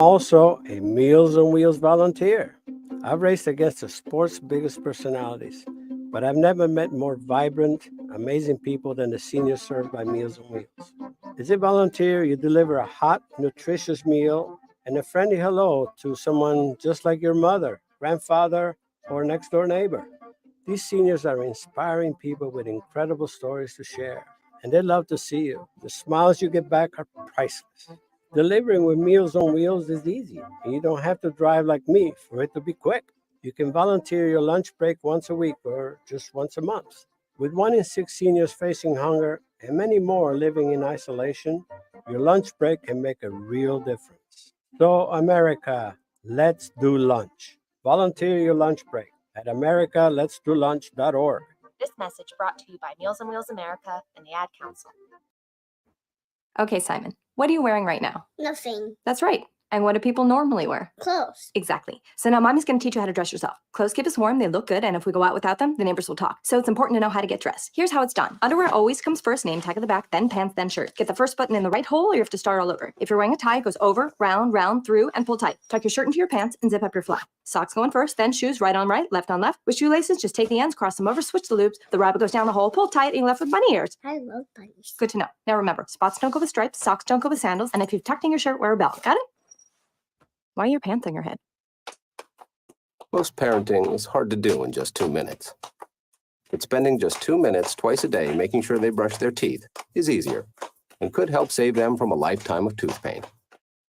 Also a Meals on Wheels volunteer. I've raced against the sport's biggest personalities, but I've never met more vibrant, amazing people than the seniors served by Meals on Wheels. As a volunteer, you deliver a hot, nutritious meal and a friendly hello to someone just like your mother, grandfather, or next door neighbor. These seniors are inspiring people with incredible stories to share, and they love to see you. The smiles you get back are priceless. Delivering with Meals on Wheels is easy, and you don't have to drive like me for it to be quick. You can volunteer your lunch break once a week or just once a month. With 1 in 6 seniors facing hunger and many more living in isolation, your lunch break can make a real difference. So, America, let's do lunch. Volunteer your lunch break at americaletsdolunch.org. This message brought to you by Meals on Wheels America and the Ad Council. Okay, Simon, what are you wearing right now? Nothing. That's right. And what do people normally wear? Clothes. Exactly. So now Mommy's going to teach you how to dress yourself. Clothes keep us warm, they look good, and if we go out without them, the neighbors will talk. So it's important to know how to get dressed. Here's how it's done. Underwear always comes first, name tag at the back, then pants, then shirt. Get the first button in the right hole or you have to start all over. If you're wearing a tie, it goes over, round, round, through, and pull tight. Tuck your shirt into your pants and zip up your fly. Socks going first, then shoes right on right, left on left. With shoelaces, just take the ends, cross them over, switch the loops. The rabbit goes down the hole, pull tight, and you're left with bunny ears. I love bunnies. Good to know. Now remember, spots don't go with stripes, socks don't go with sandals, and if you've tucked in your shirt, wear a belt. Got it? Why are your pants on your head? Most parenting is hard to do in just 2 minutes. But spending just 2 minutes twice a day making sure they brush their teeth is easier and could help save them from a lifetime of tooth pain.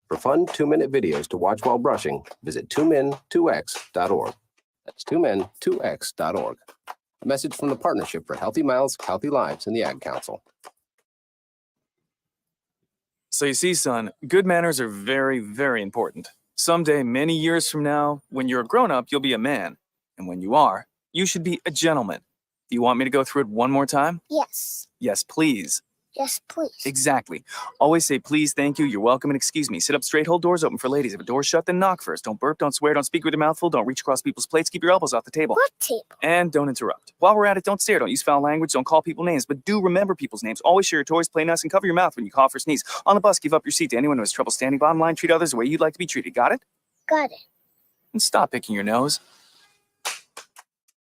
For fun 2-minute videos to watch while brushing, visit 2min2x.org. That's 2min2x.org. A message from the Partnership for Healthy Mouths, Healthy Lives, and the Ad Council. So you see, son, good manners are very, very important. Someday, many years from now, when you're a grown-up, you'll be a man. And when you are, you should be a gentleman. Do you want me to go through it one more time? Yes. Yes, please. Yes, please. Exactly. Always say please, thank you, you're welcome, and excuse me. Sit up straight, hold doors open for ladies. If a door's shut, then knock first. Don't burp, don't swear, don't speak with your mouth full, don't reach across people's plates, keep your elbows off the table. What table? And don't interrupt. While we're at it, don't stare, don't use foul language, don't call people names, but do remember people's names. Always share your toys, play nice, and cover your mouth when you cough or sneeze. On the bus, give up your seat to anyone who has trouble standing bottom line. Treat others the way you'd like to be treated. Got it? Got it. And stop picking your nose.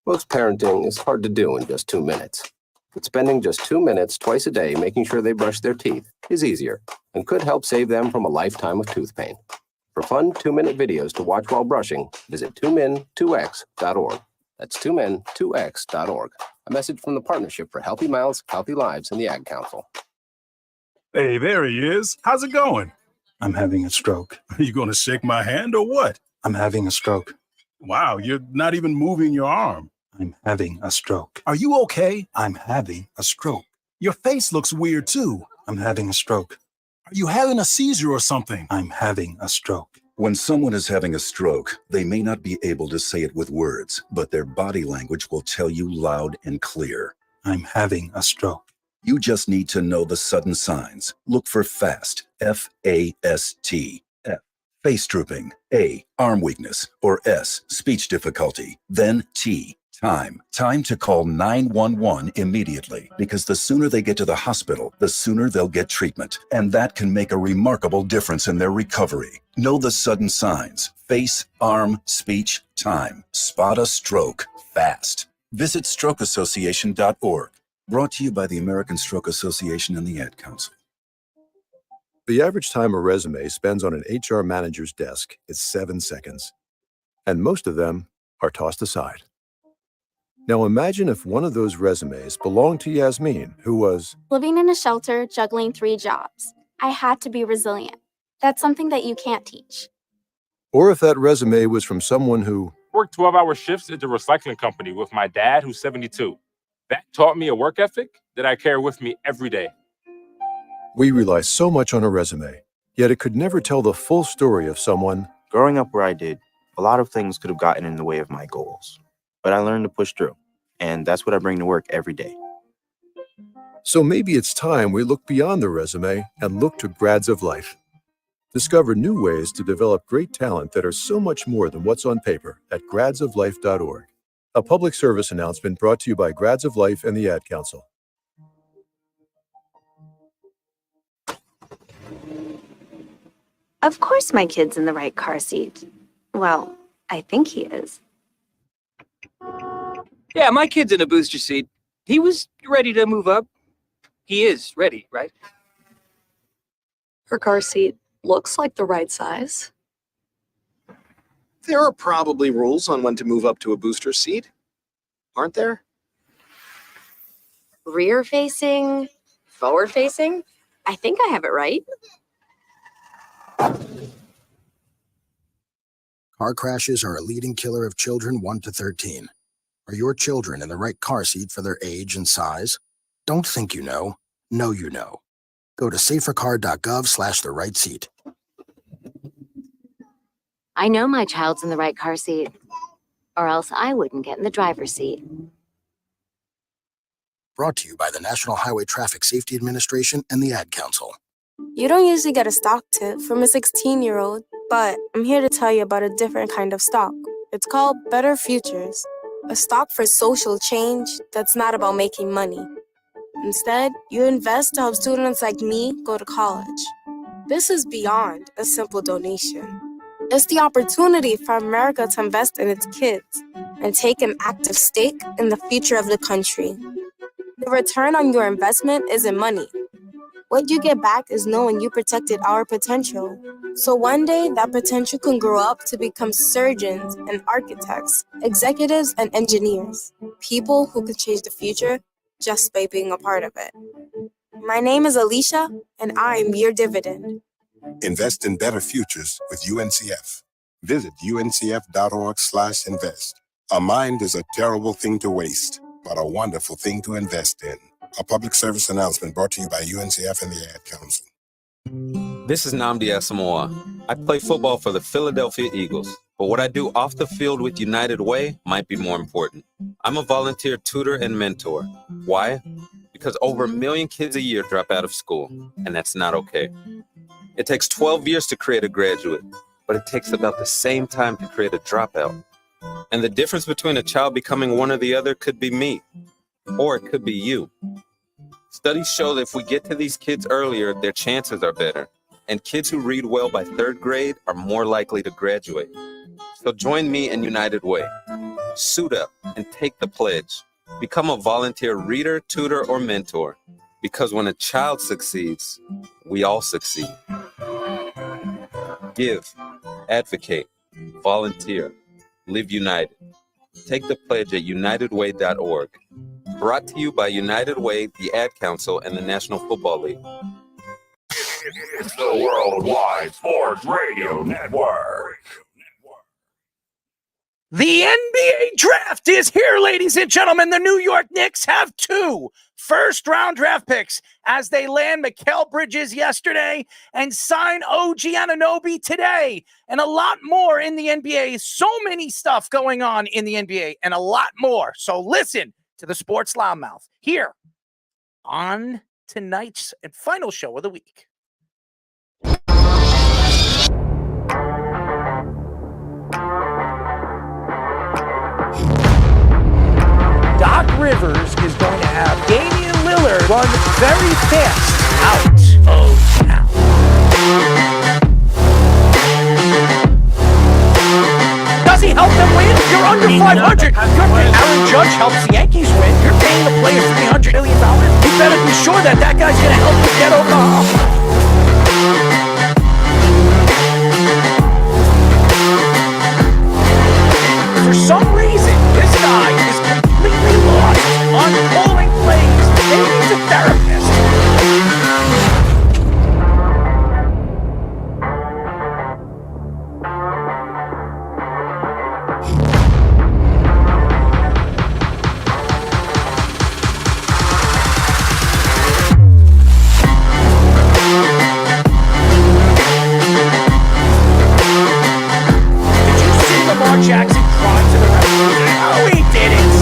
Most parenting is hard to do in just 2 minutes. But spending just 2 minutes twice a day making sure they brush their teeth is easier and could help save them from a lifetime of tooth pain. For fun 2-minute videos to watch while brushing, visit 2min2x.org. That's 2min2x.org. A message from the Partnership for Healthy Mouths, Healthy Lives, and the Ad Council. Hey, there he is. How's it going? I'm having a stroke. Are you going to shake my hand or what? I'm having a stroke. Wow, you're not even moving your arm. I'm having a stroke. Are you okay? I'm having a stroke. Your face looks weird, too. I'm having a stroke. Are you having a seizure or something? I'm having a stroke. When someone is having a stroke, they may not be able to say it with words, but their body language will tell you loud and clear. I'm having a stroke. You just need to know the sudden signs. Look for FAST, F-A-S-T. F, face drooping. A, arm weakness. Or S, speech difficulty. Then T, time. Time to call 911 immediately, because the sooner they get to the hospital, the sooner they'll get treatment. And that can make a remarkable difference in their recovery. Know the sudden signs. Face, arm, speech, time. Spot a stroke fast. Visit strokeassociation.org. Brought to you by the American Stroke Association and the Ad Council. The average time a resume spends on an HR manager's desk is 7 seconds, and most of them are tossed aside. Now imagine if one of those resumes belonged to Yasmin, who was living in a shelter, juggling 3 jobs. I had to be resilient. That's something that you can't teach. Or if that resume was from someone who worked 12-hour shifts at the recycling company with my dad, who's 72. That taught me a work ethic that I carry with me every day. We rely so much on a resume, yet it could never tell the full story of someone. Growing up where I did, a lot of things could have gotten in the way of my goals. But I learned to push through, and that's what I bring to work every day. So maybe it's time we look beyond the resume and look to Grads of Life. Discover new ways to develop great talent that are so much more than what's on paper at gradsoflife.org. A public service announcement brought to you by Grads of Life and the Ad Council. Of course my kid's in the right car seat. Well, I think he is. Yeah, my kid's in a booster seat. He was ready to move up. He is ready, right? Her car seat looks like the right size. There are probably rules on when to move up to a booster seat, aren't there? Rear facing, forward facing. I think I have it right. Car crashes are a leading killer of children 1 to 13. Are your children in the right car seat for their age and size? Don't think you know. Know you know. Go to safercar.gov/the right seat. I know my child's in the right car seat, or else I wouldn't get in the driver's seat. Brought to you by the National Highway Traffic Safety Administration and the Ad Council. You don't usually get a stock tip from a 16-year-old, but I'm here to tell you about a different kind of stock. It's called Better Futures, a stock for social change that's not about making money. Instead, you invest to help students like me go to college. This is beyond a simple donation. It's the opportunity for America to invest in its kids and take an active stake in the future of the country. The return on your investment isn't money. What you get back is knowing you protected our potential. So one day, that potential can grow up to become surgeons and architects, executives and engineers, people who can change the future just by being a part of it. My name is Alicia, and I'm your dividend. Invest in better futures with UNCF. Visit uncf.org/invest. A mind is a terrible thing to waste, but a wonderful thing to invest in. A public service announcement brought to you by UNCF and the Ad Council. This is Nnamdi Asamoah. I play football for the Philadelphia Eagles, but what I do off the field with United Way might be more important. I'm a volunteer tutor and mentor. Why? Because over 1 million kids a year drop out of school, and that's not okay. It takes 12 years to create a graduate, but it takes about the same time to create a dropout. And the difference between a child becoming one or the other could be me, or it could be you. Studies show that if we get to these kids earlier, their chances are better. And kids who read well by 3rd grade are more likely to graduate. So join me in United Way. Suit up and take the pledge. Become a volunteer reader, tutor, or mentor. Because when a child succeeds, we all succeed. Give, advocate, volunteer, live united. Take the pledge at unitedway.org. Brought to you by United Way, the Ad Council, and the National Football League. It's the Worldwide Sports Radio Network. The NBA draft is here, ladies and gentlemen. The New York Knicks have 2 first-round draft picks as they land Mikal Bridges yesterday and sign OG Anunoby today, and a lot more in the NBA. So many stuff going on in the NBA and a lot more. So listen to the Sports Loudmouth here on tonight's and final show of the week. Doc Rivers is going to have Damian Lillard run very fast out of town. Does he help them win? You're under 500. Aaron Judge helps the Yankees win. You're paying the players $300 million. You better be sure that that guy's going to help you get over the hump. For some reason, this guy is completely lost on calling plays. Maybe he's a therapist. Did you see Lamar Jackson cry to the referee? No, he didn't.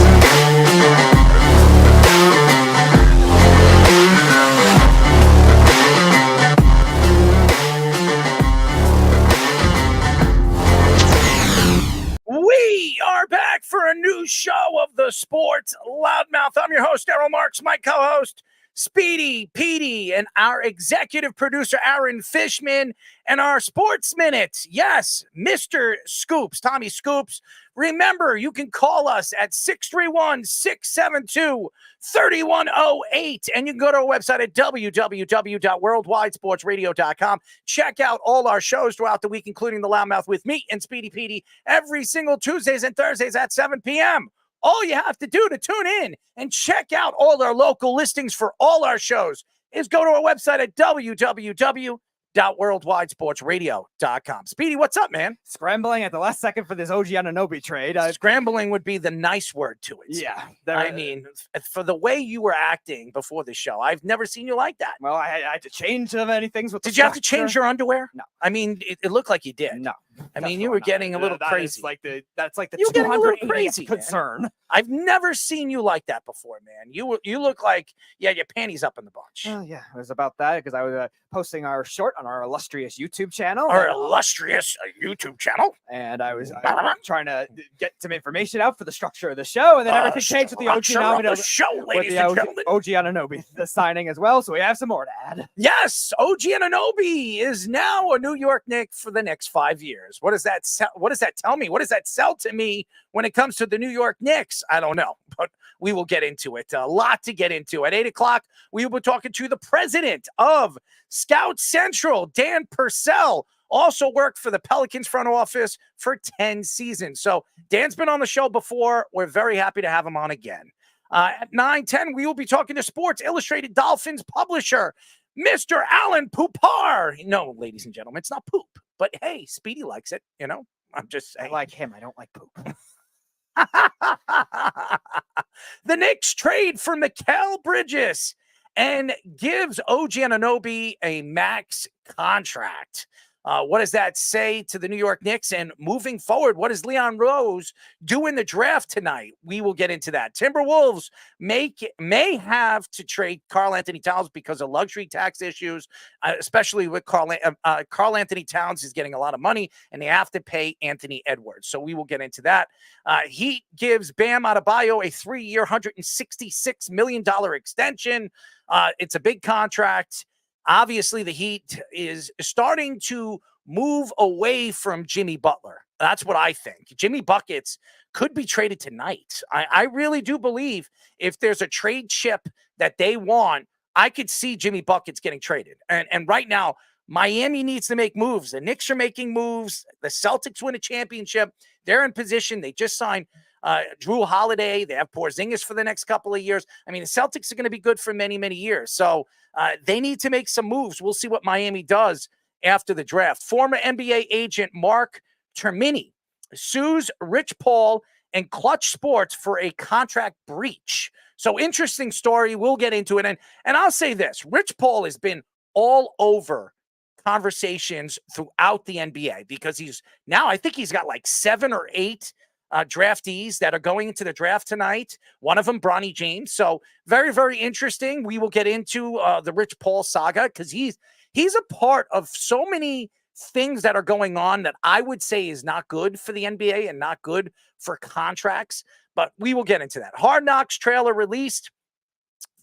We are back for a new show of the Sports Loudmouth. I'm your host, Errol Marks, my co-host, Speedy, Petey, and our executive producer, Aaron Fishman, and our Sports Minute. Yes, Mr. Scoops, Tommy Scoops. Remember, you can call us at 631-672-3108, and you can go to our website at www.worldwidesportsradio.com. Check out all our shows throughout the week, including The Loudmouth with me and Speedy Petey, every single Tuesdays and Thursdays at 7 p.m. All you have to do to tune in and check out all our local listings for all our shows is go to our website at www.worldwidesportsradio.com. Speedy, what's up, man? Scrambling at the last second for this OG Anunoby trade. Scrambling would be the nice word to it. Yeah. I mean, for the way you were acting before the show, I've never seen you like that. Well, I had to change many things with Did you have to change your underwear? No. I mean, it looked like you did. No. I mean, you were getting a little crazy. That's like the you were getting a little 280th crazy, concern. Man. I've never seen you like that before, man. You look like your panties up in the bunch. Yeah, it was about that because I was posting our short on our illustrious YouTube channel. Our illustrious YouTube channal. And I was trying to get some information out for the structure of the show, and then everything changed with the OG Anunoby, the signing as well. So we have some more to add. Yes, OG Anunoby is now a New York Knick for the next 5 years. What does that tell me? What does that sell to me when it comes to the New York Knicks? I don't know, but we will get into it. A lot to get into. At 8 o'clock, we will be talking to the president of Scout Central, Dan Purcell. Also worked for the Pelicans front office for 10 seasons. So Dan's been on the show before. We're very happy to have him on again. At 9:10, we will be talking to Sports Illustrated Dolphins publisher, Mr. Alain Poupart. No, ladies and gentlemen, it's not poop. But hey, Speedy likes it, I'm just saying. I like him. I don't like poop. The Knicks trade for Mikal Bridges and gives OG Anunoby a max contract. What does that say to the New York Knicks? And moving forward, what does Leon Rose do in the draft tonight? We will get into that. Timberwolves may have to trade Karl-Anthony Towns because of luxury tax issues, especially with Karl-Anthony Towns is getting a lot of money, and they have to pay Anthony Edwards. So we will get into that. Heat gives Bam Adebayo a 3-year, $166 million extension. It's a big contract. Obviously, the Heat is starting to move away from Jimmy Butler. That's what I think. Jimmy Buckets could be traded tonight. I really do believe if there's a trade chip that they want, I could see Jimmy Buckets getting traded. And right now, Miami needs to make moves. The Knicks are making moves. The Celtics win a championship. They're in position. They just signed Drew Holiday. They have Porzingis for the next couple of years. I mean, the Celtics are going to be good for many, many years. So they need to make some moves. We'll see what Miami does after the draft. Former NBA agent Mark Termini sues Rich Paul and Clutch Sports for a contract breach. So interesting story. We'll get into it. And I'll say this. Rich Paul has been all over conversations throughout the NBA because I think he's got like 7 or 8 draftees that are going into the draft tonight. One of them, Bronny James. So very, very interesting. We will get into the Rich Paul saga because he's a part of so many things that are going on that I would say is not good for the NBA and not good for contracts. But we will get into that. Hard Knocks trailer released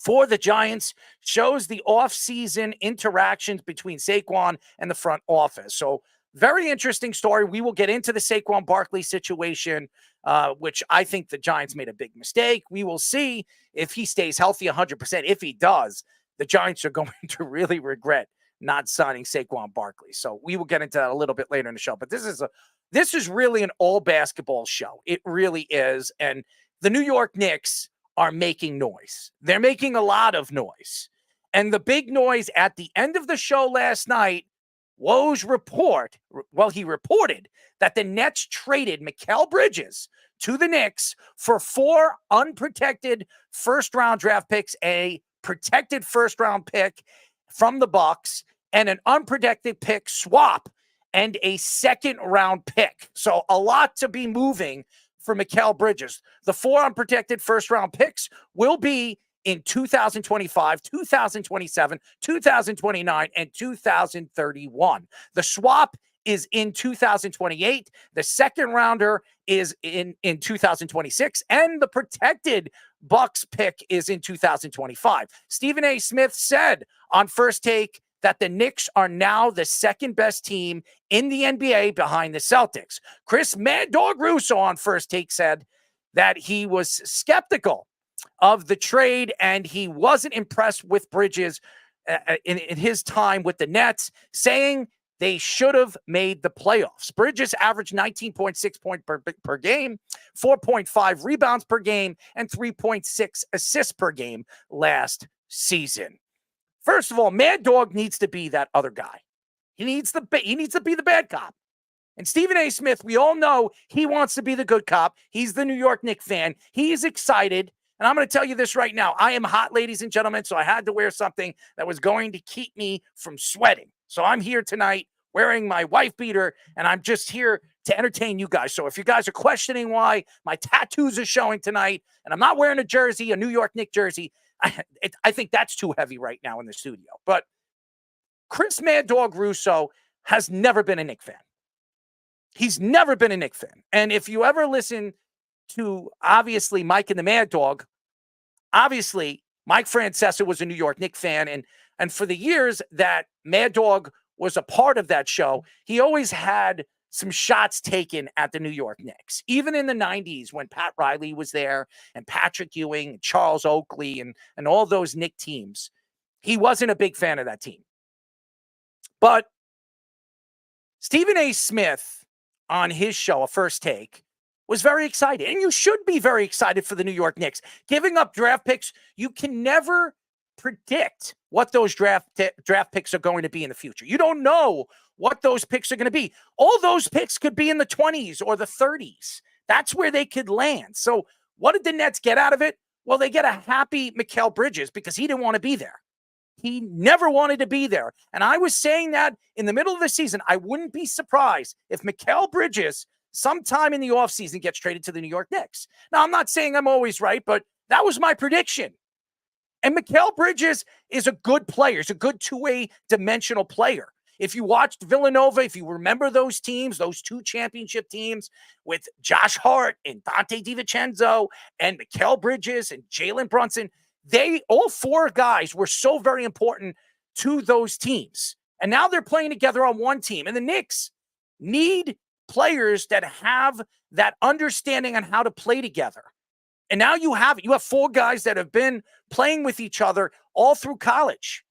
for the Giants shows the offseason interactions between Saquon and the front office. So very interesting story. We will get into the Saquon Barkley situation, which I think the Giants made a big mistake. We will see if he stays healthy 100%. If he does, the Giants are going to really regret not signing Saquon Barkley. So we will get into that a little bit later in the show. But this is really an all basketball show. It really is. And the New York Knicks are making noise. They're making a lot of noise. And the big noise at the end of the show last night, Woj he reported that the Nets traded Mikal Bridges to the Knicks for 4 unprotected first-round draft picks, a protected first-round pick from the Bucks, and an unprotected pick swap, and a second-round pick. So a lot to be moving for Mikal Bridges. The 4 unprotected first-round picks will be in 2025, 2027, 2029, and 2031. The swap is in 2028. The second rounder is in 2026. And the protected Bucks pick is in 2025. Stephen A. Smith said on First Take that the Knicks are now the second best team in the NBA behind the Celtics. Chris Mad Dog Russo on First Take said that he was skeptical of the trade and he wasn't impressed with Bridges in his time with the Nets, saying they should have made the playoffs. Bridges averaged 19.6 points per game, 4.5 rebounds per game, and 3.6 assists per game last season. First of all, Mad Dog needs to be that other guy. He needs to be the bad cop. And Stephen A. Smith, we all know he wants to be the good cop. He's the New York Knicks fan. He's excited. And I'm going to tell you this right now. I am hot, ladies and gentlemen, so I had to wear something that was going to keep me from sweating. So I'm here tonight wearing my wife beater, and I'm just here to entertain you guys. So if you guys are questioning why my tattoos are showing tonight, and I'm not wearing a jersey, a New York Knicks jersey, I think that's too heavy right now in the studio. But Chris Mad Dog Russo has never been a Knicks fan. He's never been a Knicks fan. And if you ever listen to, obviously, Mike and the Mad Dog, obviously, Mike Francesa was a New York Knicks fan. And for the years that Mad Dog was a part of that show, he always had some shots taken at the New York Knicks. Even in the 90s when Pat Riley was there and Patrick Ewing, and Charles Oakley, and all those Knicks teams, he wasn't a big fan of that team. But Stephen A. Smith on his show, A First Take, was very excited. And you should be very excited for the New York Knicks. Giving up draft picks, you can never predict what those draft picks are going to be in the future. You don't know what those picks are going to be. All those picks could be in the 20s or the 30s. That's where they could land. So what did the Nets get out of it? Well, they get a happy Mikal Bridges because he didn't want to be there. He never wanted to be there. And I was saying that in the middle of the season, I wouldn't be surprised if Mikal Bridges sometime in the offseason gets traded to the New York Knicks. Now, I'm not saying I'm always right, but that was my prediction. And Mikal Bridges is a good player. He's a good two-way dimensional player. If you watched Villanova, if you remember those teams, those two championship teams with Josh Hart and Dante DiVincenzo and Mikal Bridges and Jalen Brunson, all four guys were so very important to those teams. And now they're playing together on one team. And the Knicks need players that have that understanding on how to play together. And now you have four guys that have been playing with each other all through college.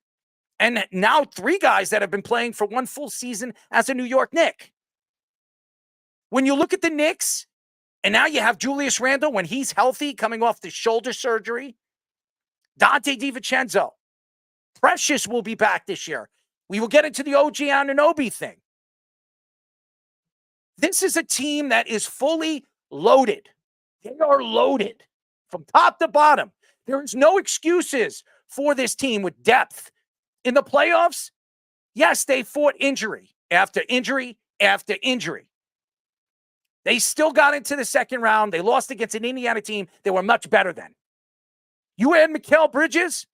And now three guys that have been playing for one full season as a New York Knick. When you look at the Knicks, and now you have Julius Randle when he's healthy, coming off the shoulder surgery. Dante DiVincenzo. Precious will be back this year. We will get into the OG Anunoby thing. This is a team that is fully loaded. They are loaded from top to bottom. There is no excuses for this team with depth. In the playoffs, yes, they fought injury after injury after injury. They still got into the second round. They lost against an Indiana team they were much better than. You add Mikal Bridges,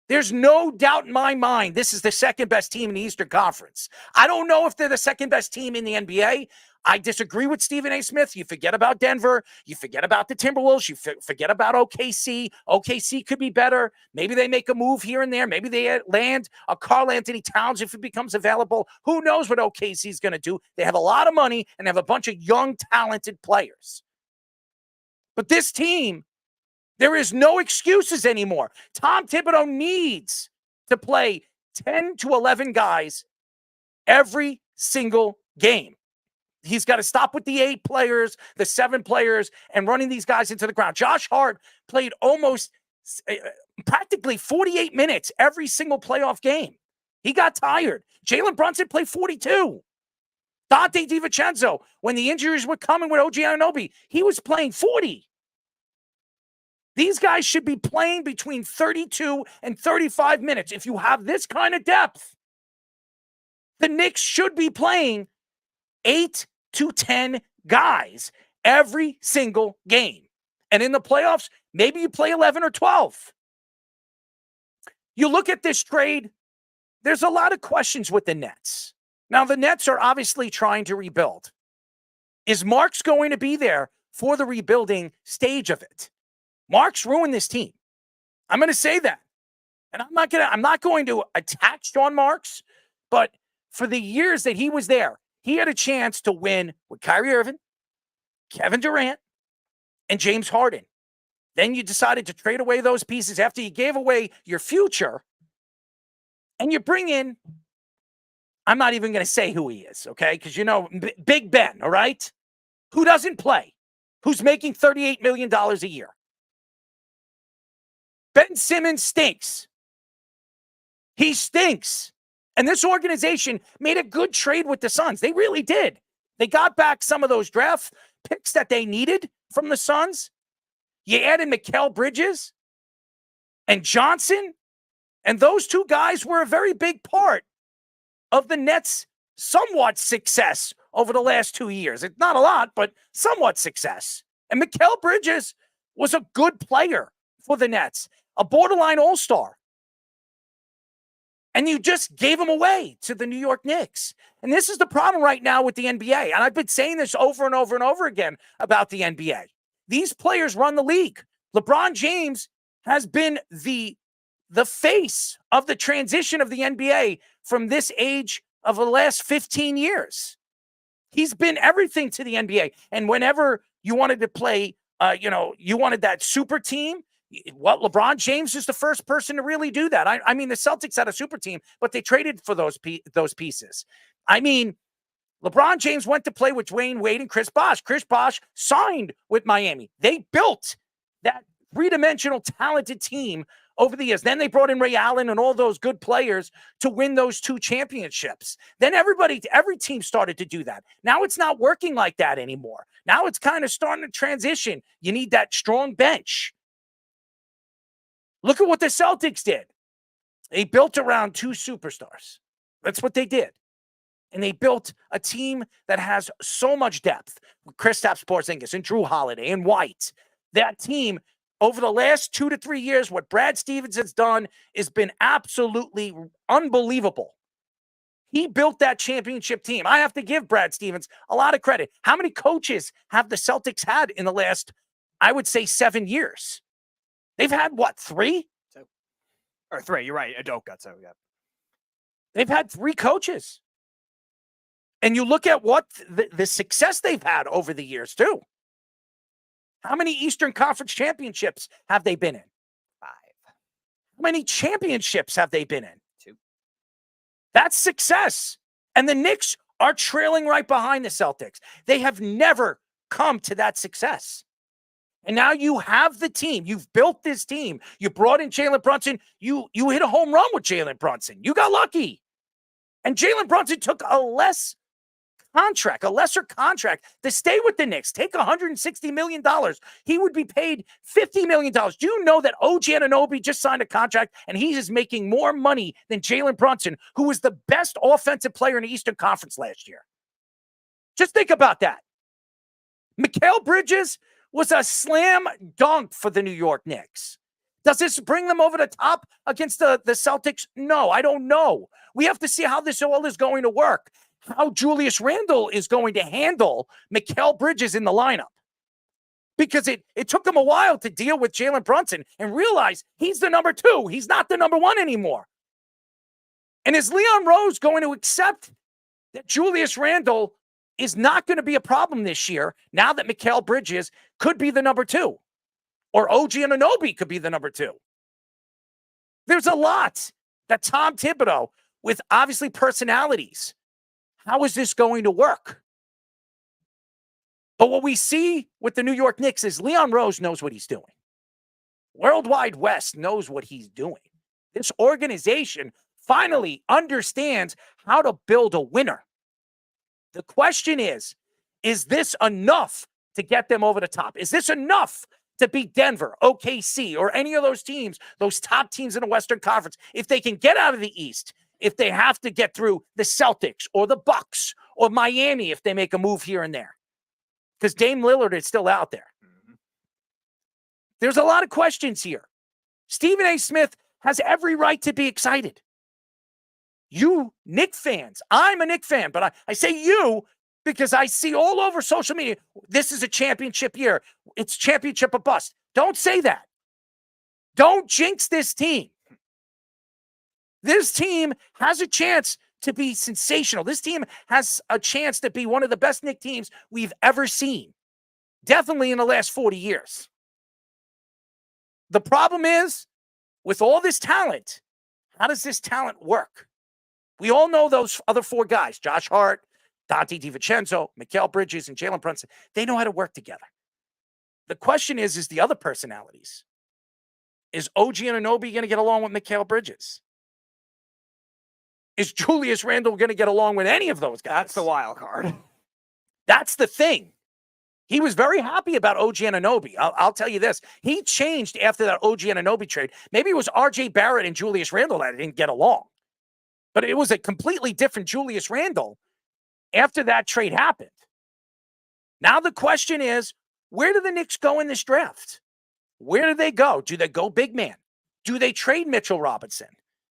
there's no doubt in my mind this is the second best team in the Eastern Conference. I don't know if they're the second best team in the NBA. I disagree with Stephen A. Smith. You forget about Denver. You forget about the Timberwolves. You forget about OKC. OKC could be better. Maybe they make a move here and there. Maybe they land a Karl-Anthony Towns if it becomes available. Who knows what OKC is going to do? They have a lot of money and have a bunch of young, talented players. But this team, there is no excuses anymore. Tom Thibodeau needs to play 10 to 11 guys every single game. He's got to stop with the 8 players, the 7 players, and running these guys into the ground. Josh Hart played almost practically 48 minutes every single playoff game. He got tired. Jalen Brunson played 42. Dante DiVincenzo, when the injuries were coming with OG Anunoby, he was playing 40. These guys should be playing between 32 and 35 minutes. If you have this kind of depth, the Knicks should be playing 8 to 10 guys every single game. And in the playoffs, maybe you play 11 or 12. You look at this trade, there's a lot of questions with the Nets. Now, the Nets are obviously trying to rebuild. Is Marks going to be there for the rebuilding stage of it? Marks ruined this team. I'm going to say that. And I'm not going to attack Sean Marks, but for the years that he was there, he had a chance to win with Kyrie Irving, Kevin Durant, and James Harden. Then you decided to trade away those pieces after you gave away your future. And you bring in, I'm not even going to say who he is, okay? Because you know, Big Ben, all right? Who doesn't play? Who's making $38 million a year? Ben Simmons stinks. He stinks. And this organization made a good trade with the Suns. They really did. They got back some of those draft picks that they needed from the Suns. You added Mikal Bridges and Johnson, and those two guys were a very big part of the Nets' somewhat success over the last 2 years. It's not a lot, but somewhat success. And Mikal Bridges was a good player for the Nets, a borderline all-star. And you just gave him away to the New York Knicks. And this is the problem right now with the NBA. And I've been saying this over and over and over again about the NBA. These players run the league. LeBron James has been the face of the transition of the NBA from this age of the last 15 years. He's been everything to the NBA. And whenever you wanted to play, you wanted that super team, well, LeBron James is the first person to really do that. I mean, the Celtics had a super team, but they traded for those pieces. I mean, LeBron James went to play with Dwayne Wade and Chris Bosh. Chris Bosh signed with Miami. They built that three-dimensional talented team over the years. Then they brought in Ray Allen and all those good players to win those 2 championships. Then every team started to do that. Now it's not working like that anymore. Now it's kind of starting to transition. You need that strong bench. Look at what the Celtics did. They built around 2 superstars. That's what they did. And they built a team that has so much depth. Kristaps Porzingis and Drew Holiday and White. That team, over the last 2 to 3 years, what Brad Stevens has done has been absolutely unbelievable. He built that championship team. I have to give Brad Stevens a lot of credit. How many coaches have the Celtics had in the last, I would say, 7 years? They've had, what, 3? 2. Or 3, you're right. Udoka, so yeah. They've had 3 coaches. And you look at what the success they've had over the years, too. How many Eastern Conference championships have they been in? 5. How many championships have they been in? 2. That's success. And the Knicks are trailing right behind the Celtics. They have never come to that success. And now you have the team. You've built this team. You brought in Jalen Brunson. You hit a home run with Jalen Brunson. You got lucky. And Jalen Brunson took a lesser contract to stay with the Knicks. Take $160 million. He would be paid $50 million. Do you know that OG Anunoby just signed a contract and he is making more money than Jalen Brunson, who was the best offensive player in the Eastern Conference last year? Just think about that. Mikal Bridges was a slam dunk for the New York Knicks. Does this bring them over the top against the Celtics? No, I don't know. We have to see how this all is going to work. How Julius Randle is going to handle Mikal Bridges in the lineup. Because it took him a while to deal with Jalen Brunson and realize he's the number 2. He's not the number 1 anymore. And is Leon Rose going to accept that Julius Randle is not going to be a problem this year now that Mikal Bridges could be the number 2? Or OG Anunoby could be the number 2? There's a lot that Tom Thibodeau, with obviously personalities, how is this going to work? But what we see with the New York Knicks is Leon Rose knows what he's doing. Worldwide West knows what he's doing. This organization finally understands how to build a winner. The question is this enough to get them over the top? Is this enough to beat Denver, OKC, or any of those teams, those top teams in the Western Conference? If they can get out of the East, if they have to get through the Celtics or the Bucks or Miami if they make a move here and there. Because Dame Lillard is still out there. There's a lot of questions here. Stephen A. Smith has every right to be excited. You Knicks fans, I'm a Knicks fan, but I say you because I see all over social media, this is a championship year. It's championship or bust. Don't say that. Don't jinx this team. This team has a chance to be sensational. This team has a chance to be one of the best Knicks teams we've ever seen. Definitely in the last 40 years. The problem is, with all this talent, how does this talent work? We all know those other four guys, Josh Hart, Dante DiVincenzo, Mikal Bridges, and Jalen Brunson. They know how to work together. The question is the other personalities. Is OG Anunoby going to get along with Mikal Bridges? Is Julius Randle going to get along with any of those guys? That's the wild card. That's the thing. He was very happy about OG Anunoby. I'll tell you this. He changed after that OG Anunoby trade. Maybe it was RJ Barrett and Julius Randle that didn't get along. But it was a completely different Julius Randle after that trade happened. Now the question is, where do the Knicks go in this draft? Where do they go? Do they go big man? Do they trade Mitchell Robinson?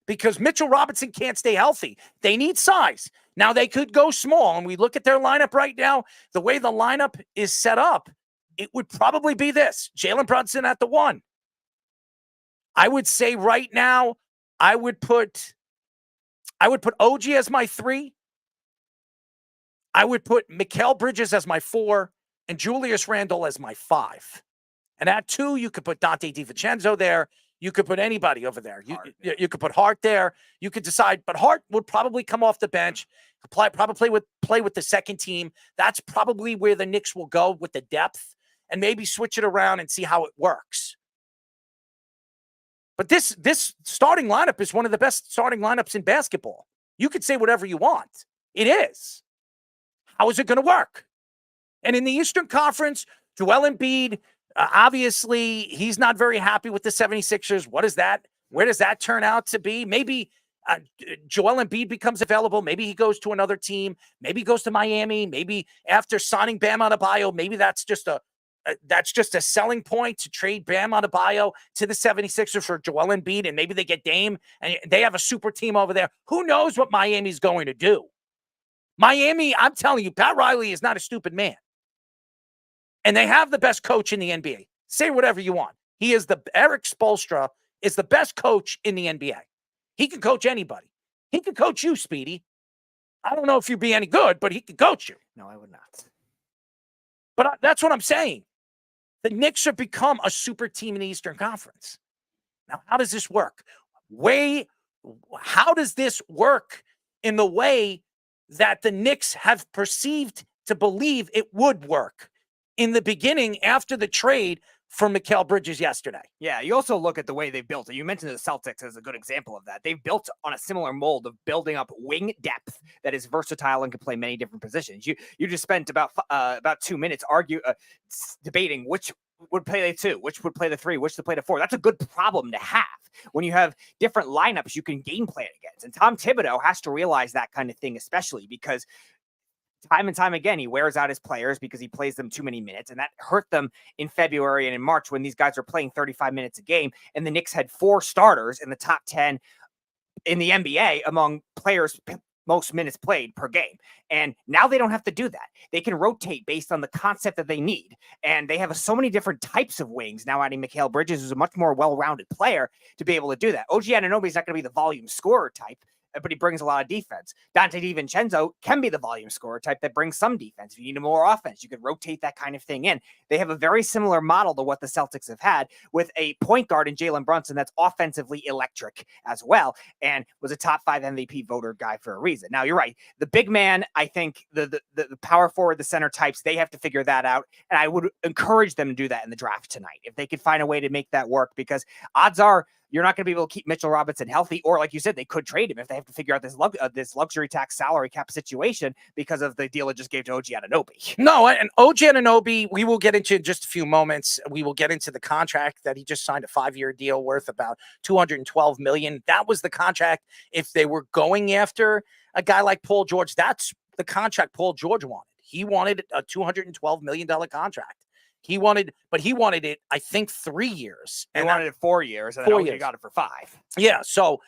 Because Mitchell Robinson can't stay healthy. They need size. Now, they could go small, and we look at their lineup right now, the way the lineup is set up, it would probably be this. Jalen Brunson at the 1. I would say right now, I would put OG as my 3. I would put Mikal Bridges as my 4 and Julius Randle as my 5. And at 2, you could put Dante DiVincenzo there. You could put anybody over there. You could put Hart there. You could decide, but Hart would probably come off the bench, probably play with the second team. That's probably where the Knicks will go with the depth and maybe switch it around and see how it works. But this starting lineup is one of the best starting lineups in basketball. You could say whatever you want. It is. How is it going to work? And in the Eastern Conference, Joel Embiid, obviously, he's not very happy with the 76ers. Where does that turn out to be? Maybe Joel Embiid becomes available. Maybe he goes to another team. Maybe he goes to Miami. Maybe after signing Bam Adebayo, maybe that's just a selling point to trade Bam Adebayo to the 76ers for Joel Embiid, and maybe they get Dame, and they have a super team over there. Who knows what Miami's going to do? Miami, I'm telling you, Pat Riley is not a stupid man. And they have the best coach in the NBA. Say whatever you want. Eric Spoelstra is the best coach in the NBA. He can coach anybody. He can coach you, Speedy. I don't know if you'd be any good, but he can coach you. No, I would not. But that's what I'm saying. The Knicks have become a super team in the Eastern Conference. Now, how does this work? How does this work in the way that the Knicks have perceived to believe it would work in the beginning after the trade for Mikal Bridges yesterday? Yeah, you also look at the way they've built it. You mentioned the Celtics as a good example of that. They've built on a similar mold of building up wing depth that is versatile and can play many different positions. You just spent about 2 minutes debating which would play the 2, which would play the 3, which to play the 4. That's a good problem to have when you have different lineups you can game plan against. And Tom Thibodeau has to realize that kind of thing, especially because time and time again, he wears out his players because he plays them too many minutes. And that hurt them in February and in March when these guys were playing 35 minutes a game. And the Knicks had 4 starters in the top 10 in the NBA among players most minutes played per game. And now they don't have to do that. They can rotate based on the concept that they need. And they have so many different types of wings. Now adding Mikal Bridges, who's a much more well-rounded player, to be able to do that. OG Anunoby is not going to be the volume scorer type, but he brings a lot of defense. Dante DiVincenzo can be the volume scorer type that brings some defense. If you need more offense, you could rotate that kind of thing in. They have a very similar model to what the Celtics have had, with a point guard in Jaylen Brunson that's offensively electric as well, and was a top 5 MVP voter guy for a reason. Now, you're right. The big man, I think the power forward, the center types, they have to figure that out. And I would encourage them to do that in the draft tonight, if they could find a way to make that work, because odds are you're not going to be able to keep Mitchell Robinson healthy, or like you said, they could trade him if they have to figure out this luxury tax salary cap situation because of the deal it just gave to OG Anunoby. No, and OG Anunoby, we will get into in just a few moments. We will get into the contract that he just signed, a 5-year deal worth about $212 million. That was the contract. If they were going after a guy like Paul George, that's the contract Paul George wanted. He wanted a $212 million contract. He wanted it, I think, 3 years. He wanted it 4 years, and 4 then years. got it for 5. Yeah. So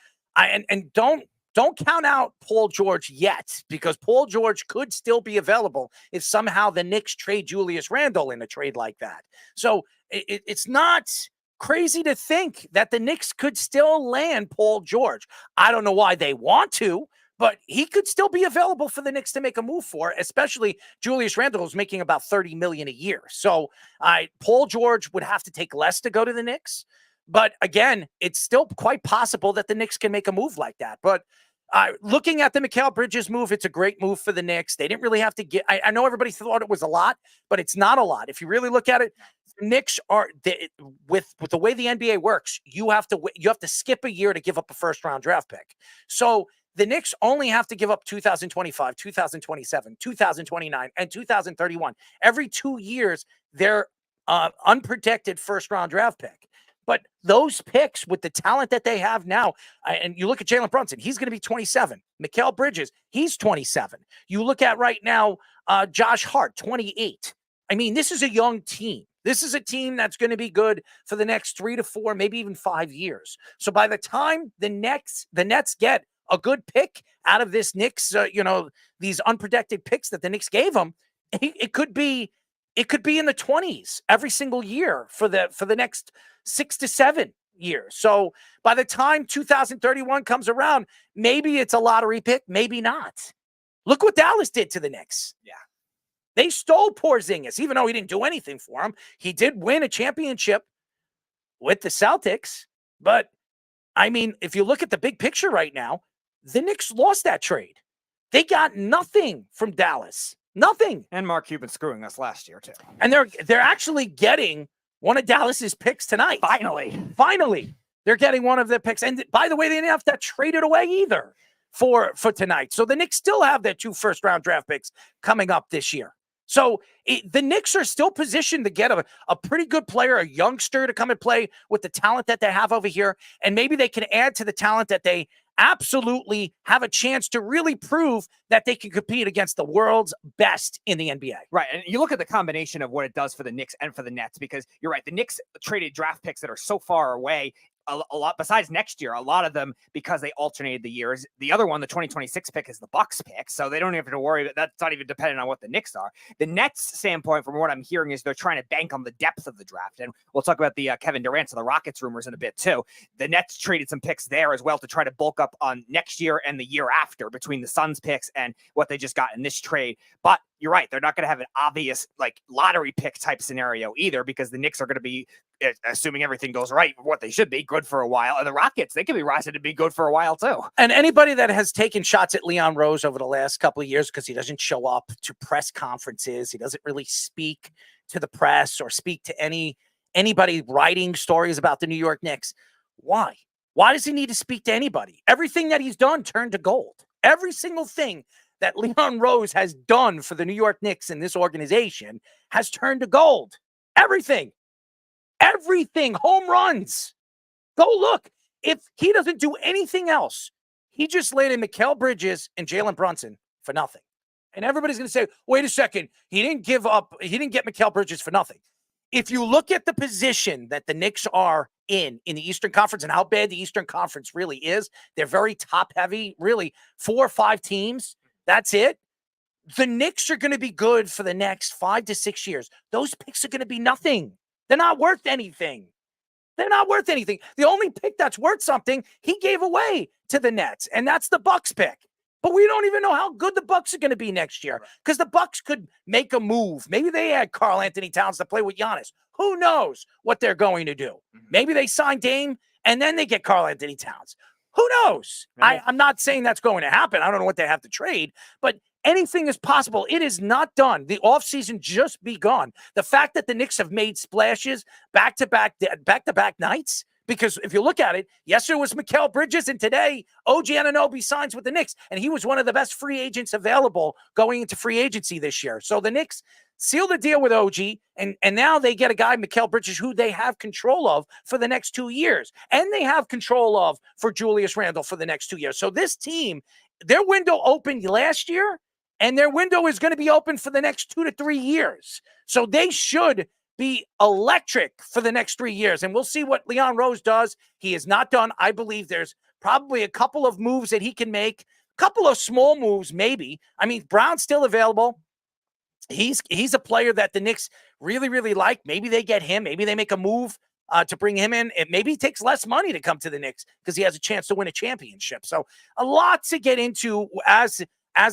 don't don't count out Paul George yet, because Paul George could still be available if somehow the Knicks trade Julius Randle in a trade like that. So it's not crazy to think that the Knicks could still land Paul George. I don't know why they want to, but he could still be available for the Knicks to make a move for, especially Julius Randle is making about $30 million a year. So Paul George would have to take less to go to the Knicks. But again, it's still quite possible that the Knicks can make a move like that. But looking at the Mikal Bridges move, it's a great move for the Knicks. They didn't really have to get, I know everybody thought it was a lot, but it's not a lot. If you really look at it, the Knicks are, with the way the NBA works, you have to skip a year to give up a first-round draft pick. So the Knicks only have to give up 2025, 2027, 2029, and 2031. Every 2 years, they're unprotected first-round draft pick. But those picks, with the talent that they have now, and you look at Jalen Brunson, he's going to be 27. Mikal Bridges, he's 27. You look at right now, Josh Hart, 28. I mean, this is a young team. This is a team that's going to be good for the next 3 to 4, maybe even 5 years. So by the time the Nets get a good pick out of this Knicks, these unprotected picks that the Knicks gave them, it could be in the 20s every single year for the next 6 to 7 years. So by the time 2031 comes around, maybe it's a lottery pick, maybe not. Look what Dallas did to the Knicks. Yeah. They stole Porzingis, even though he didn't do anything for him. He did win a championship with the Celtics. But, I mean, if you look at the big picture right now, the Knicks lost that trade. They got nothing from Dallas. Nothing. And Mark Cuban screwing us last year, too. And they're actually getting one of Dallas's picks tonight. Finally. They're getting one of their picks. And by the way, they didn't have to trade it away either for tonight. So the Knicks still have their 2 first-round draft picks coming up this year. So the Knicks are still positioned to get a pretty good player, a youngster to come and play with the talent that they have over here. And maybe they can add to the talent that they absolutely have a chance to really prove that they can compete against the world's best in the NBA. Right. And you look at the combination of what it does for the Knicks and for the Nets, because you're right. The Knicks traded draft picks that are so far away. A lot besides next year, a lot of them because they alternated the years. The other one, the 2026 pick, is the Bucks pick, so they don't even have to worry. That's not even dependent on what the Knicks are. The Nets standpoint, from what I'm hearing, is they're trying to bank on the depth of the draft, and we'll talk about the Kevin Durant and the Rockets rumors in a bit too. The Nets traded some picks there as well to try to bulk up on next year and the year after between the Suns picks and what they just got in this trade. But you're right, they're not going to have an obvious lottery pick type scenario either, because the Knicks are going to be, assuming everything goes right, what they should be, good for a while. And the Rockets, they could be rising to be good for a while too. And anybody that has taken shots at Leon Rose over the last couple of years because he doesn't show up to press conferences, he doesn't really speak to the press or speak to anybody writing stories about the New York Knicks. Why? Why does he need to speak to anybody? Everything that he's done turned to gold. Every single thing that Leon Rose has done for the New York Knicks and this organization has turned to gold. Everything. Home runs. Go look. If he doesn't do anything else, he just laid in Mikal Bridges and Jalen Brunson for nothing. And everybody's going to say, wait a second, he didn't get Mikal Bridges for nothing. If you look at the position that the Knicks are in the Eastern Conference and how bad the Eastern Conference really is, they're very top heavy, really 4 or 5 teams. That's it. The Knicks are going to be good for the next 5 to 6 years. Those picks are going to be nothing. They're not worth anything. The only pick that's worth something, he gave away to the Nets, and that's the Bucks pick. But we don't even know how good the Bucks are going to be next year, because the Bucks could make a move. Maybe they add Karl-Anthony Towns to play with Giannis. Who knows what they're going to do? Maybe they sign Dame, and then they get Karl-Anthony Towns. Who knows? I'm not saying that's going to happen. I don't know what they have to trade, but anything is possible. It is not done. The offseason just begun. The fact that the Knicks have made splashes back-to-back nights, because if you look at it, yesterday was Mikal Bridges, and today OG Anunoby signs with the Knicks, and he was one of the best free agents available going into free agency this year. So the Knicks sealed the deal with OG, and now they get a guy, Mikal Bridges, who they have control of for the next 2 years, and they have control of for Julius Randle for the next 2 years. So this team, their window opened last year, and their window is going to be open for the next 2 to 3 years. So they should be electric for the next 3 years. And we'll see what Leon Rose does. He is not done. I believe there's probably a couple of moves that he can make, a couple of small moves maybe. I mean, Brown's still available. He's a player that the Knicks really, really like. Maybe they get him. Maybe they make a move to bring him in. And maybe he takes less money to come to the Knicks because he has a chance to win a championship. So a lot to get into as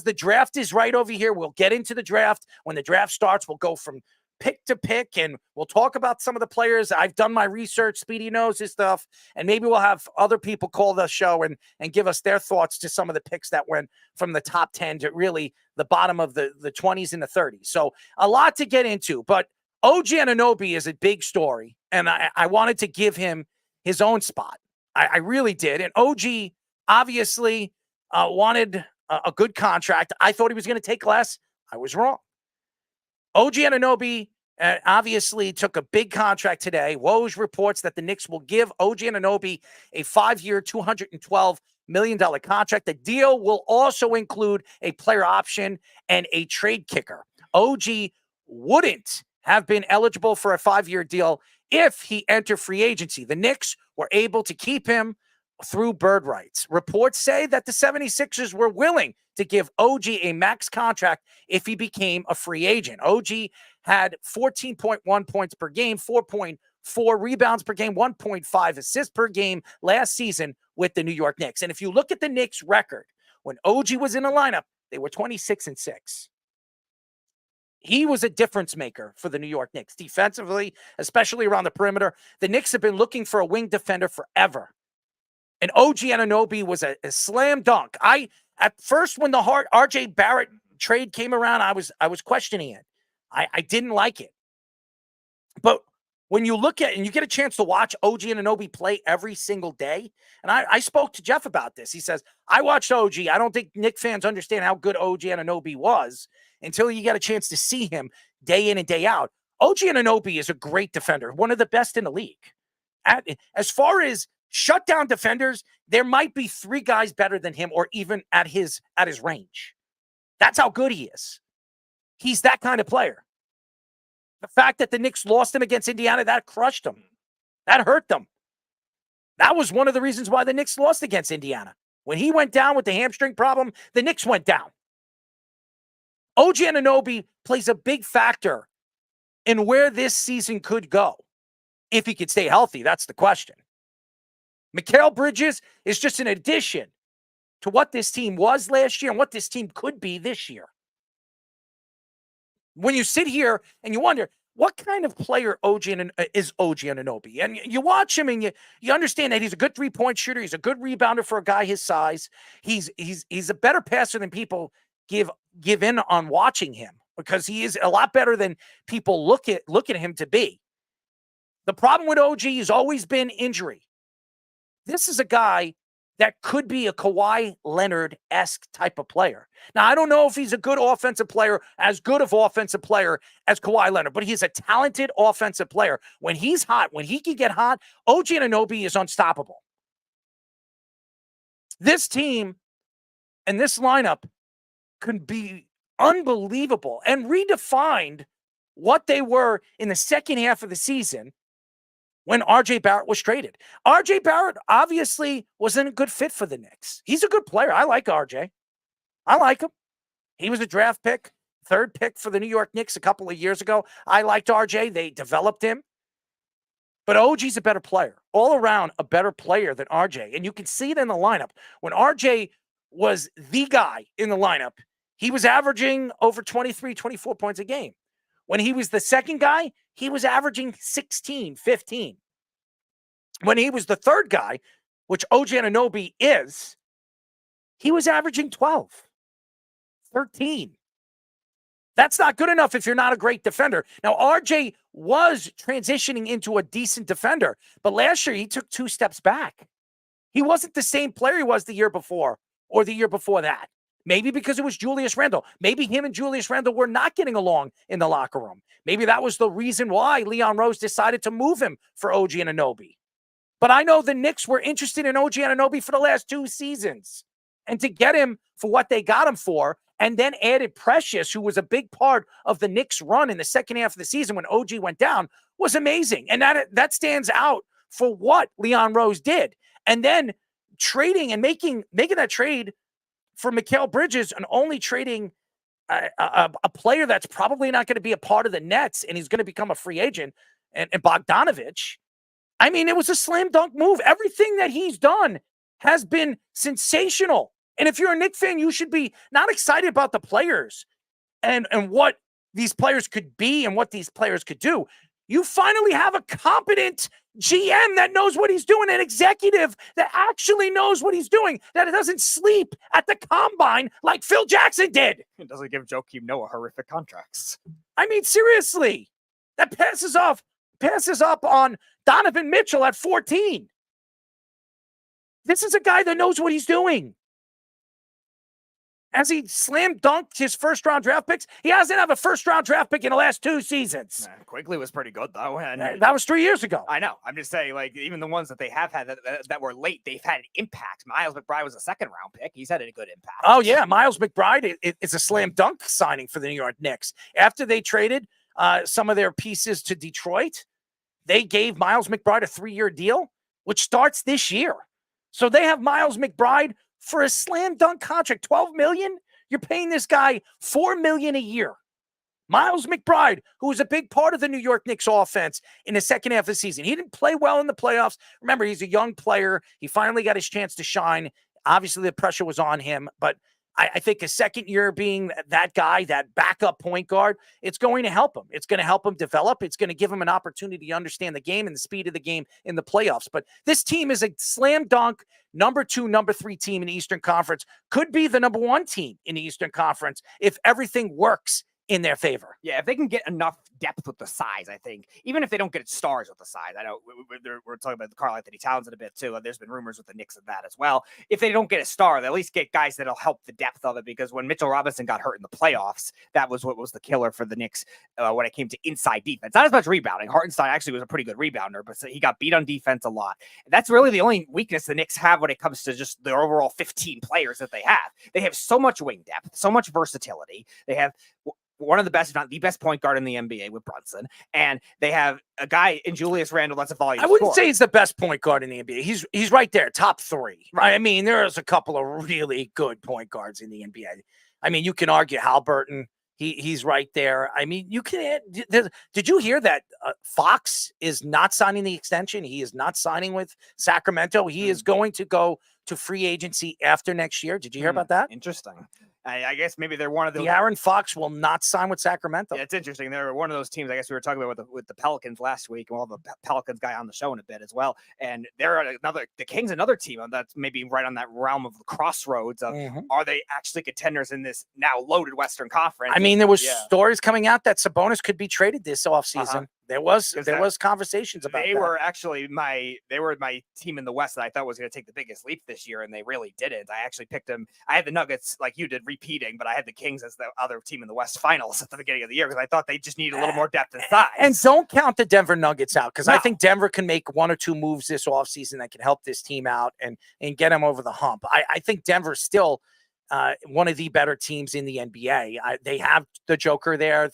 the draft is right over here. We'll get into the draft. When the draft starts, we'll go from pick to pick, and we'll talk about some of the players. I've done my research. Speedy knows his stuff, and maybe we'll have other people call the show and give us their thoughts to some of the picks that went from the top 10 to really the bottom of the 20s and the 30s. So a lot to get into, but OG Anunoby is a big story, and I wanted to give him his own spot. I really did, and OG obviously wanted a good contract. I thought he was going to take less. I was wrong. OG Anunoby obviously took a big contract today. Woj reports that the Knicks will give OG Anunoby a 5-year, $212 million contract. The deal will also include a player option and a trade kicker. OG wouldn't have been eligible for a 5-year deal if he entered free agency. The Knicks were able to keep him through bird rights. Reports say that the 76ers were willing to give OG a max contract if he became a free agent. OG had 14.1 points per game, 4.4 rebounds per game, 1.5 assists per game last season with the New York Knicks. And if you look at the Knicks record, when OG was in the lineup, they were 26-6. He was a difference maker for the New York Knicks defensively, especially around the perimeter. The Knicks have been looking for a wing defender forever. And OG Anunoby was a slam dunk. At first, when the RJ Barrett trade came around, I was questioning it. I didn't like it. But when you look at and you get a chance to watch OG Anunoby play every single day, and I spoke to Jeff about this. He says, I watched OG. I don't think Knicks fans understand how good OG Anunoby was until you get a chance to see him day in and day out. OG Anunoby is a great defender, one of the best in the league. As far as shutdown defenders, there might be 3 guys better than him or even at his range. That's how good he is. He's that kind of player. The fact that the Knicks lost him against Indiana, that crushed them. That hurt them. That was one of the reasons why the Knicks lost against Indiana. When he went down with the hamstring problem, the Knicks went down. OG Anunoby plays a big factor in where this season could go. If he could stay healthy, that's the question. Mikal Bridges is just an addition to what this team was last year and what this team could be this year. When you sit here and you wonder, what kind of player is OG Anunoby? And you watch him and you understand that he's a good three-point shooter. He's a good rebounder for a guy his size. He's a better passer than people give in on watching him, because he is a lot better than people look at him to be. The problem with OG has always been injury. This is a guy that could be a Kawhi Leonard-esque type of player. Now, I don't know if he's a good offensive player, as good of offensive player as Kawhi Leonard, but he's a talented offensive player. When he's hot, when he can get hot, OG Anunoby is unstoppable. This team and this lineup could be unbelievable and redefined what they were in the second half of the season when RJ Barrett was traded. RJ Barrett obviously wasn't a good fit for the Knicks. He's a good player. I like RJ. I like him. He was a draft pick, 3rd pick for the New York Knicks a couple of years ago. I liked RJ. They developed him. But OG's a better player, all around a better player than RJ. And you can see it in the lineup. When RJ was the guy in the lineup, he was averaging over 23, 24 points a game. When he was the second guy, he was averaging 16, 15. When he was the third guy, which OG Anunoby is, he was averaging 12, 13. That's not good enough if you're not a great defender. Now, RJ was transitioning into a decent defender, but last year he took 2 steps back. He wasn't the same player he was the year before or the year before that. Maybe because it was Julius Randle. Maybe him and Julius Randle were not getting along in the locker room. Maybe that was the reason why Leon Rose decided to move him for OG Anunoby. But I know the Knicks were interested in OG Anunoby for the last 2 seasons. And to get him for what they got him for, and then added Precious, who was a big part of the Knicks run in the second half of the season when OG went down, was amazing. And that stands out for what Leon Rose did. And then trading and making that trade for Mikal Bridges and only trading a player that's probably not going to be a part of the Nets and he's going to become a free agent and Bogdanovich. I mean, it was a slam dunk move. Everything that he's done has been sensational. And if you're a Knicks fan, you should be not excited about the players and what these players could be and what these players could do. You finally have a competent GM that knows what he's doing, an executive that actually knows what he's doing, that doesn't sleep at the combine like Phil Jackson did. It doesn't give Joakim Noah horrific contracts. I mean, seriously, that passes up on Donovan Mitchell at 14. This is a guy that knows what he's doing. As he slam dunked his first-round draft picks, he hasn't had a first-round draft pick in the last 2 seasons. Quigley was pretty good, though. And that was 3 years ago. I know. I'm just saying, like, even the ones that they have had that were late, they've had an impact. Miles McBride was a second-round pick. He's had a good impact. Oh, yeah. Miles McBride is a slam dunk signing for the New York Knicks. After they traded some of their pieces to Detroit, they gave Miles McBride a 3-year deal, which starts this year. So they have Miles McBride for a slam dunk contract, $12 million. You're paying this guy $4 million a year. Miles McBride, who was a big part of the New York Knicks offense in the second half of the season. He didn't play well in the playoffs. Remember, he's a young player. He finally got his chance to shine. Obviously, the pressure was on him, but I think a second year being that guy, that backup point guard, it's going to help him. It's going to help him develop. It's going to give him an opportunity to understand the game and the speed of the game in the playoffs. But this team is a slam dunk number 2, number 3 team in the Eastern Conference. Could be the number 1 team in the Eastern Conference if everything works in their favor. Yeah, if they can get enough depth with the size, I think, even if they don't get stars with the size, I know we're talking about the Karl-Anthony Towns in a bit too. There's been rumors with the Knicks of that as well. If they don't get a star, they at least get guys that'll help the depth of it, because when Mitchell Robinson got hurt in the playoffs, that was what was the killer for the Knicks when it came to inside defense. Not as much rebounding. Hartenstein actually was a pretty good rebounder, but he got beat on defense a lot. That's really the only weakness the Knicks have when it comes to just their overall 15 players that they have. They have so much wing depth, so much versatility. They have one of the best, if not the best point guard in the NBA with Brunson. And they have a guy in Julius Randle that's a volume I wouldn't scorer. say he's the best point guard in the NBA. He's right there, top 3. Right? I mean, there's a couple of really good point guards in the NBA. I mean, you can argue Halliburton. He's right there. I mean, you can. Did you hear that Fox is not signing the extension? He is not signing with Sacramento. He is going to go to free agency after next year. Did you hear about that? Interesting. I guess maybe they're one of those. De'Aaron Fox will not sign with Sacramento. Yeah, it's interesting. They're one of those teams. I guess we were talking about with the Pelicans last week, and we'll have a Pelicans guy on the show in a bit as well. And the Kings, another team that's maybe right on that realm of the crossroads of are they actually contenders in this now loaded Western Conference? I mean, there was stories coming out that Sabonis could be traded this offseason. There was conversations about that. They were actually my team in the West that I thought was going to take the biggest leap this year, and they really didn't. I actually picked them. I had the Nuggets like you did repeating, but I had the Kings as the other team in the West Finals at the beginning of the year because I thought they just needed a little more depth and size. And don't count the Denver Nuggets out, because I think Denver can make 1 or 2 moves this offseason that can help this team out and get them over the hump. I think Denver's still one of the better teams in the NBA. They have the Joker there.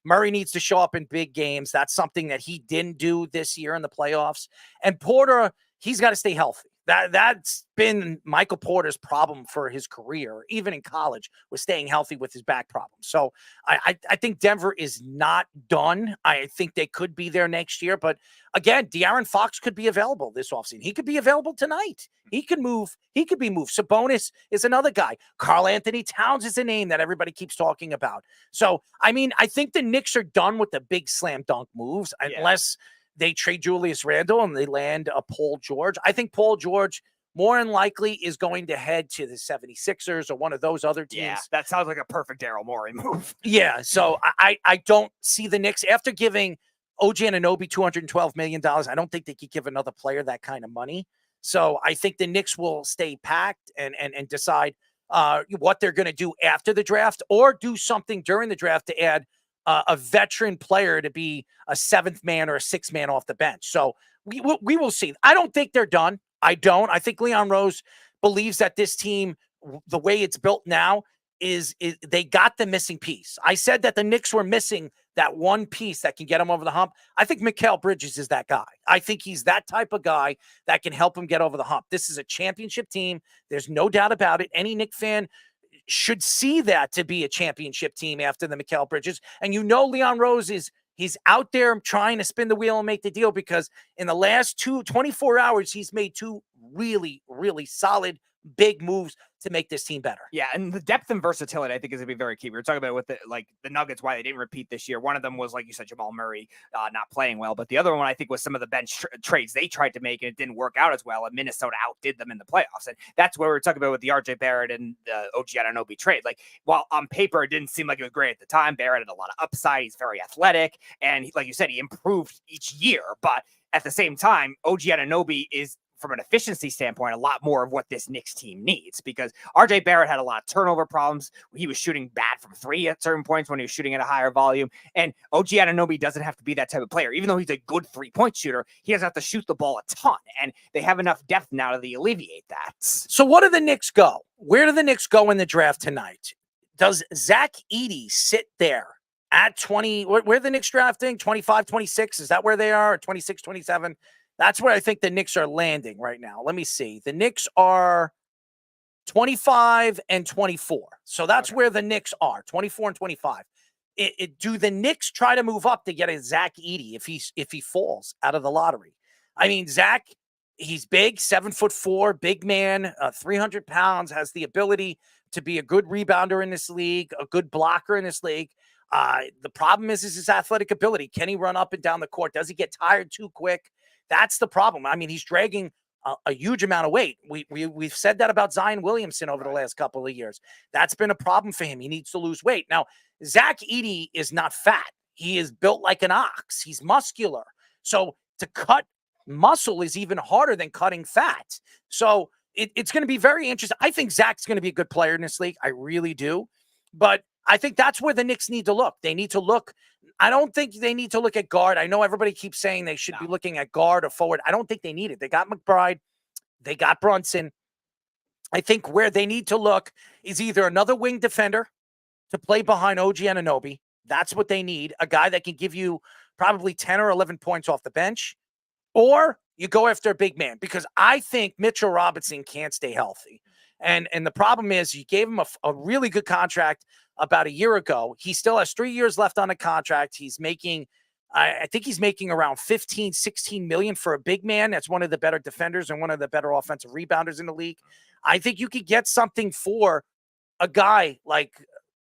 Murray needs to show up in big games. That's something that he didn't do this year in the playoffs. And Porter, he's got to stay healthy. That's been Michael Porter's problem for his career, even in college, was staying healthy with his back problem. So I think Denver is not done. I think they could be there next year. But again, De'Aaron Fox could be available this offseason. He could be available tonight. He could move. He could be moved. Sabonis is another guy. Karl-Anthony Towns is a name that everybody keeps talking about. So, I mean, I think the Knicks are done with the big slam dunk moves unless they trade Julius Randle and they land a Paul George. I think Paul George more than likely is going to head to the 76ers or one of those other teams. Yeah, that sounds like a perfect Daryl Morey move. Yeah, so I don't see the Knicks, after giving OG Anunoby $212 million, I don't think they could give another player that kind of money. So I think the Knicks will stay packed and decide what they're going to do after the draft, or do something during the draft to add a veteran player to be a 7th man or a 6th man off the bench. So we will see. I don't think they're done. I don't. I think Leon Rose believes that this team, the way it's built now, is they got the missing piece. I said that the Knicks were missing that one piece that can get him over the hump. I think Mikal Bridges is that guy. I think he's that type of guy that can help him get over the hump. This is a championship team. There's no doubt about it. Any Knicks fan should see that to be a championship team after the Mikal Bridges. And Leon Rose he's out there trying to spin the wheel and make the deal, because in the last 24 hours, he's made two really, really solid big moves to make this team better. Yeah, and the depth and versatility, I think, is going to be very key. We were talking about with the Nuggets, why they didn't repeat this year. One of them was, like you said, Jamal Murray not playing well. But the other one, I think, was some of the bench trades they tried to make, and it didn't work out as well. And Minnesota outdid them in the playoffs. And that's where we're talking about with the RJ Barrett and OG Anunoby trade. Like, while on paper, it didn't seem like it was great at the time, Barrett had a lot of upside. He's very athletic. And like you said, he improved each year. But at the same time, OG Anunoby is, from an efficiency standpoint, a lot more of what this Knicks team needs, because RJ Barrett had a lot of turnover problems. He was shooting bad from three at certain points when he was shooting at a higher volume. And OG Anunoby doesn't have to be that type of player. Even though he's a good 3-point shooter, he doesn't have to shoot the ball a ton. And they have enough depth now to alleviate that. So what do the Knicks go? Where do the Knicks go in the draft tonight? Does Zach Edey sit there at 20? Where are the Knicks drafting? 25, 26? Is that where they are? Or 26, 27? That's where I think the Knicks are landing right now. Let me see. The Knicks are 25 and 24. So that's where the Knicks are, 24 and 25. Do the Knicks try to move up to get a Zach Edey if he falls out of the lottery? I mean, Zach, he's big, 7'4", big man, 300 pounds, has the ability to be a good rebounder in this league, a good blocker in this league. The problem is his athletic ability. Can he run up and down the court? Does he get tired too quick? That's the problem. I mean, he's dragging a huge amount of weight. We've said that about Zion Williamson over the last couple of years. That's been a problem for him. He needs to lose weight. Now, Zach Edey is not fat. He is built like an ox. He's muscular. So to cut muscle is even harder than cutting fat. So it's going to be very interesting. I think Zach's going to be a good player in this league. I really do. But I think that's where the Knicks need to look. They need to look. I don't think they need to look at guard. I know everybody keeps saying they should be looking at guard or forward. I don't think they need it. They got McBride. They got Brunson. I think where they need to look is either another wing defender to play behind OG Anunoby. That's what they need. A guy that can give you probably 10 or 11 points off the bench. Or you go after a big man, because I think Mitchell Robinson can't stay healthy. And the problem is you gave him a really good contract about a year ago. He still has 3 years left on the contract. He's making, I think he's making around 15, 16 million for a big man. That's one of the better defenders and one of the better offensive rebounders in the league. I think you could get something for a guy like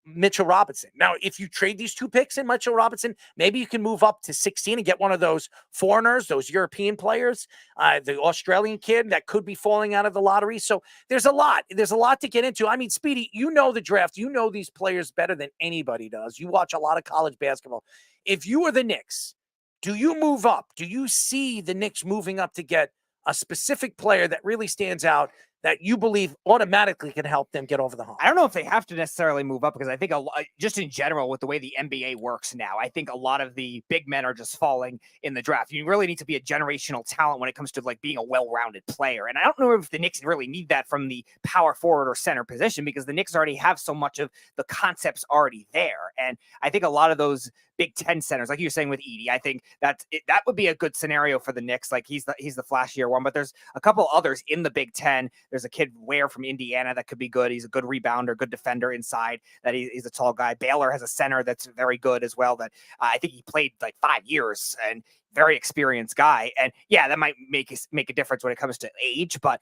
Mitchell Robinson. Now, if you trade these two picks in Mitchell Robinson, maybe you can move up to 16 and get one of those foreigners, those European players, the Australian kid that could be falling out of the lottery. So there's a lot to get into. I mean, Speedy, you know the draft. You know these players better than anybody does. You watch a lot of college basketball. If you are the Knicks, do you move up? Do you see the Knicks moving up to get a specific player that really stands out that you believe automatically can help them get over the hump? I don't know if they have to necessarily move up, because I think just in general with the way the NBA works now, I think a lot of the big men are just falling in the draft. You really need to be a generational talent when it comes to like being a well-rounded player. And I don't know if the Knicks really need that from the power forward or center position, because the Knicks already have so much of the concepts already there. And I think a lot of those Big Ten centers, like you were saying with Edey, I think that would be a good scenario for the Knicks. Like he's the flashier one, but there's a couple others in the Big Ten. There's a kid Ware from Indiana that could be good. He's a good rebounder, good defender inside. That he's a tall guy. Baylor has a center that's very good as well. That I think he played like 5 years and very experienced guy. And yeah, that might make a difference when it comes to age. But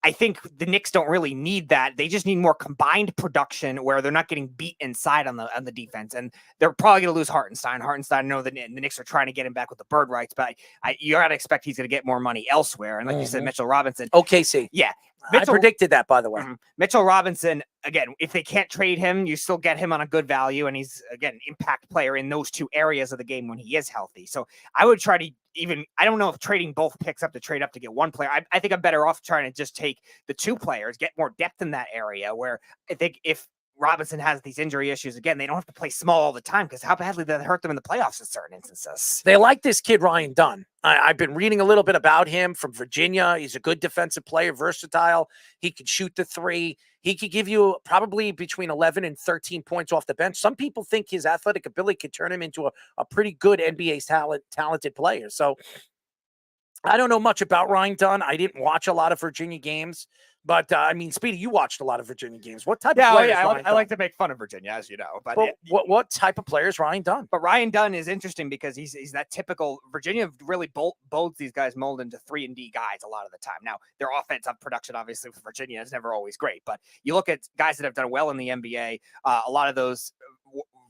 I think the Knicks don't really need that. They just need more combined production where they're not getting beat inside on the defense. And they're probably going to lose Hartenstein. I know the Knicks are trying to get him back with the bird rights, but you got to expect he's going to get more money elsewhere. And like you said, Mitchell Robinson. OKC. Yeah. I predicted that, by the way. Mitchell Robinson, again, if they can't trade him, you still get him on a good value. And he's, again, an impact player in those two areas of the game when he is healthy. So I would try to I don't know if trading both picks up to trade up to get one player. I think I'm better off trying to just take the two players, get more depth in that area, where I think if Robinson has these injury issues again, they don't have to play small all the time because how badly that hurt them in the playoffs in certain instances. They like this kid, Ryan Dunn. I've been reading a little bit about him from Virginia. He's a good defensive player, versatile. He can shoot the three. He could give you probably between 11 and 13 points off the bench. Some people think his athletic ability could turn him into a pretty good NBA talented player. So I don't know much about Ryan Dunn. I didn't watch a lot of Virginia games. But, I mean, Speedy, you watched a lot of Virginia games. What type of player is Ryan Dunn? I like to make fun of Virginia, as you know. But what type of player is Ryan Dunn? But Ryan Dunn is interesting because he's that typical – Virginia really bolds these guys mold into 3-and-D guys a lot of the time. Now, their offensive production, obviously, with Virginia is never always great. But you look at guys that have done well in the NBA, a lot of those –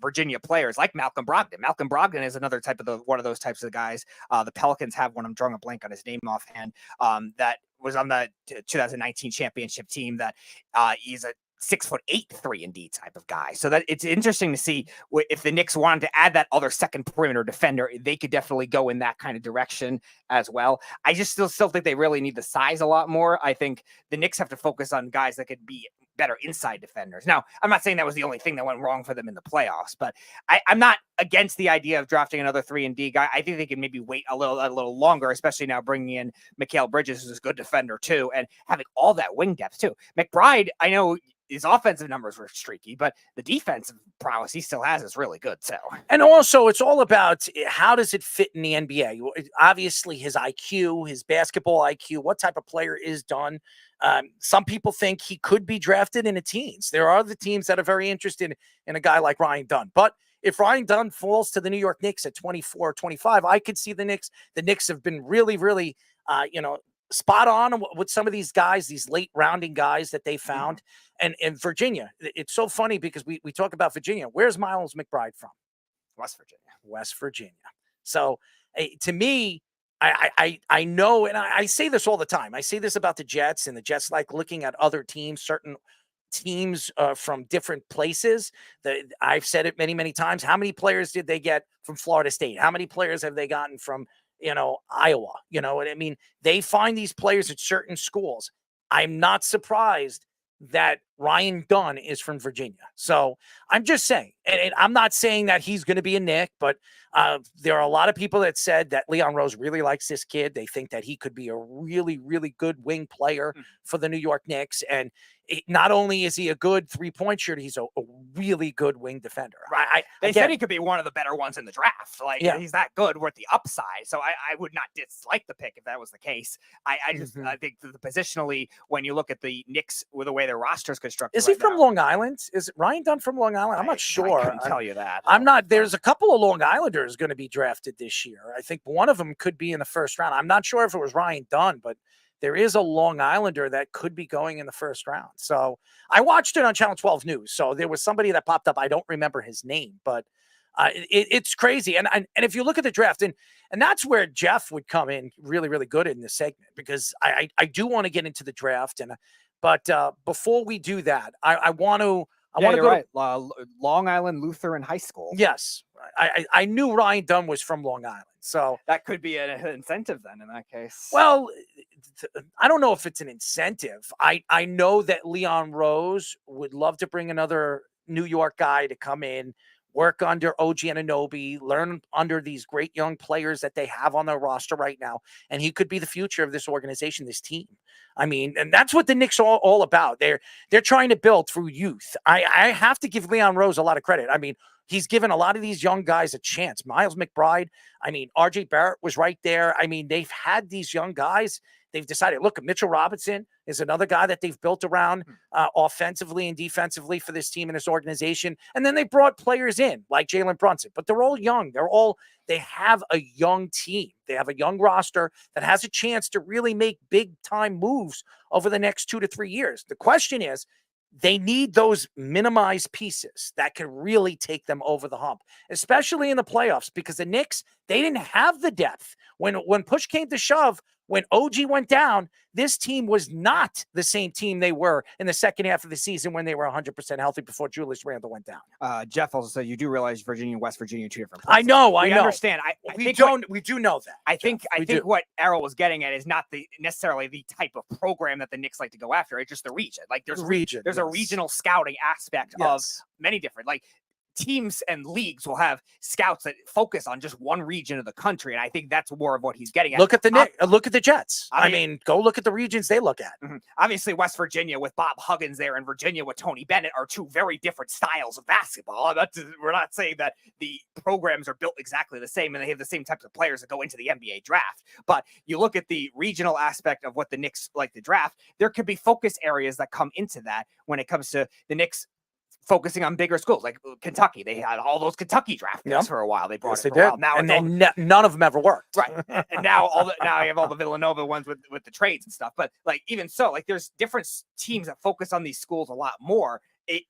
Virginia players like Malcolm Brogdon. Malcolm Brogdon is another one of those types of guys. The Pelicans have one. I'm drawing a blank on his name offhand. That was on the 2019 championship team. That he's a 6'8" 3-and-D type of guy. So that it's interesting to see if the Knicks wanted to add that other second perimeter defender, they could definitely go in that kind of direction as well. I just still think they really need the size a lot more. I think the Knicks have to focus on guys that could be better inside defenders. Now, I'm not saying that was the only thing that went wrong for them in the playoffs, but I'm not against the idea of drafting another 3-and-D guy. I think they can maybe wait a little longer, especially now bringing in Mikal Bridges, who's a good defender too, and having all that wing depth too. McBride, I know his offensive numbers were streaky, but the defensive prowess he still has is really good too. And also, it's all about how does it fit in the NBA? Obviously, his IQ, his basketball IQ, what type of player is Dunn? Some people think he could be drafted in the teens. There are the teams that are very interested in a guy like Ryan Dunn. But if Ryan Dunn falls to the New York Knicks at 24 or 25, I could see the Knicks. The Knicks have been really, really, spot on with some of these guys, these late rounding guys that they found. And in Virginia, it's so funny because we talk about Virginia. Where's Miles McBride from? West Virginia. So to me, I know, and I say this all the time. I say this about the Jets, and the Jets like looking at other teams, certain teams from different places. I've said it many, many times. How many players did they get from Florida State? How many players have they gotten from, Iowa? You know what I mean? They find these players at certain schools. I'm not surprised that Ryan Dunn is from Virginia. So I'm just saying, and I'm not saying that he's going to be a Knick, but there are a lot of people that said that Leon Rose really likes this kid. They think that he could be a really, really good wing player for the New York Knicks. And not only is he a good three-point shooter, he's a really good wing defender. Right. They said he could be one of the better ones in the draft. He's that good with the upside. So I would not dislike the pick if that was the case. I think the positionally, when you look at the Knicks with the way their roster is constructed. Is he from Long Island? Is Ryan Dunn from Long Island? I'm not sure. I couldn't tell you that. I'm not. There's a couple of Long Islanders going to be drafted this year. I think one of them could be in the first round. I'm not sure if it was Ryan Dunn, but there is a Long Islander that could be going in the first round. So I watched it on Channel 12 News. So there was somebody that popped up. I don't remember his name, but it's crazy. And if you look at the draft, and that's where Jeff would come in really, really good in this segment, because I do want to get into the draft. But before we do that, I want to go to Long Island Lutheran High School. Yes. I knew Ryan Dunn was from Long Island. So that could be an incentive then in that case. Well, I don't know if it's an incentive. I know that Leon Rose would love to bring another New York guy to come in, work under OG Anunoby, learn under these great young players that they have on their roster right now. And he could be the future of this organization, this team. I mean, and that's what the Knicks are all about. They're trying to build through youth. I have to give Leon Rose a lot of credit. I mean, he's given a lot of these young guys a chance. Miles McBride, I mean, RJ Barrett was right there. I mean, they've had these young guys. They've decided, look, Mitchell Robinson is another guy that they've built around offensively and defensively for this team and this organization. And then they brought players in like Jaylen Brunson, but they're all young. They have a young team. They have a young roster that has a chance to really make big time moves over the next 2 to 3 years. The question is, they need those minimized pieces that can really take them over the hump, especially in the playoffs, because the Knicks, they didn't have the depth. When push came to shove, When OG went down, this team was not the same team they were in the second half of the season when they were 100% healthy before Julius Randle went down. Jeff also said you do realize Virginia and West Virginia are two different I places. know. We understand. We do know that. I think what Errol was getting at is not necessarily the type of program that the Knicks like to go after. It's just the region. Like there's a regional scouting aspect of many different teams and leagues will have scouts that focus on just one region of the country, and I think that's more of what he's getting at. Look at the Knicks. Look at the Jets. I mean, go look at the regions they look at. Obviously, West Virginia with Bob Huggins there and Virginia with Tony Bennett are two very different styles of basketball. We're not saying that the programs are built exactly the same and they have the same types of players that go into the NBA draft. But you look at the regional aspect of what the Knicks like to draft, there could be focus areas that come into that when it comes to the Knicks focusing on bigger schools like Kentucky. They had all those Kentucky draft picks for a while. They brought it for a while. Now and then none of them ever worked. Right. And now now you have all the Villanova ones with the trades and stuff. But even so, there's different teams that focus on these schools a lot more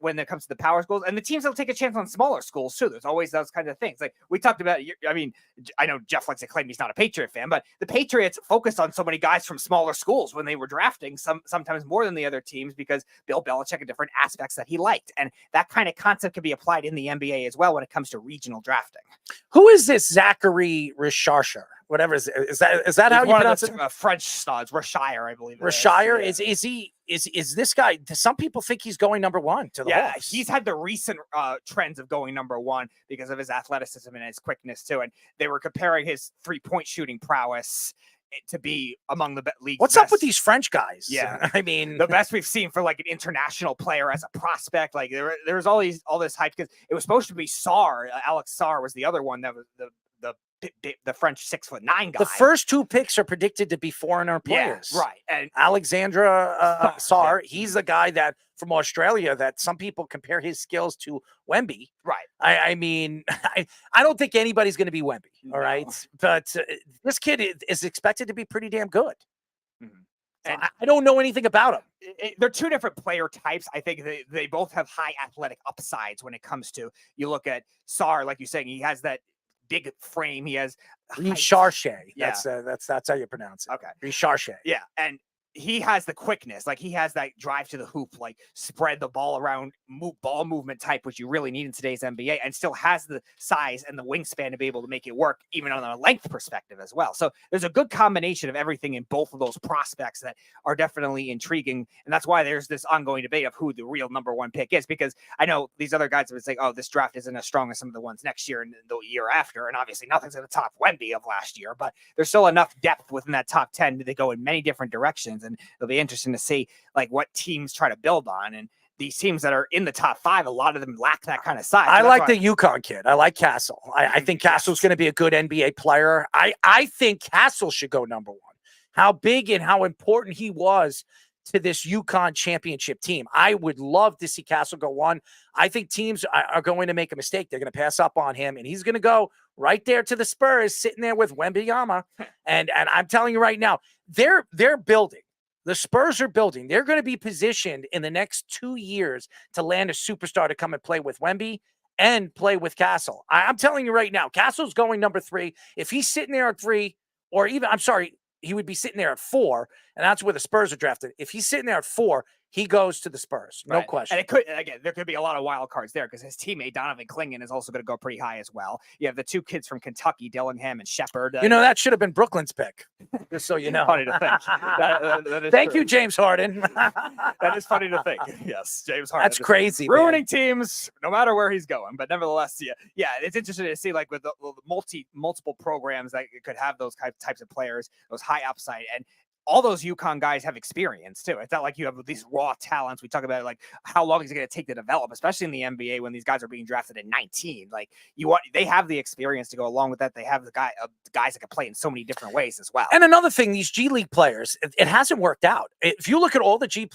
when it comes to the power schools, and the teams that will take a chance on smaller schools too. There's always those kinds of things. Like we talked about, I mean, I know Jeff likes to claim he's not a Patriot fan, but the Patriots focused on so many guys from smaller schools when they were drafting, sometimes more than the other teams, because Bill Belichick had different aspects that he liked. And that kind of concept can be applied in the NBA as well when it comes to regional drafting. Who is this Zachary Richarshire? Whatever is that how you pronounce it? French studs, Rashire, I believe. Rashire is this guy? Some people think he's going number one to the Hawks. He's had the recent trends of going number one because of his athleticism and his quickness too. And they were comparing his 3-point shooting prowess to be among the league's What's best. up with these French guys? Yeah, I mean, the best we've seen for an international player as a prospect. There's all this hype because it was supposed to be Sarr. Alex Sarr was the other one that was the French 6'9" guy. The first two picks are predicted to be foreigner players. Yeah, right. And Alexandra Sarr, he's the guy that from Australia that some people compare his skills to Wemby. Right. I mean, I don't think anybody's going to be Wemby. All right. But this kid is expected to be pretty damn good. And I don't know anything about him. They're two different player types. I think they both have high athletic upsides when it comes to, you look at Sarr, like you're saying, he has that big frame. He has Richarche. Yeah. That's how you pronounce it. Okay. Richarche. Yeah. And he has the quickness, he has that drive to the hoop, spread the ball around, ball movement type, which you really need in today's NBA, and still has the size and the wingspan to be able to make it work, even on a length perspective as well. So there's a good combination of everything in both of those prospects that are definitely intriguing. And that's why there's this ongoing debate of who the real number one pick is, because I know these other guys have been saying, oh, this draft isn't as strong as some of the ones next year and the year after. And obviously nothing's going to top Wemby of last year, but there's still enough depth within that top 10 to go in many different directions. And it'll be interesting to see what teams try to build on. And these teams that are in the top 5, a lot of them lack that kind of size. I like the UConn kid. I like Castle. I think Castle's going to be a good NBA player. I think Castle should go number one. How big and how important he was to this UConn championship team. I would love to see Castle go one. I think teams are going to make a mistake. They're going to pass up on him, and he's going to go right there to the Spurs, sitting there with Wembanyama. And I'm telling you right now, they're building. The Spurs are building. They're going to be positioned in the next 2 years to land a superstar to come and play with Wemby and play with Castle. I'm telling you right now, Castle's going number 3. If he's sitting there at 3, or even, he would be sitting there at 4, and that's where the Spurs are drafted. If he's sitting there at 4, he goes to the Spurs. No question. And there could be a lot of wild cards there because his teammate Donovan Clingan is also going to go pretty high as well. You have the two kids from Kentucky, Dillingham and Shepard. That should have been Brooklyn's pick, just so you know. Funny to think. That is Thank true. you, James Harden. That is funny to think. Yes, James Harden. That's crazy. Ruining teams, no matter where he's going. But nevertheless, yeah, it's interesting to see with the multiple programs that could have those types of players, those high upside. And all those UConn guys have experience too. It's not like you have these raw talents. We talk about how long is it going to take to develop, especially in the NBA when these guys are being drafted at 19. They have the experience to go along with that. They have the guys that can play in so many different ways as well. And another thing, these G League players, it hasn't worked out. If you look at all the G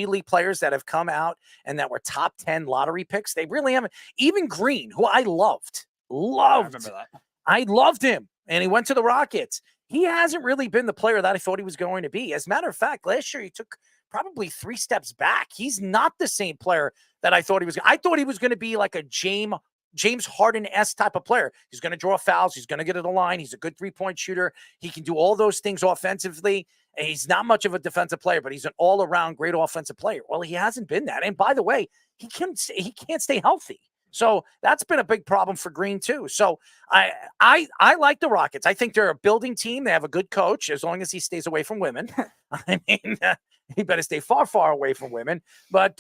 League players that have come out and that were top 10 lottery picks, they really haven't. Even Green, who I loved. I remember that. I loved him, and he went to the Rockets. He hasn't really been the player that I thought he was going to be. As a matter of fact, last year he took probably 3 steps back. He's not the same player that I thought he was. I thought he was going to be like a James James Harden-esque type of player. He's going to draw fouls. He's going to get to the line. He's a good three-point shooter. He can do all those things offensively. And he's not much of a defensive player, but he's an all-around great offensive player. Well, he hasn't been that. And by the way, he can't stay healthy. So that's been a big problem for Green too. So I like the Rockets. I think they're a building team. They have a good coach as long as he stays away from women. I mean, he better stay far, far away from women. But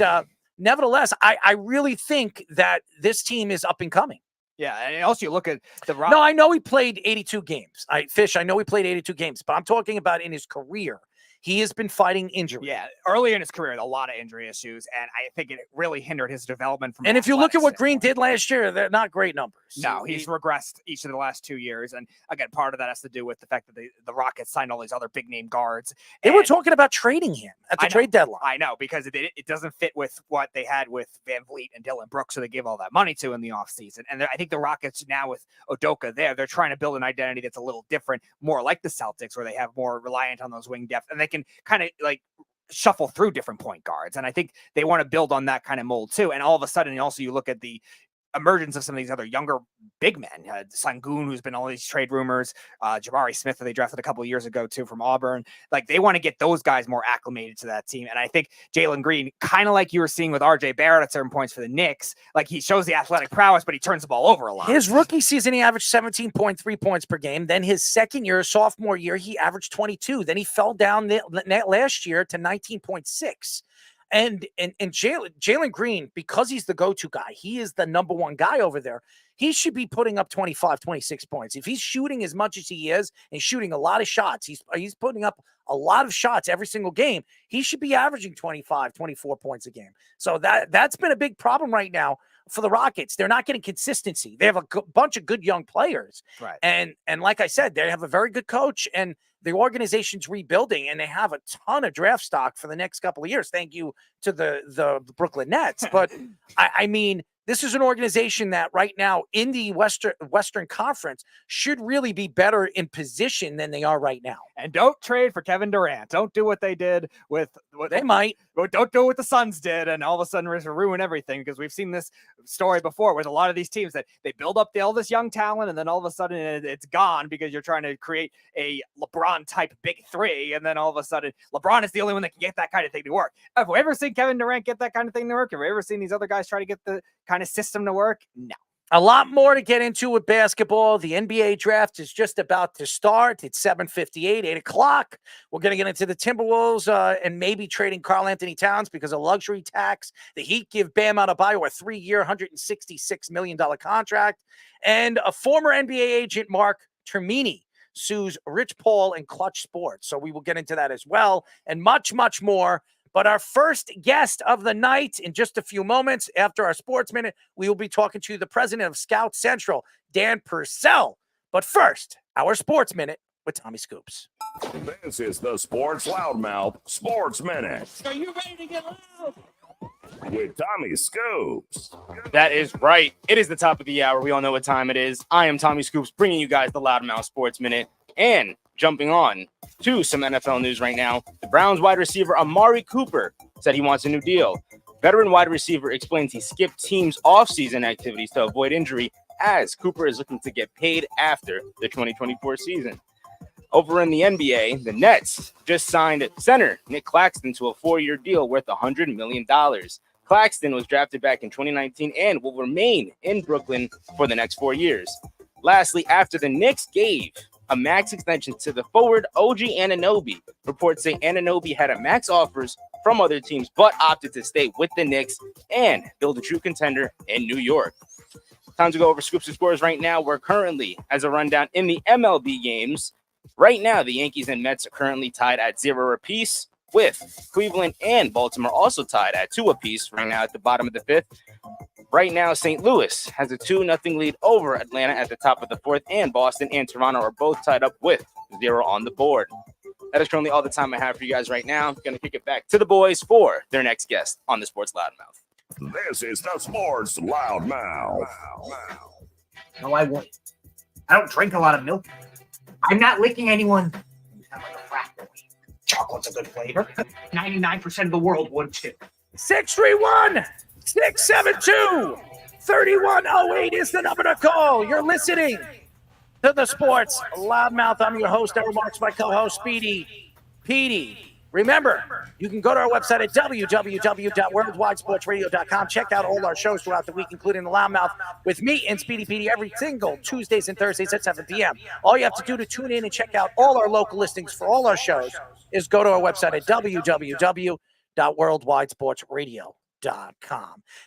nevertheless, I really think that this team is up and coming. Yeah, and also you look at the No, I know he played 82 games. I know he played 82 games, but I'm talking about in his career. He has been fighting injury. Yeah, early in his career, a lot of injury issues, and I think it really hindered his development. And if you look at what Green did last year, they're not great numbers. No, he's regressed each of the last 2 years, and again, part of that has to do with the fact that the Rockets signed all these other big name guards. They were talking about trading him at the trade deadline. I know, because it doesn't fit with what they had with Van Vliet and Dylan Brooks, so they gave all that money to in the offseason. And I think the Rockets now with Udoka they're trying to build an identity that's a little different, more like the Celtics, where they have more reliant on those wing depth, and they can kind of shuffle through different point guards. And I think they want to build on that kind of mold too. And all of a sudden, also you look at the emergence of some of these other younger big men, Sangoon, who's been all these trade rumors, Jabari Smith, that they drafted a couple of years ago too from Auburn. Like they want to get those guys more acclimated to that team. And I think Jalen Green, kind of like you were seeing with RJ Barrett at certain points for the Knicks, like he shows the athletic prowess, but he turns the ball over a lot. His rookie season, he averaged 17.3 points per game. Then his second year, sophomore year, he averaged 22. Then he fell down last year to 19.6. And Jalen Green, because he's the go-to guy, he is the number one guy over there. He should be putting up 25, 26 points. If he's shooting as much as he is and shooting a lot of shots, he's putting up a lot of shots every single game. He should be averaging 25, 24 points a game. So that's been a big problem right now for the Rockets. They're not getting consistency. They have a bunch of good young players. Right. And like I said, they have a very good coach, and the organization's rebuilding, and they have a ton of draft stock for the next couple of years. Thank you to the Brooklyn Nets. But I mean, this is an organization that right now in the Western Conference should really be better in position than they are right now. And don't trade for Kevin Durant. Don't do what they did with what they might. Don't do what the Suns did and all of a sudden ruin everything, because we've seen this story before with a lot of these teams that they build up all this young talent and then all of a sudden it's gone because you're trying to create a LeBron type big three, and then all of a sudden LeBron is the only one that can get that kind of thing to work. Have we ever seen Kevin Durant get that kind of thing to work? Have we ever seen these other guys try to get the kind of system to work? No. A lot more to get into with basketball. The NBA draft is just about to start. It's 7:58, 8 o'clock. We're going to get into the Timberwolves and maybe trading Karl-Anthony Towns because of luxury tax. The Heat give Bam Adebayo a 3-year, $166 million contract. And a former NBA agent, Mark Termini, sues Rich Paul and Clutch Sports. So we will get into that as well and much, much more. But our first guest of the night, in just a few moments after our Sports Minute, we will be talking to the president of Scout Central, Dan Purcell. But first, our Sports Minute with Tommy Scoops. This is the Sports Loudmouth Sports Minute. Are you ready to get loud? With Tommy Scoops. That is right. It is the top of the hour. We all know what time it is. I am Tommy Scoops, bringing you guys the Loudmouth Sports Minute. And jumping on to some NFL news right now, the Browns wide receiver Amari Cooper said he wants a new deal. Veteran wide receiver explains he skipped teams' offseason activities to avoid injury, as Cooper is looking to get paid after the 2024 season. Over in the NBA, the Nets just signed center Nick Claxton to a 4-year deal worth $100 million. Claxton was drafted back in 2019 and will remain in Brooklyn for the next 4 years. Lastly, after the Knicks gave a max extension to the forward OG Anunoby, reports say Anunoby had a max offers from other teams but opted to stay with the Knicks and build a true contender in New York. Time to go over scoops and scores right now. We're currently, as a rundown in the MLB games, right now the Yankees and Mets are currently tied at 0 apiece, with Cleveland and Baltimore also tied at 2 apiece right now at the bottom of the 5th. Right now, St. Louis has a 2-0 lead over Atlanta at the top of the 4th, and Boston and Toronto are both tied up with 0 on the board. That is currently all the time I have for you guys right now. I'm going to kick it back to the boys for their next guest on the Sports Loudmouth. This is the Sports Loudmouth. No, I won't. I don't drink a lot of milk. I'm not licking anyone. You sound like a frat boy. Chocolate's a good flavor. 99% of the world would too. 631-672 3108 is the number to call. You're listening to the Sports Loudmouth. I'm your host, Errol Marks, my co-host, Speedy Petey. Remember, you can go to our website at www.worldwidesportsradio.com. Check out all our shows throughout the week, including the Loudmouth with me and Speedy Petey every single Tuesdays and Thursdays at 7 p.m. All you have to do to tune in and check out all our local listings for all our shows is go to our website at www.worldwidesportsradio.com.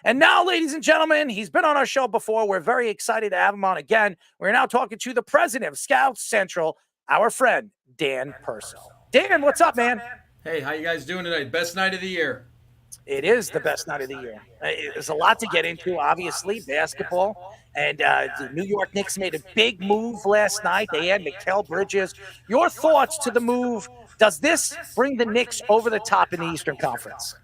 And now, ladies and gentlemen, he's been on our show before. We're very excited to have him on again. We're now talking to the president of Scouts Central, our friend, Dan Purcell. Dan, what's up, man? Hey, how you guys doing tonight? Best night of the year. It is the best night of the year. There's a lot to get into, obviously, basketball. And the New York Knicks made a big move last night. They had Mikal Bridges. Your thoughts to the move? Does this bring the Knicks over the top in the Eastern Conference?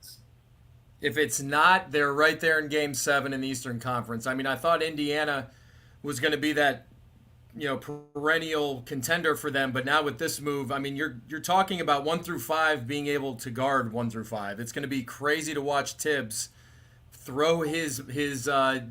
If it's not, they're right there in Game 7 in the Eastern Conference. I mean, I thought Indiana was going to be that, perennial contender for them, but now with this move, I mean, you're talking about 1 through 5 being able to guard 1 through 5. It's going to be crazy to watch Tibbs throw his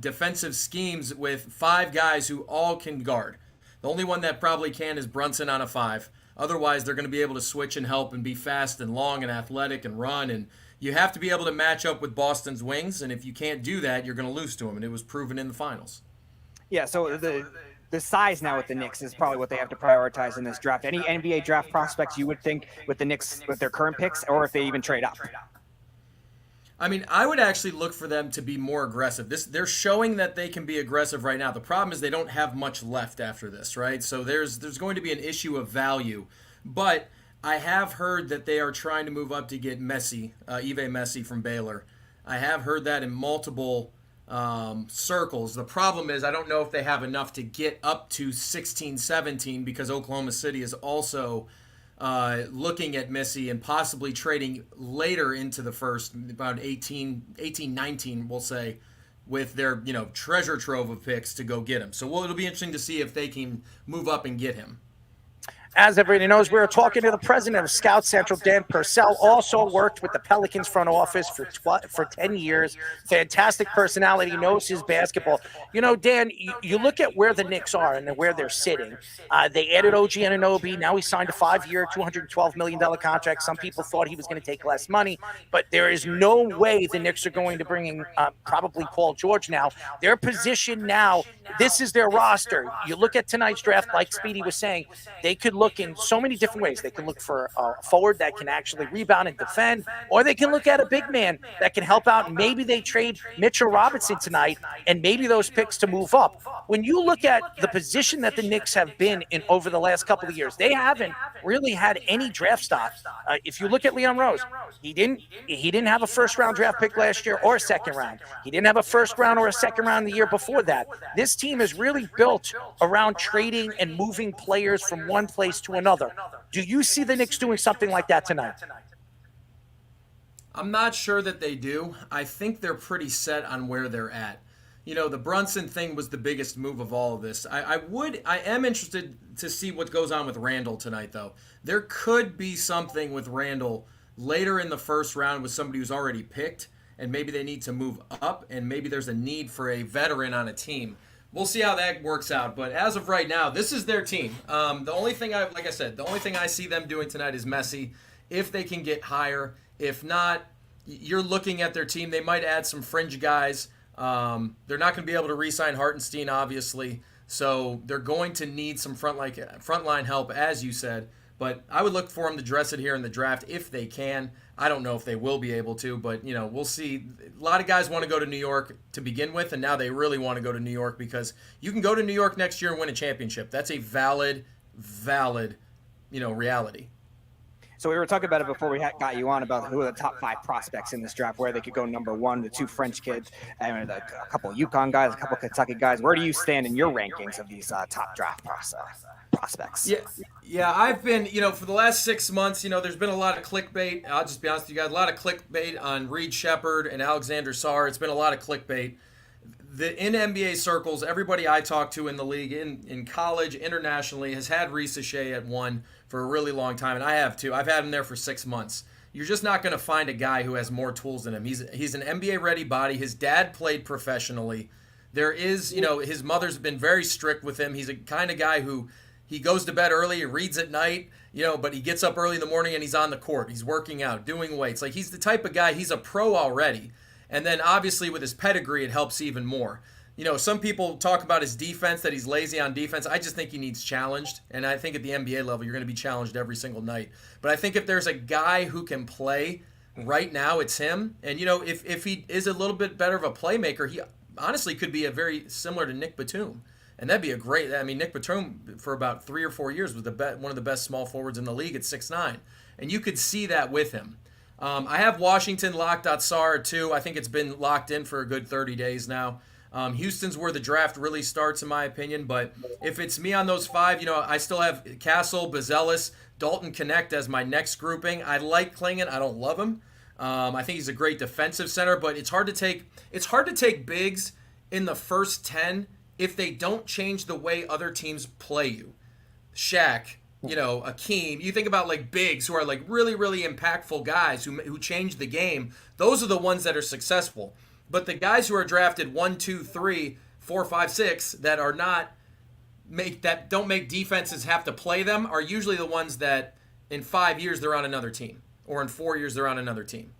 defensive schemes with 5 guys who all can guard. The only one that probably can is Brunson on a 5. Otherwise, they're going to be able to switch and help and be fast and long and athletic and run, and you have to be able to match up with Boston's wings, and if you can't do that, you're going to lose to them, and it was proven in the finals. Yeah, so the size now with the Knicks is probably what they have to prioritize in this draft. Any NBA draft prospects you would think with the Knicks with their current picks, or if they even trade up? I mean, I would actually look for them to be more aggressive. They're showing that they can be aggressive right now. The problem is they don't have much left after this, right? So there's going to be an issue of value. But I have heard that they are trying to move up to get Messi, Yves Messi from Baylor. I have heard that in multiple circles. The problem is I don't know if they have enough to get up to 16, 17 because Oklahoma City is also looking at Messi and possibly trading later into the first, about 18, 19, we'll say, with their treasure trove of picks to go get him. So it'll be interesting to see if they can move up and get him. As everybody knows, we are talking to the president of Scout Central, Dan Purcell. Also worked with the Pelicans front office for 10 years. Fantastic personality, knows his basketball. Dan, you look at where the Knicks are and where they're sitting. They added OG Anunoby. Now he signed a 5-year, $212 million contract. Some people thought he was going to take less money, but there is no way the Knicks are going to bring in probably Paul George now. Their position now, this is their roster. You look at tonight's draft, like Speedy was saying, they could look in so many different ways. They can look for a forward that can actually rebound and defend, or they can look at a big man that can help out. Maybe they trade Mitchell Robinson tonight and maybe those picks to move up. When you look at the position that the Knicks have been in over the last couple of years, they haven't really had any draft stock. If you look at Leon Rose, he didn't have a first-round draft pick last year or a second round. He didn't have a first round or a second round the year before that. This team is really built around trading and moving players from one place to another. Do you see the Knicks doing something like that tonight? I'm not sure that they do. I think they're pretty set on where they're at. The Brunson thing was the biggest move of all of this. I am interested to see what goes on with Randall tonight, though. There could be something with Randall later in the first round with somebody who's already picked, and maybe they need to move up, and maybe there's a need for a veteran on a team. We'll see how that works out, but as of right now, this is their team. The only thing I see them doing tonight is Messi. If they can get higher, if not, you're looking at their team. They might add some fringe guys. They're not going to be able to re-sign Hartenstein, obviously, so they're going to need some frontline help, as you said. But I would look for them to dress it here in the draft if they can. I don't know if they will be able to, but we'll see. A lot of guys want to go to New York to begin with, and now they really want to go to New York because you can go to New York next year and win a championship. That's a valid, reality. So we were talking about it before we got you on about who are the top 5 prospects in this draft, where they could go number 1, the 2 French kids, and a couple of UConn guys, a couple of Kentucky guys. Where do you stand in your rankings of these top draft prospects? Yeah, I've been, for the last 6 months, there's been a lot of clickbait. I'll just be honest with you guys, a lot of clickbait on Reed Shepherd and Alexander Sarr. It's been a lot of clickbait. In NBA circles, everybody I talk to in the league, in college, internationally, has had Reese Shea at 1 for a really long time, and I have too. I've had him there for 6 months. You're just not going to find a guy who has more tools than him. He's an NBA-ready body. His dad played professionally. There is, his mother's been very strict with him. He's a kind of guy who he goes to bed early and reads at night, but he gets up early in the morning and he's on the court. He's working out, doing weights. Like, he's the type of guy, he's a pro already. And then obviously with his pedigree, it helps even more. Some people talk about his defense, that he's lazy on defense. I just think he needs challenged. And I think at the NBA level, you're going to be challenged every single night. But I think if there's a guy who can play right now, it's him. And, if he is a little bit better of a playmaker, he honestly could be a very similar to Nick Batum. And that'd be a great, Nick Batum for about 3 or 4 years was one of the best small forwards in the league at 6'9". And you could see that with him. I have Washington locked at Sar too. I think it's been locked in for a good 30 days now. Houston's where the draft really starts, in my opinion. But if it's me on those 5, I still have Castle, Buzelis, Dalton Connect as my next grouping. I like Klingon. I don't love him. I think he's a great defensive center, but it's hard to take bigs in the first 10 if they don't change the way other teams play you. Shaq, Akeem. You think about like bigs who are like really, really impactful guys who change the game. Those are the ones that are successful. But the guys who are drafted 1, 2, 3, 4, 5, 6 that don't make defenses have to play them are usually the ones that in 5 years they're on another team, or in 4 years they're on another team.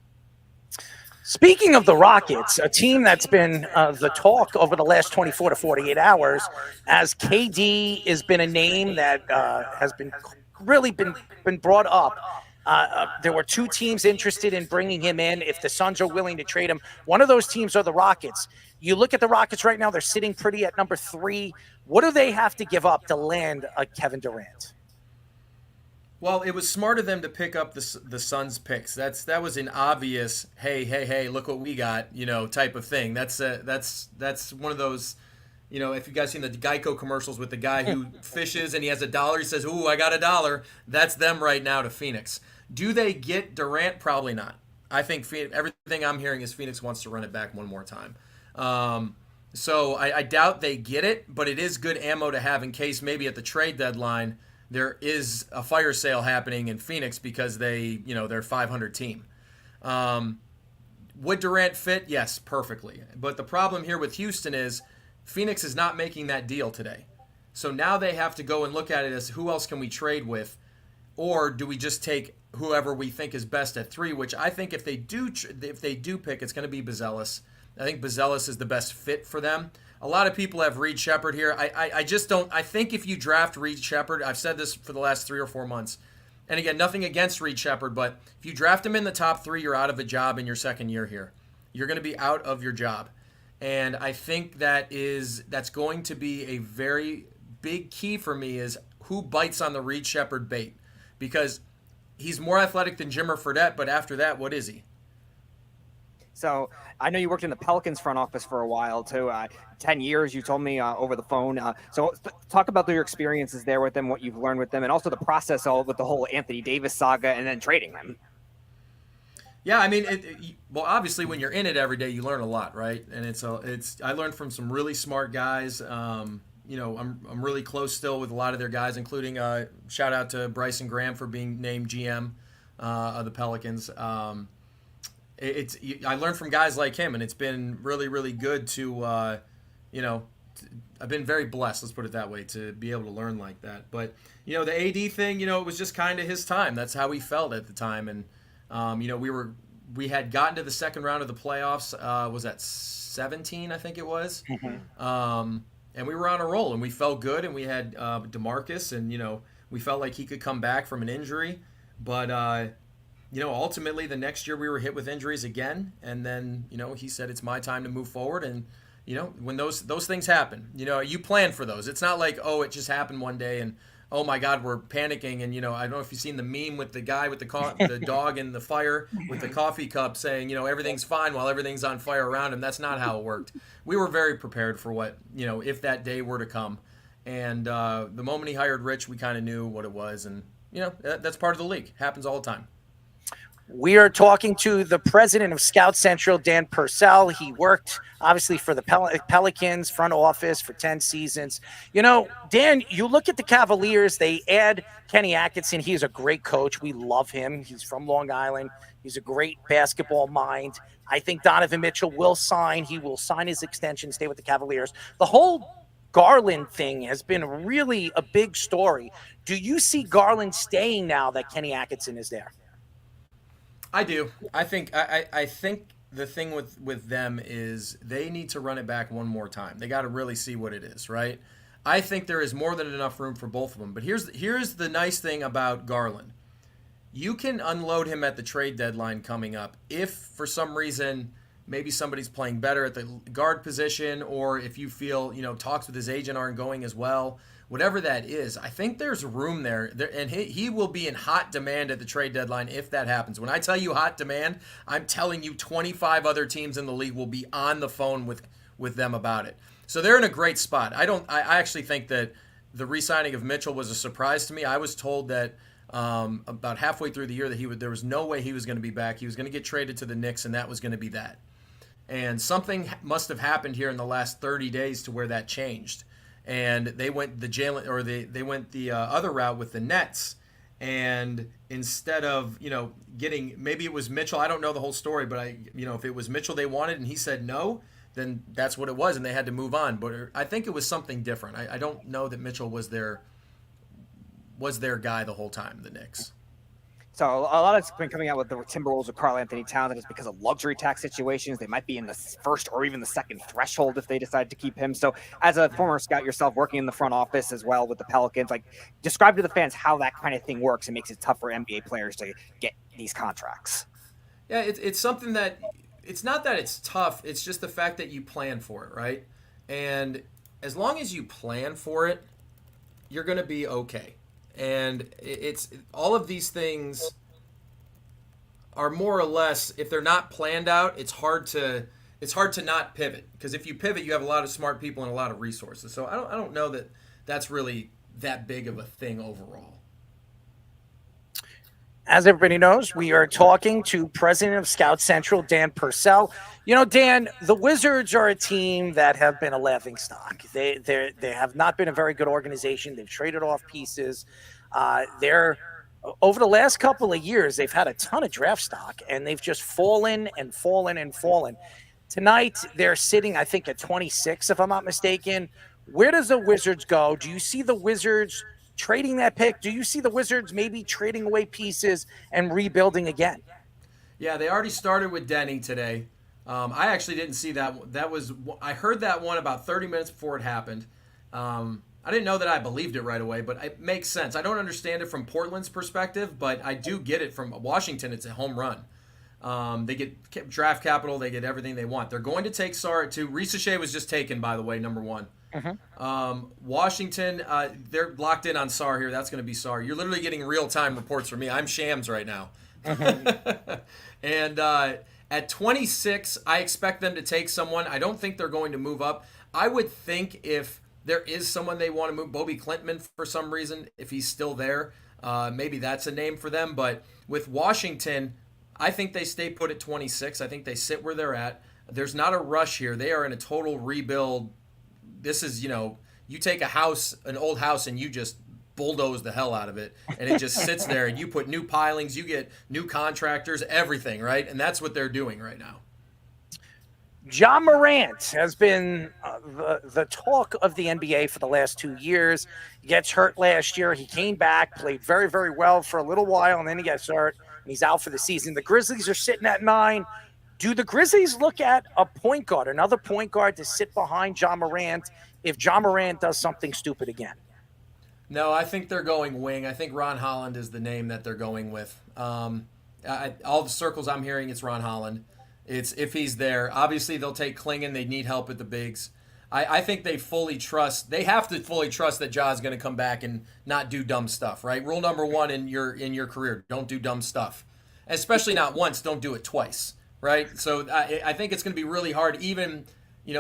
Speaking of the Rockets, a team that's been the talk over the last 24 to 48 hours, as KD has been a name that has been really been brought up. There were 2 teams interested in bringing him in if the Suns are willing to trade him. One of those teams are the Rockets. You look at the Rockets right now, they're sitting pretty at number 3. What do they have to give up to land a Kevin Durant? Well, it was smart of them to pick up the Suns picks. That was an obvious, hey, look what we got, type of thing. That's one of those, if you guys seen the Geico commercials with the guy who fishes and he has $1, he says, "Ooh, I got $1." That's them right now to Phoenix. Do they get Durant? Probably not. I think everything I'm hearing is Phoenix wants to run it back one more time. So I doubt they get it, but it is good ammo to have in case maybe at the trade deadline there is a fire sale happening in Phoenix because they're a 500 team. Would Durant fit? Yes, perfectly. But the problem here with Houston is Phoenix is not making that deal today. So now they have to go and look at it as who else can we trade with, or do we just take whoever we think is best at 3, which I think if they do pick, it's going to be Buzelis. I think Buzelis is the best fit for them. A lot of people have Reed Shepherd here. I just don't. I think if you draft Reed Shepherd, I've said this for the last 3 or 4 months, and again, nothing against Reed Shepherd, but if you draft him in the top 3, you're out of a job in your second year here. You're going to be out of your job. And I think that's going to be a very big key for me is who bites on the Reed Shepherd bait. Because he's more athletic than Jimmer Fredette, but after that, what is he? So I know you worked in the Pelicans front office for a while too. 10 years, you told me over the phone. So talk about your experiences there with them, what you've learned with them, and also the process with the whole Anthony Davis saga and then trading them. Yeah, I mean, well, obviously when you're in it every day, you learn a lot, right? And I learned from some really smart guys. I'm really close still with a lot of their guys, including shout out to Bryson Graham for being named GM of the Pelicans. I learned from guys like him, and it's been really, really good to, I've been very blessed, let's put it that way, to be able to learn like that. But, the AD thing, it was just kind of his time. That's how he felt at the time. And, we had gotten to the second round of the playoffs, was that 17, I think it was. Mm-hmm. And we were on a roll, and we felt good, and we had DeMarcus, and, we felt like he could come back from an injury. But, ultimately the next year we were hit with injuries again. And then, he said, it's my time to move forward. And, when those things happen, you plan for those. It's not like, oh, it just happened one day and, oh my God, we're panicking. And, I don't know if you've seen the meme with the guy with the dog in the fire with the coffee cup saying, everything's fine while everything's on fire around him. That's not how it worked. We were very prepared for what, if that day were to come. And the moment he hired Rich, we kind of knew what it was. And, that's part of the league. Happens all the time. We are talking to the president of Scout Central, Dan Purcell. He worked, obviously, for the Pelicans front office for 10 seasons. You know, Dan, you look at the Cavaliers, they add Kenny Atkinson. He is a great coach. We love him. He's from Long Island. He's a great basketball mind. I think Donovan Mitchell will sign. He will sign his extension, stay with the Cavaliers. The whole Garland thing has been really a big story. Do you see Garland staying now that Kenny Atkinson is there? I do. I think the thing with them is they need to run it back one more time. They got to really see what it is, right? I think there is more than enough room for both of them. But here's the nice thing about Garland. You can unload him at the trade deadline coming up if for some reason maybe somebody's playing better at the guard position, or if you feel, talks with his agent aren't going as well. Whatever that is, I think there's room there, and he will be in hot demand at the trade deadline if that happens. When I tell you hot demand, I'm telling you 25 other teams in the league will be on the phone with them about it. So they're in a great spot. I actually think that the re-signing of Mitchell was a surprise to me. I was told that about halfway through the year that there was no way he was going to be back. He was going to get traded to the Knicks, and that was going to be that. And something must have happened here in the last 30 days to where that changed. And they went the other route with the Nets, and instead of getting, maybe it was Mitchell, I don't know the whole story, but if it was Mitchell they wanted and he said no, then that's what it was, and they had to move on. But I think it was something different. I don't know that Mitchell was their guy the whole time, the Knicks. So a lot of it's been coming out with the Timberwolves with Karl-Anthony Towns, and it's because of luxury tax situations. They might be in the first or even the second threshold if they decide to keep him. So as a former scout yourself, working in the front office as well with the Pelicans, describe to the fans how that kind of thing works and makes it tough for NBA players to get these contracts. Yeah, it's something that it's not that it's tough. It's just the fact that you plan for it, right? And as long as you plan for it, you're going to be okay. And it's all of these things are more or less, if they're not planned out, it's hard to not pivot, because if you pivot, you have a lot of smart people and a lot of resources. So I don't know that that's really that big of a thing overall. As everybody knows, we are talking to President of Scout Central, Dan Purcell. Dan, the Wizards are a team that have been a laughingstock. They have not been a very good organization. They've traded off pieces. They're over the last couple of years, they've had a ton of draft stock, and they've just fallen and fallen and fallen. Tonight, they're sitting, I think, at 26, if I'm not mistaken. Where does the Wizards go? Do you see the Wizards trading that pick? Do you see the Wizards maybe trading away pieces and rebuilding again? Yeah, they already started with Denny today. I actually didn't see that. I heard that one about 30 minutes before it happened. I didn't know that I believed it right away, but it makes sense. I don't understand it from Portland's perspective, but I do get it from Washington. It's a home run. They get draft capital. They get everything they want. They're going to take Sarr too. Risacher was just taken, by the way, number one. Washington, they're locked in on Sarr here. That's going to be Sarr. You're literally getting real-time reports from me. I'm Shams right now. And at 26, I expect them to take someone. I don't think they're going to move up. I would think if there is someone they want to move, Bobby Klintman for some reason, if he's still there, maybe that's a name for them. But with Washington, I think they stay put at 26. I think they sit where they're at. There's not a rush here. They are in a total rebuild. This is, you take an old house, and you just bulldoze the hell out of it, and it just sits there, and you put new pilings, you get new contractors, everything, right? And that's what they're doing right now. Ja Morant has been the talk of the NBA for the last 2 years. He gets hurt last year. He came back, played very, very well for a little while, and then he gets hurt, and he's out for the season. The Grizzlies are sitting at 9. Do the Grizzlies look at a point guard, another point guard to sit behind Ja Morant if Ja Morant does something stupid again? No, I think they're going wing. I think Ron Holland is the name that they're going with. All the circles I'm hearing, it's Ron Holland. It's if he's there. Obviously, they'll take Klingon. They need help at the bigs. I think they have to fully trust that Ja's going to come back and not do dumb stuff, right? Rule number 1 in your career, don't do dumb stuff. Especially not once, don't do it twice, right? So I think it's going to be really hard even,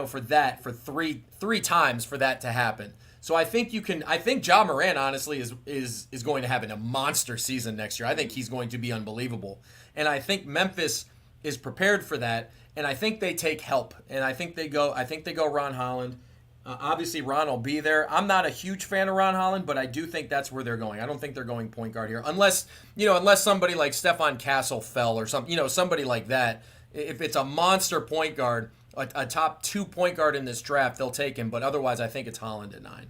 for three times for that to happen. So I think Ja Morant honestly is going to have a monster season next year. I think he's going to be unbelievable. And I think Memphis is prepared for that. And I think they take help. And I think they go Ron Holland. Obviously, Ron will be there. I'm not a huge fan of Ron Holland, but I do think that's where they're going. I don't think they're going point guard here, unless somebody like Stephon Castle fell or something, somebody like that. If it's a monster point guard, a top 2 point guard in this draft, they'll take him. But otherwise, I think it's Holland at 9.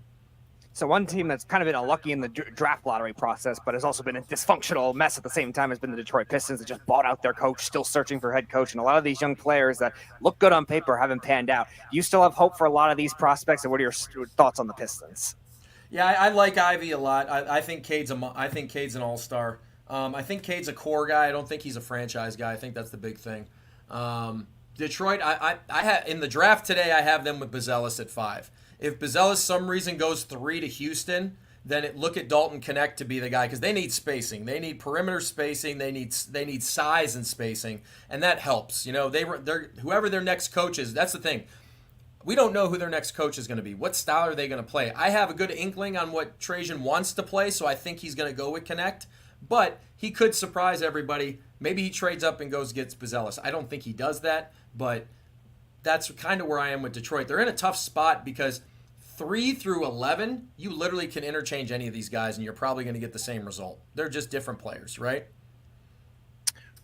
So one team that's kind of been unlucky in the draft lottery process, but has also been a dysfunctional mess at the same time, has been the Detroit Pistons that just bought out their coach, still searching for head coach. And a lot of these young players that look good on paper haven't panned out. You still have hope for a lot of these prospects, and what are your thoughts on the Pistons? Yeah, I like Ivy a lot. I think Cade's an all-star. I think Cade's a core guy. I don't think he's a franchise guy. I think that's the big thing. Detroit, I had in the draft today, I have them with Buzelis at 5. If Buzelis some reason goes 3 to Houston, then look at Dalton Connect to be the guy, because they need spacing. They need perimeter spacing. They need size and spacing, and that helps. Whoever their next coach is, that's the thing. We don't know who their next coach is going to be. What style are they going to play? I have a good inkling on what Trajan wants to play, so I think he's going to go with Connect. But he could surprise everybody. Maybe he trades up and gets Buzelis. I don't think he does that, but that's kind of where I am with Detroit. They're in a tough spot because 3 through 11, you literally can interchange any of these guys, and you're probably going to get the same result. They're just different players, right?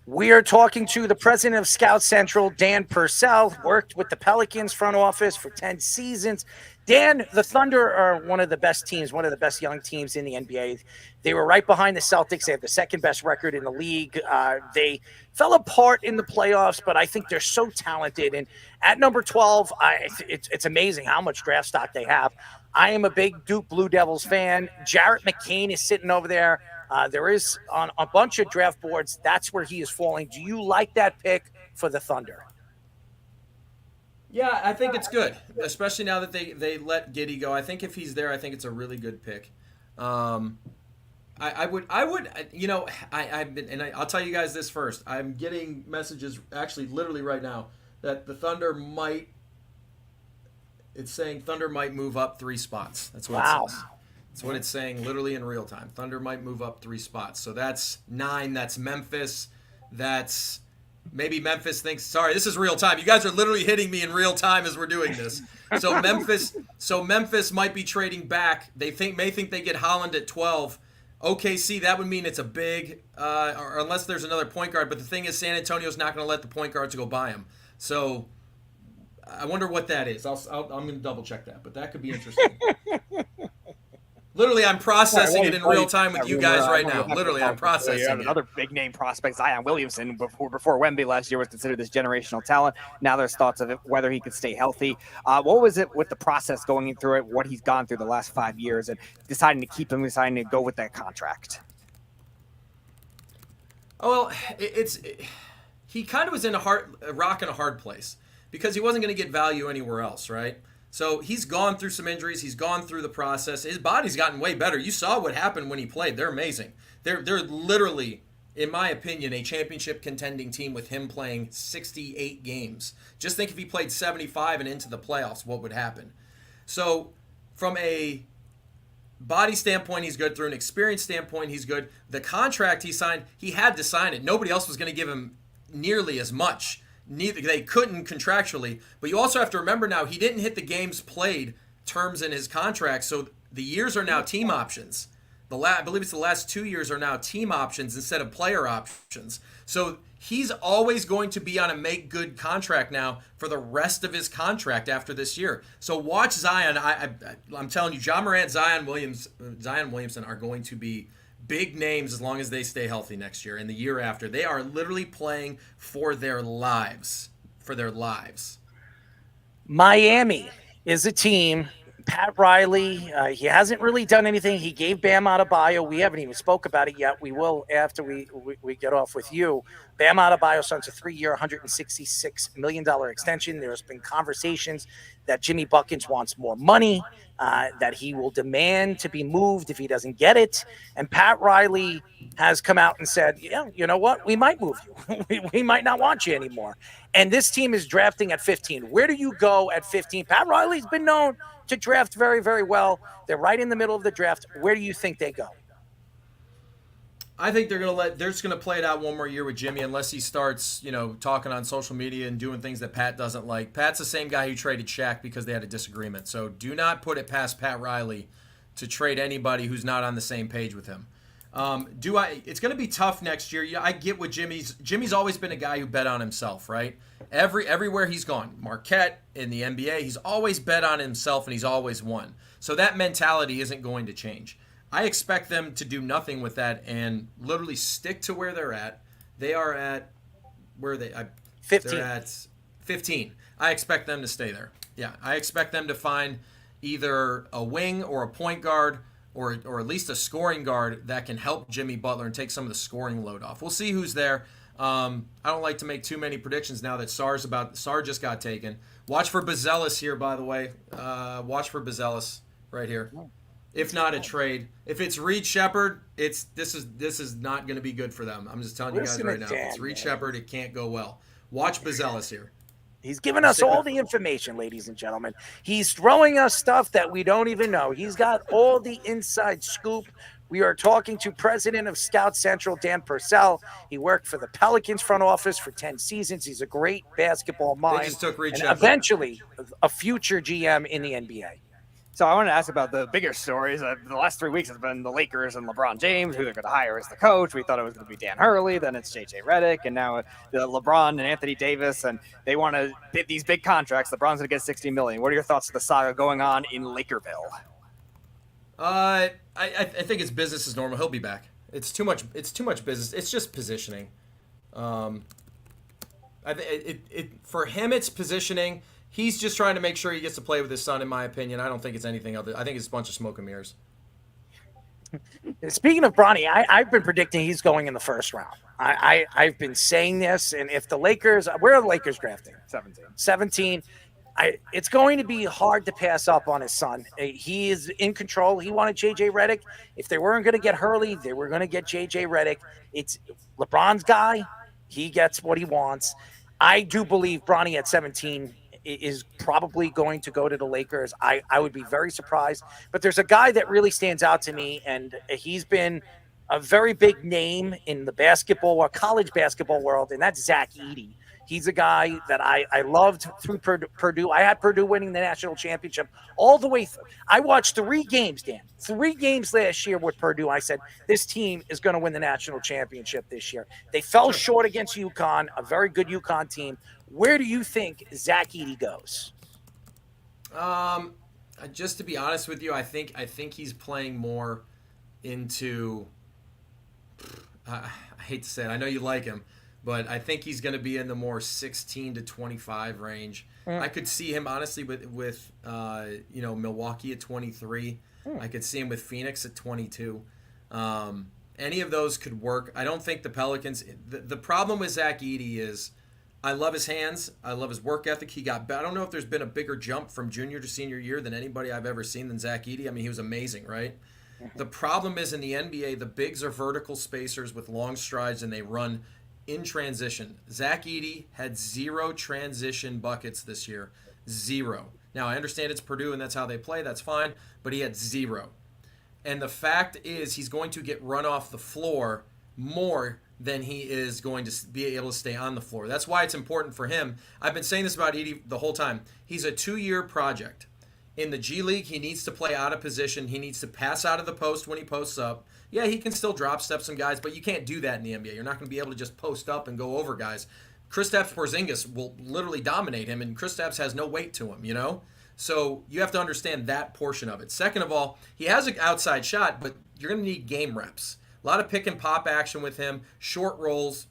We are talking to the president of Scout Central, Dan Purcell, worked with the Pelicans front office for 10 seasons. Dan, the Thunder are one of the best teams, one of the best young teams in the NBA. They were right behind the Celtics. They have the second best record in the league. They fell apart in the playoffs, but I think they're so talented. And at number 12, it's amazing how much draft stock they have. I am a big Duke Blue Devils fan. Jarrett McCain is sitting over there. There is on a bunch of draft boards, that's where he is falling. Do you like that pick for the Thunder? Yeah, I think it's good, especially now that they let Giddey go. I think if he's there, I think it's a really good pick. I'll tell you guys this first. I'm getting messages actually literally right now that the Thunder might. It's saying Thunder might move up 3 spots. That's what it says. That's what it's saying literally in real time. Thunder might move up 3 spots. So that's 9. That's Memphis. That's maybe Memphis thinks, sorry, this is real time. You guys are literally hitting me in real time as we're doing this. So Memphis might be trading back. They may think they get Holland at 12. OKC, that would mean it's a big, or unless there's another point guard. But the thing is, San Antonio's not going to let the point guards go by him. So I wonder what that is. I'm going to double check that, but that could be interesting. Literally, I'm processing it in real time with you guys right now. Literally, I'm processing it. Another big name prospect, Zion Williamson, before Wemby last year was considered this generational talent. Now there's thoughts of whether he could stay healthy. What was it with the process going through it, what he's gone through the last 5 years, and deciding to keep him, deciding to go with that contract? Oh, well, he kind of was in a rock and a hard place because he wasn't going to get value anywhere else, right? So he's gone through some injuries. He's gone through the process. His body's gotten way better. You saw what happened when he played. They're amazing. They're literally, in my opinion, a championship contending team with him playing 68 games. Just think if he played 75 and into the playoffs, what would happen? So from a body standpoint, he's good. Through an experience standpoint, he's good. The contract he signed, he had to sign it. Nobody else was going to give him nearly as much. They couldn't contractually, but you also have to remember now he didn't hit the games played terms in his contract, so the years are now team options. I believe it's the last 2 years are now team options instead of player options. So he's always going to be on a make good contract now for the rest of his contract after this year. So watch Zion. I'm telling you, Ja Morant, Zion Williamson are going to be big names as long as they stay healthy next year and the year after. They are literally playing for their lives. Miami is a team. Pat Riley, he hasn't really done anything. He gave Bam Adebayo. We haven't even spoke about it yet. We will after we get off with you. Bam Adebayo signs a 3-year, $166 million extension. There's been conversations that Jimmy Buckets wants more money, that he will demand to be moved if he doesn't get it. And Pat Riley has come out and said, yeah, you know what? We might move you. we might not want you anymore. And this team is drafting at 15. Where do you go at 15? Pat Riley's been known to draft very, very well. They're right in the middle of the draft. Where do you think they go? I think they're just gonna play it out one more year with Jimmy, unless he starts, talking on social media and doing things that Pat doesn't like. Pat's the same guy who traded Shaq because they had a disagreement. So do not put it past Pat Riley to trade anybody who's not on the same page with him. It's gonna be tough next year. I get what Jimmy's always been a guy who bet on himself, right? Everywhere he's gone, Marquette in the NBA, he's always bet on himself and he's always won. So that mentality isn't going to change. I expect them to do nothing with that and literally stick to where they're at. They are at 15. They're at 15. I expect them to stay there. Yeah, I expect them to find either a wing or a point guard or at least a scoring guard that can help Jimmy Butler and take some of the scoring load off. We'll see who's there. I don't like to make too many predictions now that Sarr just got taken. Watch for Bazelis here, by the way. Watch for Bazelis right here. If not a trade, if it's Reed Shepherd, this is not going to be good for them. I'm just telling you guys right now. If it's Reed Shepherd, it can't go well. Watch Bazelis here. He's giving us all the information, ladies and gentlemen. He's throwing us stuff that we don't even know. He's got all the inside scoop. We are talking to President of Scout Central, Dan Purcell. He worked for the Pelicans front office for 10 seasons. He's a great basketball mind. They just took Reed and Shepherd. Eventually, a future GM in the NBA. So I want to ask about the bigger stories. The last 3 weeks has been the Lakers and LeBron James, who they're going to hire as the coach. We thought it was going to be Dan Hurley, then it's JJ Redick, and now the LeBron and Anthony Davis, and they want to bid these big contracts. LeBron's going to get $60 million. What are your thoughts of the saga going on in Lakerville? I think it's business as normal. He'll be back. It's too much business. It's just positioning. For him, it's positioning. He's just trying to make sure he gets to play with his son, in my opinion. I don't think it's anything other. I think it's a bunch of smoke and mirrors. Speaking of Bronny, I've been predicting he's going in the first round. I've been saying this, and if the Lakers, where are the Lakers drafting? 17. It's going to be hard to pass up on his son. He is in control. He wanted JJ Redick. If they weren't going to get Hurley, they were going to get JJ Redick. It's LeBron's guy. He gets what he wants. I do believe Bronny at 17 is probably going to go to the Lakers. I would be very surprised. But there's a guy that really stands out to me, and he's been a very big name in the basketball or college basketball world, and that's Zach Edey. He's a guy that I loved through Purdue. I had Purdue winning the national championship all the way through. I watched 3 games, Dan. 3 games last year with Purdue. I said, this team is going to win the national championship this year. They fell short against UConn, a very good UConn team. Where do you think Zach Edey goes? Just to be honest with you, I think he's playing more into I hate to say it. I know you like him, but I think he's going to be in the more 16 to 25 range. I could see him honestly with Milwaukee at 23. I could see him with Phoenix at 22. Any of those could work. I don't think the Pelicans. The problem with Zach Edey is, I love his hands. I love his work ethic. I don't know if there's been a bigger jump from junior to senior year than anybody I've ever seen than Zach Edey. I mean, he was amazing, right? The problem is in the NBA, the bigs are vertical spacers with long strides, and they run in transition. Zach Edey had 0 transition buckets this year. 0. Now, I understand it's Purdue and that's how they play. That's fine. But he had 0. And the fact is he's going to get run off the floor more than he is going to be able to stay on the floor. That's why it's important for him. I've been saying this about Edey the whole time. He's a 2-year project. In the G League, he needs to play out of position. He needs to pass out of the post when he posts up. Yeah, he can still drop step some guys, but you can't do that in the NBA. You're not going to be able to just post up and go over guys. Kristaps Porzingis will literally dominate him, and Kristaps has no weight to him, you know? So you have to understand that portion of it. Second of all, he has an outside shot, but you're going to need game reps. A lot of pick and pop action with him, short rolls,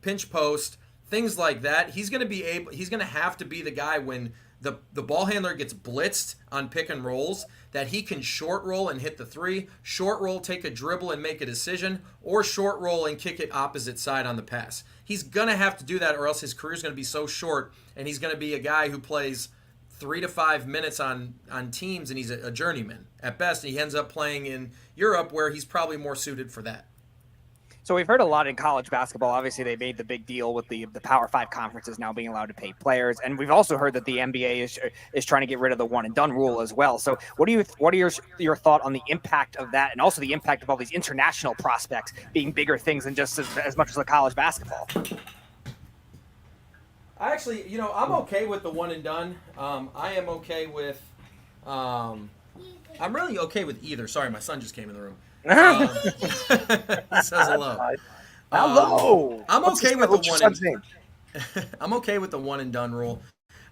pinch post, things like that. He's going to have to be the guy when the ball handler gets blitzed on pick and rolls, that he can short roll and hit the 3, short roll, take a dribble and make a decision, or short roll and kick it opposite side on the pass. He's going to have to do that, or else his career is going to be so short, and he's going to be a guy who plays 3 to 5 minutes on teams, and he's a journeyman at best. And he ends up playing in Europe, where he's probably more suited for that. So we've heard a lot in college basketball. Obviously, they made the big deal with the Power 5 conferences now being allowed to pay players, and we've also heard that the NBA is trying to get rid of the one and done rule as well. So what are your thought on the impact of that, and also the impact of all these international prospects being bigger things than just as much as the college basketball? I actually, I'm okay with the one and done. I am okay with. I'm really okay with either. Sorry, my son just came in the room. He says hello. Hello. I'm okay with what's the your one. son's name? I'm okay with the one and done rule.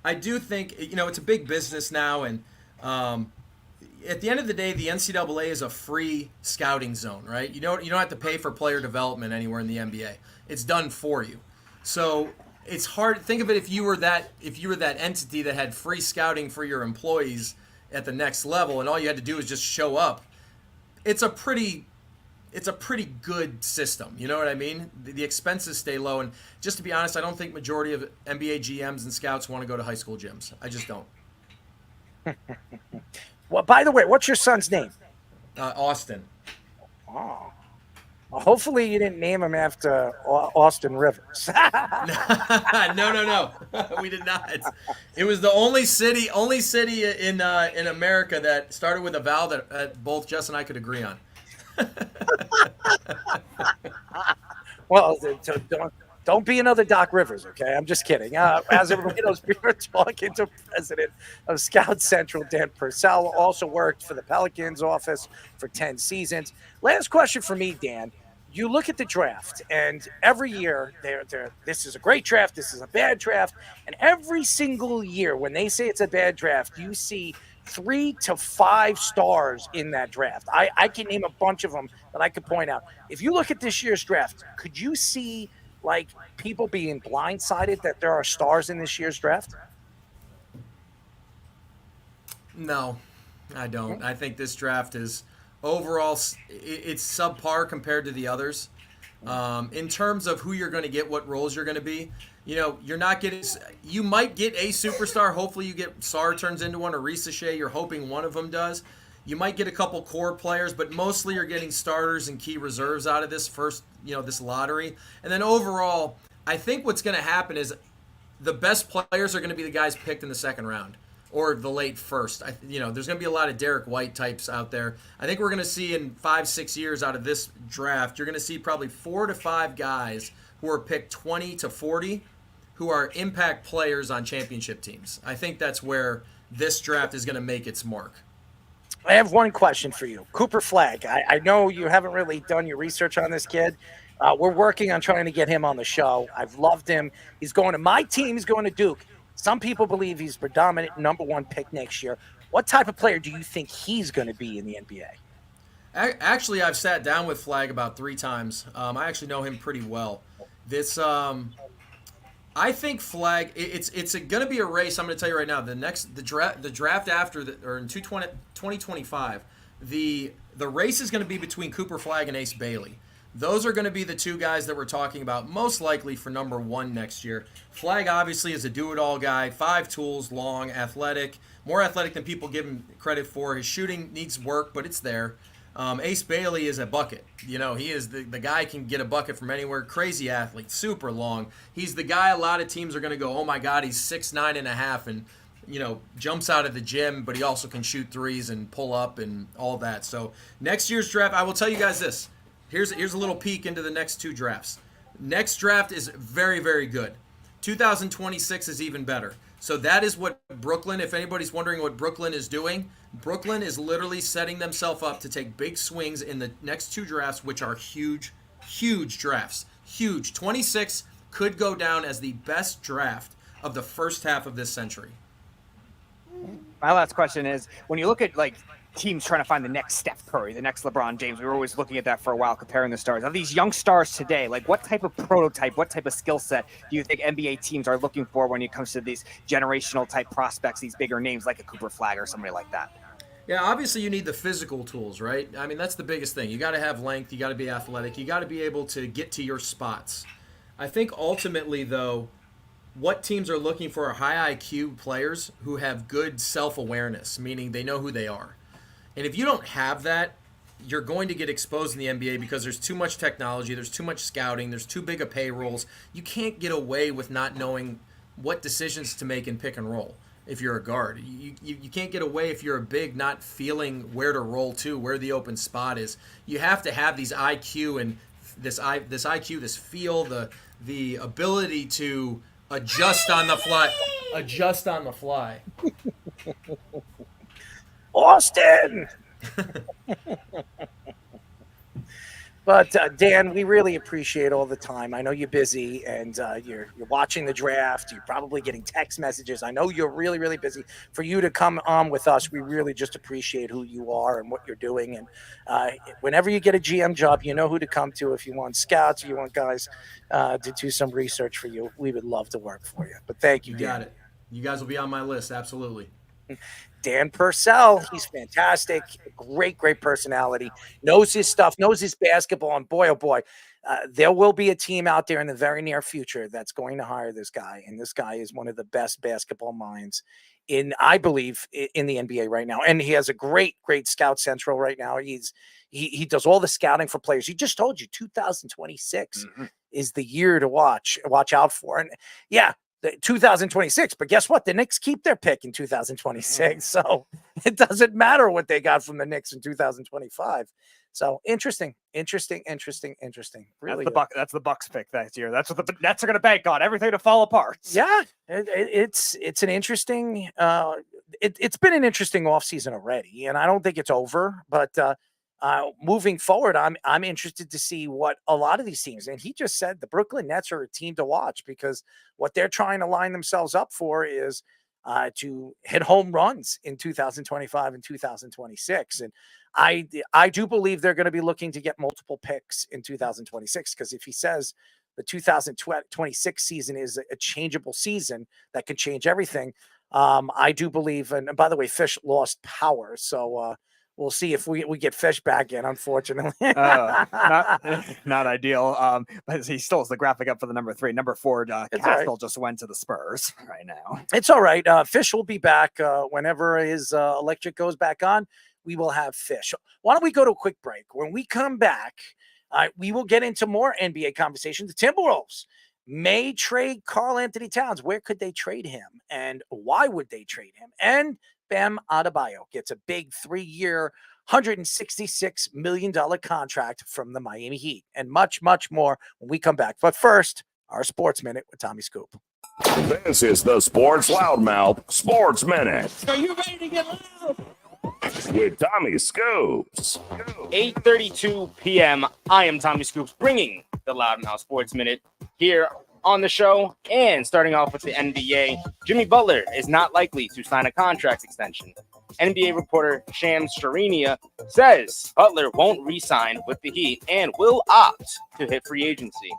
I do think it's a big business now, and at the end of the day, the NCAA is a free scouting zone, right? You don't have to pay for player development anywhere in the NBA. It's done for you. So it's hard. Think of it if you were that entity that had free scouting for your employees at the next level, and all you had to do is just show up. It's a pretty good system. You know what I mean? The expenses stay low, and just to be honest, I don't think majority of NBA GMs and scouts want to go to high school gyms. I just don't. Well, by the way, what's your son's name? Austin. Oh. Well, hopefully you didn't name him after Austin Rivers. No. We did not. It was the only city in America that started with a vowel that both Jess and I could agree on. Well, don't be another Doc Rivers, okay? I'm just kidding. As everybody knows, we were talking to president of Scout Central, Dan Purcell, also worked for the Pelicans office for 10 seasons. Last question for me, Dan. You look at the draft, and every year, this is a great draft, this is a bad draft, and every single year when they say it's a bad draft, you see 3 to 5 stars in that draft. I can name a bunch of them that I could point out. If you look at this year's draft, could you see like people being blindsided that there are stars in this year's draft? No, I don't. I think this draft is overall it's subpar compared to the others. In terms of who you're going to get, what roles you're going to be, you're not getting. You might get a superstar. Hopefully, you get Sarr turns into one, or Ricochet. You're hoping one of them does. You might get a couple core players, but mostly you're getting starters and key reserves out of this first, this lottery. And then overall, I think what's going to happen is the best players are going to be the guys picked in the second round or the late first. There's going to be a lot of Derek White types out there. I think we're going to see in 5-6 years out of this draft, you're going to see probably 4 to 5 guys who are picked 20 to 40 who are impact players on championship teams. I think that's where this draft is going to make its mark. I have one question for you. Cooper Flagg. I know you haven't really done your research on this kid. We're working on trying to get him on the show. I've loved him. He's going to my team. He's going to Duke. Some people believe he's predominant #1 pick next year. What type of player do you think he's going to be in the NBA? Actually, I've sat down with Flagg about 3 times. I actually know him pretty well. I think Flagg. It's going to be a race. I'm going to tell you right now. The draft after in 2025, the race is going to be between Cooper Flagg and Ace Bailey. Those are going to be the 2 guys that we're talking about most likely for #1 next year. Flagg obviously is a do-it-all guy, 5 tools, long, athletic, more athletic than people give him credit for. His shooting needs work, but it's there. Ace Bailey is a bucket. He is the guy can get a bucket from anywhere. Crazy athlete, super long. He's the guy a lot of teams are going to go, oh my God, he's 6'9.5" and jumps out of the gym, but he also can shoot threes and pull up and all that. So next year's draft, I will tell you guys this. Here's a little peek into the next 2 drafts. Next draft is very, very good. 2026 is even better. So that is what Brooklyn, if anybody's wondering what Brooklyn is doing, Brooklyn is literally setting themselves up to take big swings in the next 2 drafts, which are huge, huge drafts. Huge. 26 could go down as the best draft of the first half of this century. My last question is, when you look at teams trying to find the next Steph Curry, the next LeBron James, we were always looking at that for a while, comparing the stars. Of these young stars today, what type of prototype, what type of skill set do you think NBA teams are looking for when it comes to these generational type prospects, these bigger names like a Cooper Flagg or somebody like that? Yeah, obviously you need the physical tools, right? I mean, that's the biggest thing. You got to have length. You got to be athletic. You got to be able to get to your spots. I think ultimately, though, what teams are looking for are high IQ players who have good self-awareness, meaning they know who they are. And if you don't have that, you're going to get exposed in the NBA because there's too much technology, there's too much scouting, there's too big of payrolls. You can't get away with not knowing what decisions to make in pick and roll if you're a guard. You can't get away if you're a big not feeling where to roll to, where the open spot is. You have to have these IQ and this IQ, this feel, the ability to adjust on the fly. Adjust on the fly. Austin! But Dan, we really appreciate all the time. I know you're busy and you're watching the draft. You're probably getting text messages. I know you're really, really busy. For you to come on with us, we really just appreciate who you are and what you're doing. And whenever you get a GM job, you know who to come to if you want scouts or you want guys to do some research for you. We would love to work for you. But thank you, Dan. Got it. You guys will be on my list, absolutely. Dan Purcell, he's fantastic. Great personality. Knows his stuff, knows his basketball. And boy, oh boy, there will be a team out there in the very near future that's going to hire this guy. And this guy is one of the best basketball minds I believe, in the NBA right now. And he has a great Scout Central right now. He does all the scouting for players. He just told you 2026 is the year to watch out for. And yeah, 2026, but guess what? The Knicks keep their pick in 2026, so it doesn't matter what they got from the Knicks in 2025. So interesting. Really, that's the Bucks pick that year. That's what the Nets are going to bank on. Everything to fall apart. Yeah, it's an interesting. It's been an interesting offseason already, and I don't think it's over. But moving forward, I'm interested to see what a lot of these teams, and he just said the Brooklyn Nets are a team to watch because what they're trying to line themselves up for is to hit home runs in 2025 and 2026. And I do believe they're going to be looking to get multiple picks in 2026, because if he says the 2026 season is a changeable season that can change everything, I do believe. And by the way, Fish lost power, so we'll see if we get Fish back in, unfortunately. Not ideal. But he still has the graphic up for the number 3. Number 4, Castle just went to the Spurs right now. It's all right. Fish will be back whenever his electric goes back on. We will have Fish. Why don't we go to a quick break? When we come back, we will get into more NBA conversation. The Timberwolves may trade Karl-Anthony Towns. Where could they trade him? And why would they trade him? And Bam Adebayo gets a big 3-year, $166 million contract from the Miami Heat, and much, much more when we come back. But first, our Sports Minute with Tommy Scoop. This is the Sports Loudmouth Sports Minute. Are you ready to get loud? With Tommy Scoops. 8:32 p.m. I am Tommy Scoops, bringing the Loudmouth Sports Minute here on the show. And starting off with the NBA, Jimmy Butler is not likely to sign a contract extension. NBA reporter Shams Charania says Butler won't re-sign with the Heat and will opt to hit free agency.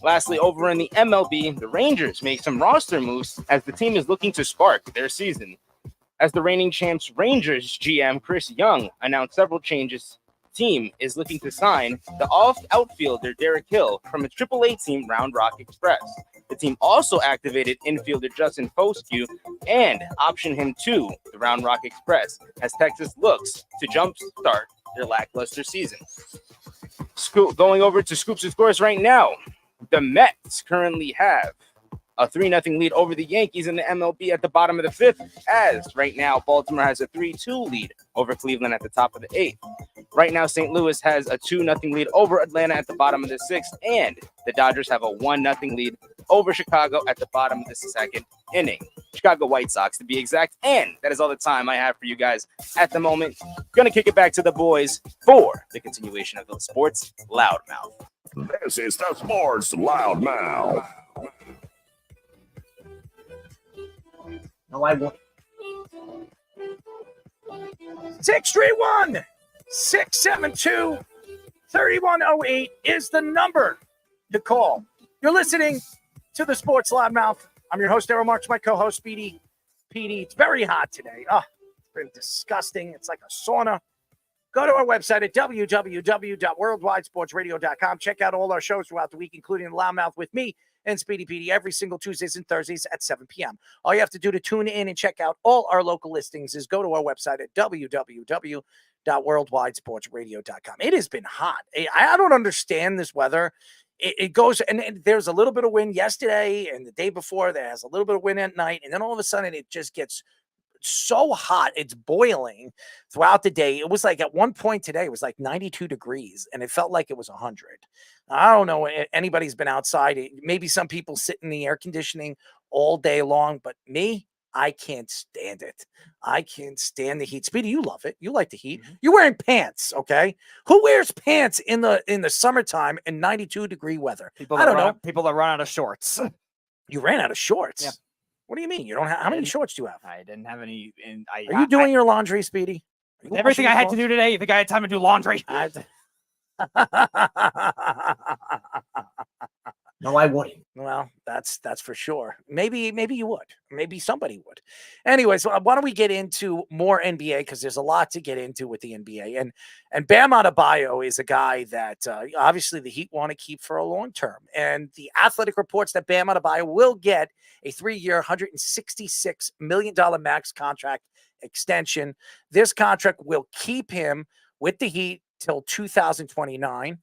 Lastly, over in the MLB, the Rangers make some roster moves as the team is looking to spark their season. As the reigning champs, Rangers GM Chris Young announced several changes. The team is looking to sign the outfielder Derek Hill from its AAA team Round Rock Express. The team also activated infielder Justin Foscue and optioned him to the Round Rock Express as Texas looks to jumpstart their lackluster season. Going over to Scoops and Scores right now. The Mets currently have a 3-0 lead over the Yankees in the MLB at the bottom of the 5th, as right now Baltimore has a 3-2 lead over Cleveland at the top of the 8th. Right now, St. Louis has a 2-0 lead over Atlanta at the bottom of the 6th, and the Dodgers have a 1-0 lead over Chicago at the bottom of the 2nd inning. Chicago White Sox, to be exact. And that is all the time I have for you guys at the moment. Going to kick it back to the boys for the continuation of the Sports Loudmouth. This is the Sports Loudmouth. No, I won't. 631-672-3108 is the number to call. You're listening to the Sports Loudmouth. I'm your host, Errol Marks, my co-host, Speedy PD. It's very hot today. It's been disgusting. It's like a sauna. Go to our website at www.worldwidesportsradio.com. Check out all our shows throughout the week, including the Loudmouth with me and Speedy PD every single Tuesdays and Thursdays at 7 p.m. All you have to do to tune in and check out all our local listings is go to our website at www.worldwidesportsradio.com. www.worldwidesportsradio.com. It has been hot. I don't understand this weather. It goes, and there's a little bit of wind yesterday and the day before. There has a little bit of wind at night, and then all of a sudden it just gets so hot. It's boiling throughout the day. It was like at one point today, it was like 92 degrees, and it felt like it was 100. I don't know if anybody's been outside. Maybe some people sit in the air conditioning all day long, but me, I can't stand it. I can't stand the heat. Speedy, you love it. You like the heat. You're wearing pants, okay? Who wears pants in the summertime in 92-degree weather? I don't know. People that run out of shorts. You ran out of shorts. Yeah. What do you mean? You don't have? How many shorts do you have? I didn't have any. And Are you doing your laundry, Speedy? Everything I had to do today. You think I had time to do laundry? No, I wouldn't. Well, that's for sure. Maybe you would. Maybe somebody would. Anyways, why don't we get into more NBA, because there's a lot to get into with the NBA. And Bam Adebayo is a guy that obviously the Heat want to keep for a long term. And the Athletic reports that Bam Adebayo will get a 3-year, $166 million max contract extension. This contract will keep him with the Heat till 2029.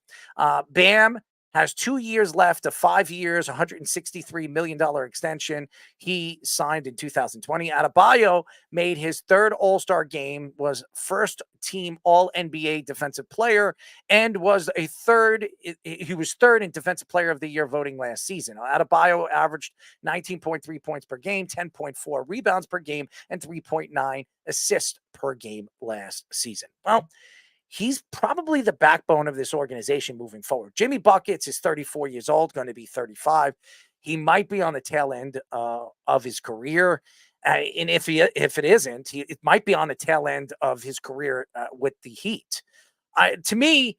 Bam has 2 years left of 5 years, $163 million extension. He signed in 2020. Adebayo made his third All-Star game, was first team All-NBA defensive player, and was he was third in defensive player of the year voting last season. Adebayo averaged 19.3 points per game, 10.4 rebounds per game, and 3.9 assists per game last season. Well, he's probably the backbone of this organization moving forward. Jimmy Buckets is 34 years old, going to be 35. He might be on the tail end of his career. And if it isn't, it might be on the tail end of his career with the Heat. To me,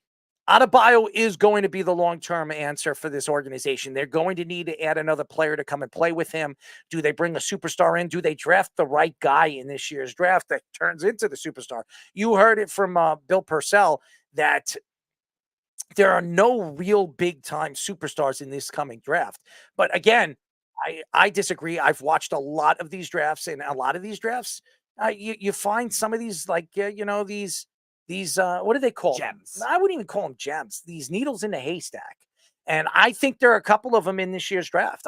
Adebayo is going to be the long-term answer for this organization. They're going to need to add another player to come and play with him. Do they bring a superstar in? Do they draft the right guy in this year's draft that turns into the superstar? You heard it from Bill Purcell that there are no real big-time superstars in this coming draft. But again, I disagree. I've watched a lot of these drafts, and a lot of these drafts, you find some of these, like, these what do they call gems? Them? I wouldn't even call them gems. These needles in the haystack. And I think there are a couple of them in this year's draft.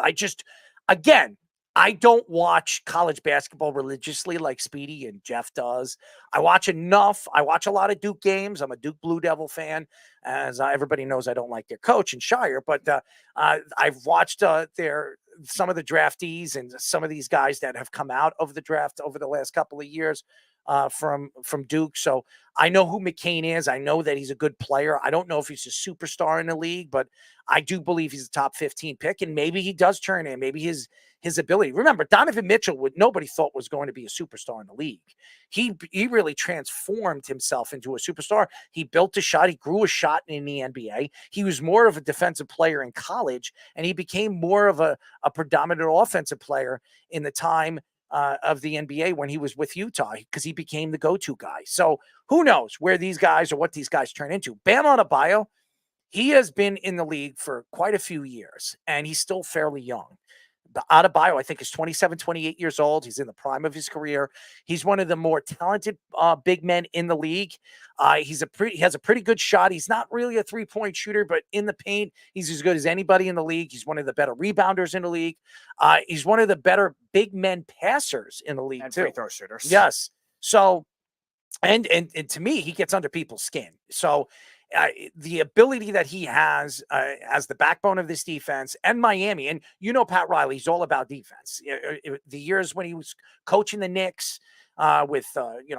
I don't watch college basketball religiously like Speedy and Jeff does. I watch enough. I watch a lot of Duke games. I'm a Duke Blue Devil fan. As everybody knows, I don't like their coach and Shire, but I've watched some of the draftees and some of these guys that have come out of the draft over the last couple of years from Duke. So I know who McCain is. I know that he's a good player. I don't know if he's a superstar in the league, but I do believe he's a top 15 pick, and maybe he does turn in. Maybe his ability. Remember, Donovan Mitchell, nobody thought was going to be a superstar in the league. He really transformed himself into a superstar. He built a shot. He grew a shot in the NBA. He was more of a defensive player in college, and he became more of a predominant offensive player in the time of the NBA when he was with Utah, because he became the go-to guy. So who knows where these guys or what these guys turn into. Bam Adebayo, he has been in the league for quite a few years, and he's still fairly young. Adebayo, I think, is 27, 28 years old. He's in the prime of his career. He's one of the more talented big men in the league. He has a pretty good shot. He's not really a three-point shooter, but in the paint, he's as good as anybody in the league. He's one of the better rebounders in the league. He's one of the better big men passers in the league, and too. free throw shooters. Yes. So, and to me, he gets under people's skin. So, the ability that he has as the backbone of this defense, and Miami, and Pat Riley's all about defense. The years when he was coaching the Knicks with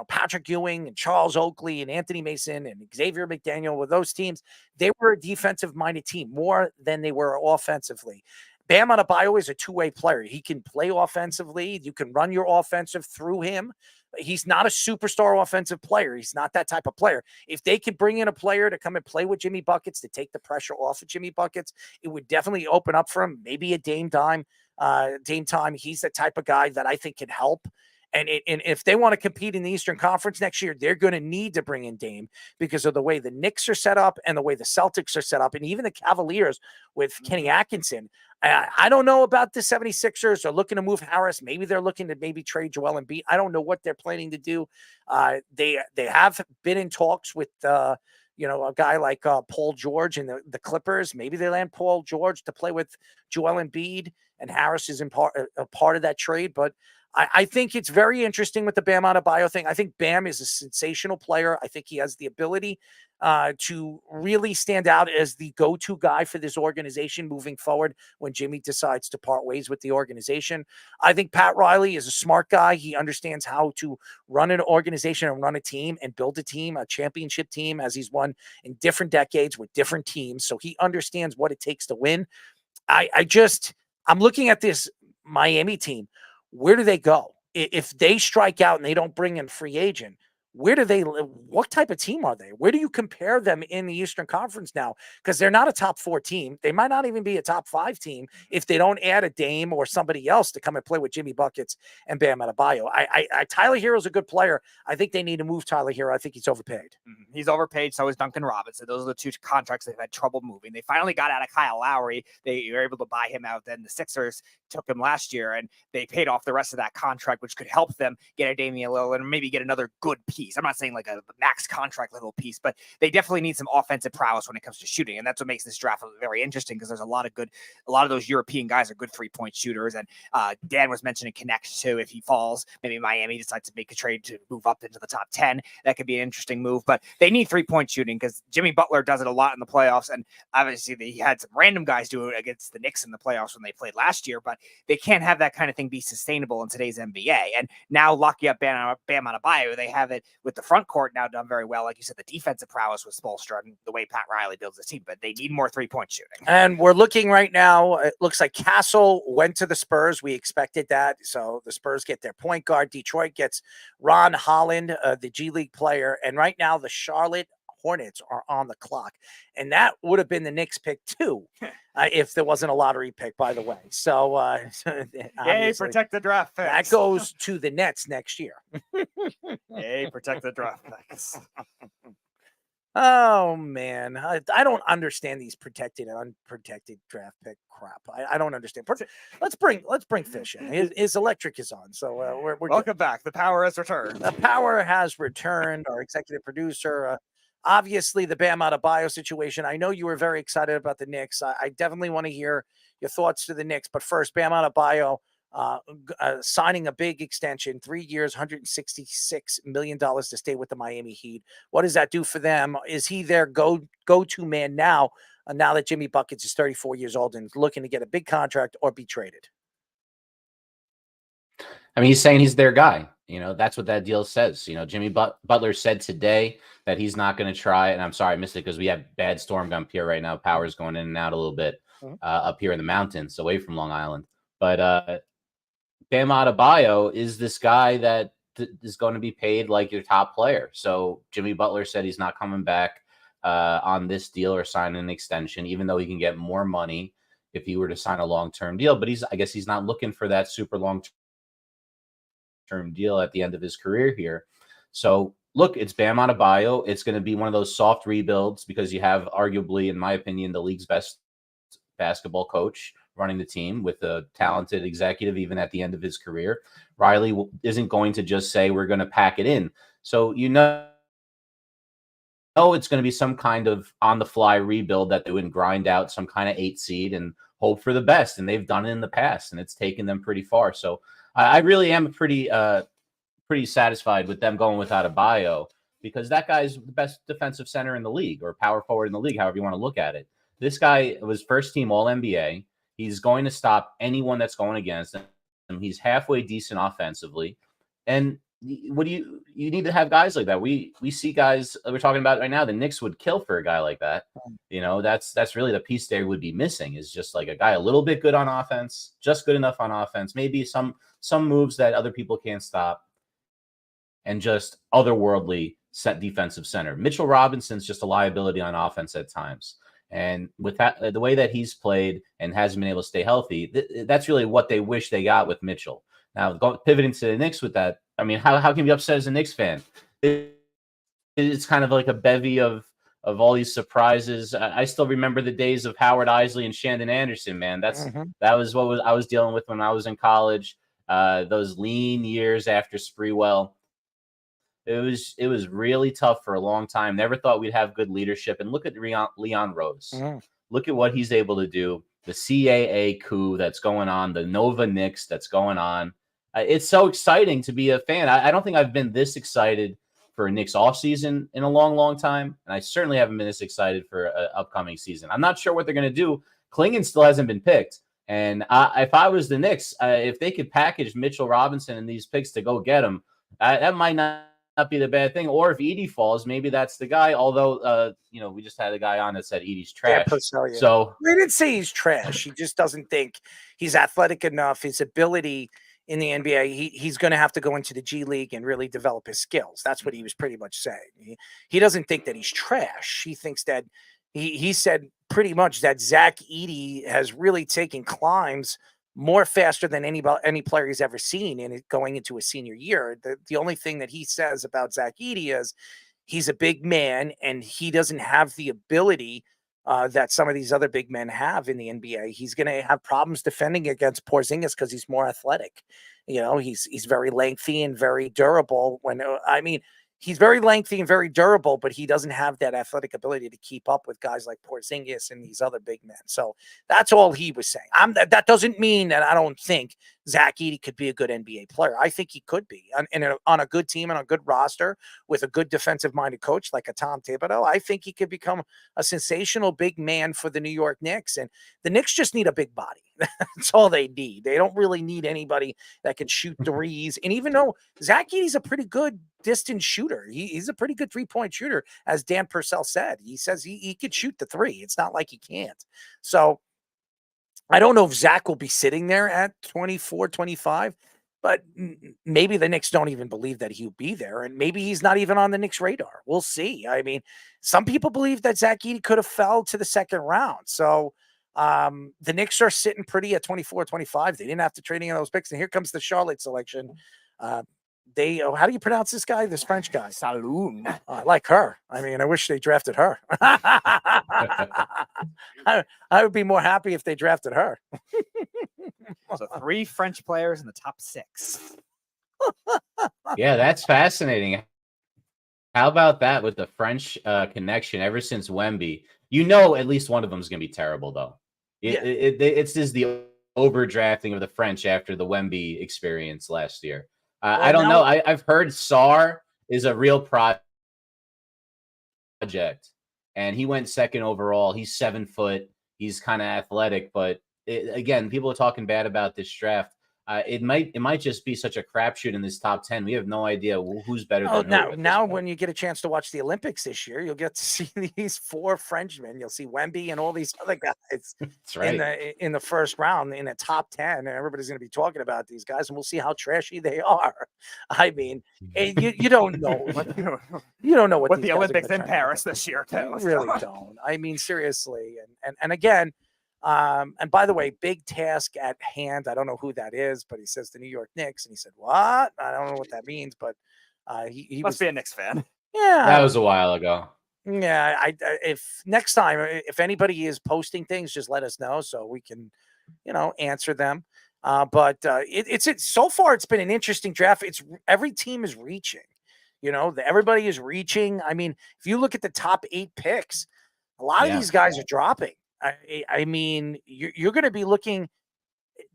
Patrick Ewing and Charles Oakley and Anthony Mason and Xavier McDaniel, with those teams, they were a defensive-minded team more than they were offensively. Bam Adebayo is a two-way player. He can play offensively. You can run your offensive through him. He's not a superstar offensive player. He's not that type of player. If they could bring in a player to come and play with Jimmy Buckets to take the pressure off of Jimmy Buckets, it would definitely open up for him. Maybe a Dame Time. He's the type of guy that I think can help. And if they want to compete in the Eastern Conference next year, they're going to need to bring in Dame because of the way the Knicks are set up and the way the Celtics are set up, and even the Cavaliers with Kenny Atkinson. I don't know about the 76ers. They're looking to move Harris. Maybe they're looking to maybe trade Joel Embiid. I don't know what they're planning to do. They have been in talks with a guy like Paul George and the Clippers. Maybe they land Paul George to play with Joel Embiid, and Harris is a part of that trade. But I think it's very interesting with the Bam Adebayo thing. I think Bam is a sensational player. I think he has the ability to really stand out as the go-to guy for this organization moving forward when Jimmy decides to part ways with the organization. I think Pat Riley is a smart guy. He understands how to run an organization and run a team and build a team, a championship team, as he's won in different decades with different teams. So he understands what it takes to win. I'm looking at this Miami team. Where do they go? If they strike out and they don't bring in free agent, what type of team are they? Where do you compare them in the Eastern Conference now? Because they're not a top 4 team. They might not even be a top 5 team if they don't add a Dame or somebody else to come and play with Jimmy Buckets and Bam Adebayo. Tyler Hero's a good player. I think they need to move Tyler Hero. I think he's overpaid. He's overpaid. So is Duncan Robinson. Those are the 2 contracts they've had trouble moving. They finally got out of Kyle Lowry. They were able to buy him out. Then the Sixers took him last year, and they paid off the rest of that contract, which could help them get a Damian Lillard and maybe get another good piece. I'm not saying like a max contract level piece, but they definitely need some offensive prowess when it comes to shooting. And that's what makes this draft very interesting, because there's a lot of those European guys are good 3-point shooters. And Dan was mentioning Connect too. If he falls, maybe Miami decides to make a trade to move up into the top 10. That could be an interesting move, but they need 3-point shooting because Jimmy Butler does it a lot in the playoffs. And obviously he had some random guys do it against the Knicks in the playoffs when they played last year, but they can't have that kind of thing be sustainable in today's NBA. And now locking up Bam Adebayo, they have it with the front court now done very well. Like you said, the defensive prowess was Spoelstra and the way Pat Riley builds his team, but they need more 3-point shooting. And we're looking right now, it looks like Castle went to the Spurs. We expected that. So the Spurs get their point guard. Detroit gets Ron Holland, the G League player. And right now the Charlotte Hornets are on the clock. And that would have been the Knicks pick too, if there wasn't a lottery pick, by the way. So hey, protect the draft picks. That goes to the Nets next year. Hey, protect the draft picks. Oh man, I don't understand these protected and unprotected draft pick crap. I don't understand. Let's bring Fish in. His electric is on, so we're welcome good. back. The power has returned. The power has returned. Our executive producer. Obviously, the Bam Adebayo situation. I know you were very excited about the Knicks. I definitely want to hear your thoughts to the Knicks. But first, Bam Adebayo signing a big extension, 3 years, $166 million to stay with the Miami Heat. What does that do for them? Is he their go-to man now that Jimmy Buckets is 34 years old and looking to get a big contract or be traded? I mean, he's saying he's their guy. That's what that deal says. Jimmy Butler said today that he's not going to try. And I'm sorry, I missed it because we have bad storm up here right now. Power's going in and out a little bit up here in the mountains away from Long Island. But Bam Adebayo is this guy that is going to be paid like your top player. So Jimmy Butler said he's not coming back on this deal or sign an extension, even though he can get more money if he were to sign a long-term deal. But I guess he's not looking for that super long-term deal at the end of his career here. So look, it's Bam Adebayo. It's going to be one of those soft rebuilds because you have arguably, in my opinion, the league's best basketball coach running the team with a talented executive, even at the end of his career. Riley isn't going to just say, we're going to pack it in. So, it's going to be some kind of on the fly rebuild that they would grind out some kind of 8 seed and hope for the best. And they've done it in the past and it's taken them pretty far. So I really am pretty satisfied with them going with Adebayo because that guy's the best defensive center in the league or power forward in the league, however you want to look at it. This guy was first team All-NBA. He's going to stop anyone that's going against him. He's halfway decent offensively. And you need to have guys like that. We see guys we're talking about right now. The Knicks would kill for a guy like that. That's really the piece they would be missing is just like a guy a little bit good on offense, just good enough on offense, maybe some moves that other people can't stop, and just otherworldly set defensive center. Mitchell Robinson's just a liability on offense at times. And with that, the way that he's played and hasn't been able to stay healthy, that's really what they wish they got with Mitchell. Now, pivoting to the Knicks with that I mean, how can you be upset as a Knicks fan? It's kind of like a bevy of all these surprises. I still remember the days of Howard Isley and Shandon Anderson, man. That was what I was dealing with when I was in college. Those lean years after Spreewell. It was really tough for a long time. Never thought we'd have good leadership. And look at Leon Rose. Look at what he's able to do. The CAA coup that's going on, the Nova Knicks that's going on. It's so exciting to be a fan. I don't think I've been this excited for a Knicks offseason in a long, long time. And I certainly haven't been this excited for an upcoming season. I'm not sure what they're going to do. Klingon still hasn't been picked. And if I was the Knicks, if they could package Mitchell Robinson and these picks to go get him, that might not be the bad thing. Or if Edie falls, maybe that's the guy. Although, we just had a guy on that said Edie's trash. Dan Purcell, yeah. So we didn't say he's trash. He just doesn't think he's athletic enough. His ability in the NBA, he's going to have to go into the G League and really develop his skills. That's what he was pretty much saying. He doesn't think that he's trash. He thinks that he said pretty much that Zach Edey has really taken climbs more faster than any player he's ever seen in it going into a senior year. The only thing that he says about Zach Edey is he's a big man and he doesn't have the ability that some of these other big men have in the NBA. He's going to have problems defending against Porzingis because he's more athletic. He's very lengthy and very durable. He's very lengthy and very durable, but he doesn't have that athletic ability to keep up with guys like Porzingis and these other big men. So that's all he was saying. That doesn't mean that I don't think Zach Edey could be a good NBA player. I think he could be. On a good team and a good roster with a good defensive-minded coach like a Tom Thibodeau, I think he could become a sensational big man for the New York Knicks. And the Knicks just need a big body. That's all they need. They don't really need anybody that can shoot threes. And even though Zach Edey's a pretty good distance shooter, he's a pretty good three-point shooter, as Dan Purcell said. He says he could shoot the three. It's not like he can't. So I don't know if Zach will be sitting there at 24, 25, but maybe the Knicks don't even believe that he'll be there. And maybe he's not even on the Knicks radar. We'll see. I mean, some people believe that Zach Edey could have fell to the second round. So the Knicks are sitting pretty at 24, 25. They didn't have to trade any of those picks. And here comes the Charlotte selection. How do you pronounce this guy? This French guy? Saloon. I like her. I mean, I wish they drafted her. I would be more happy if they drafted her. So 3 French players in the top 6. yeah, that's fascinating. How about that with the French connection ever since Wemby? At least one of them is going to be terrible, though. It's just the overdrafting of the French after the Wemby experience last year. I don't know. I've heard Sarr is a real project, and he went second overall. He's 7 foot. He's kind of athletic, but again, people are talking bad about this draft. It might just be such a crapshoot in this top 10. We have no idea who's better than who. Now when you get a chance to watch the Olympics this year, you'll get to see these 4 Frenchmen. You'll see Wemby and all these other guys That's right. in the first round in the top 10, and everybody's going to be talking about these guys, and we'll see how trashy they are. I mean, you don't know. You don't know what the Olympics in Paris this year. You really don't. I mean, seriously, and again. And by the way, big task at hand. I don't know who that is, but he says the New York Knicks, and he said, "What?" I don't know what that means, but he must be a Knicks fan. Yeah, that was a while ago. Yeah, if next time, if anybody is posting things, just let us know so we can, answer them. But it's so far it's been an interesting draft. Every team is reaching. Everybody is reaching. I mean, if you look at the top 8 picks, a lot of these guys are dropping. I mean, you're going to be looking.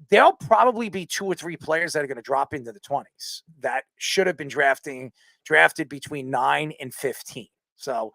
There'll probably be 2 or 3 players that are going to drop into the 20s that should have been drafted between 9 and 15. So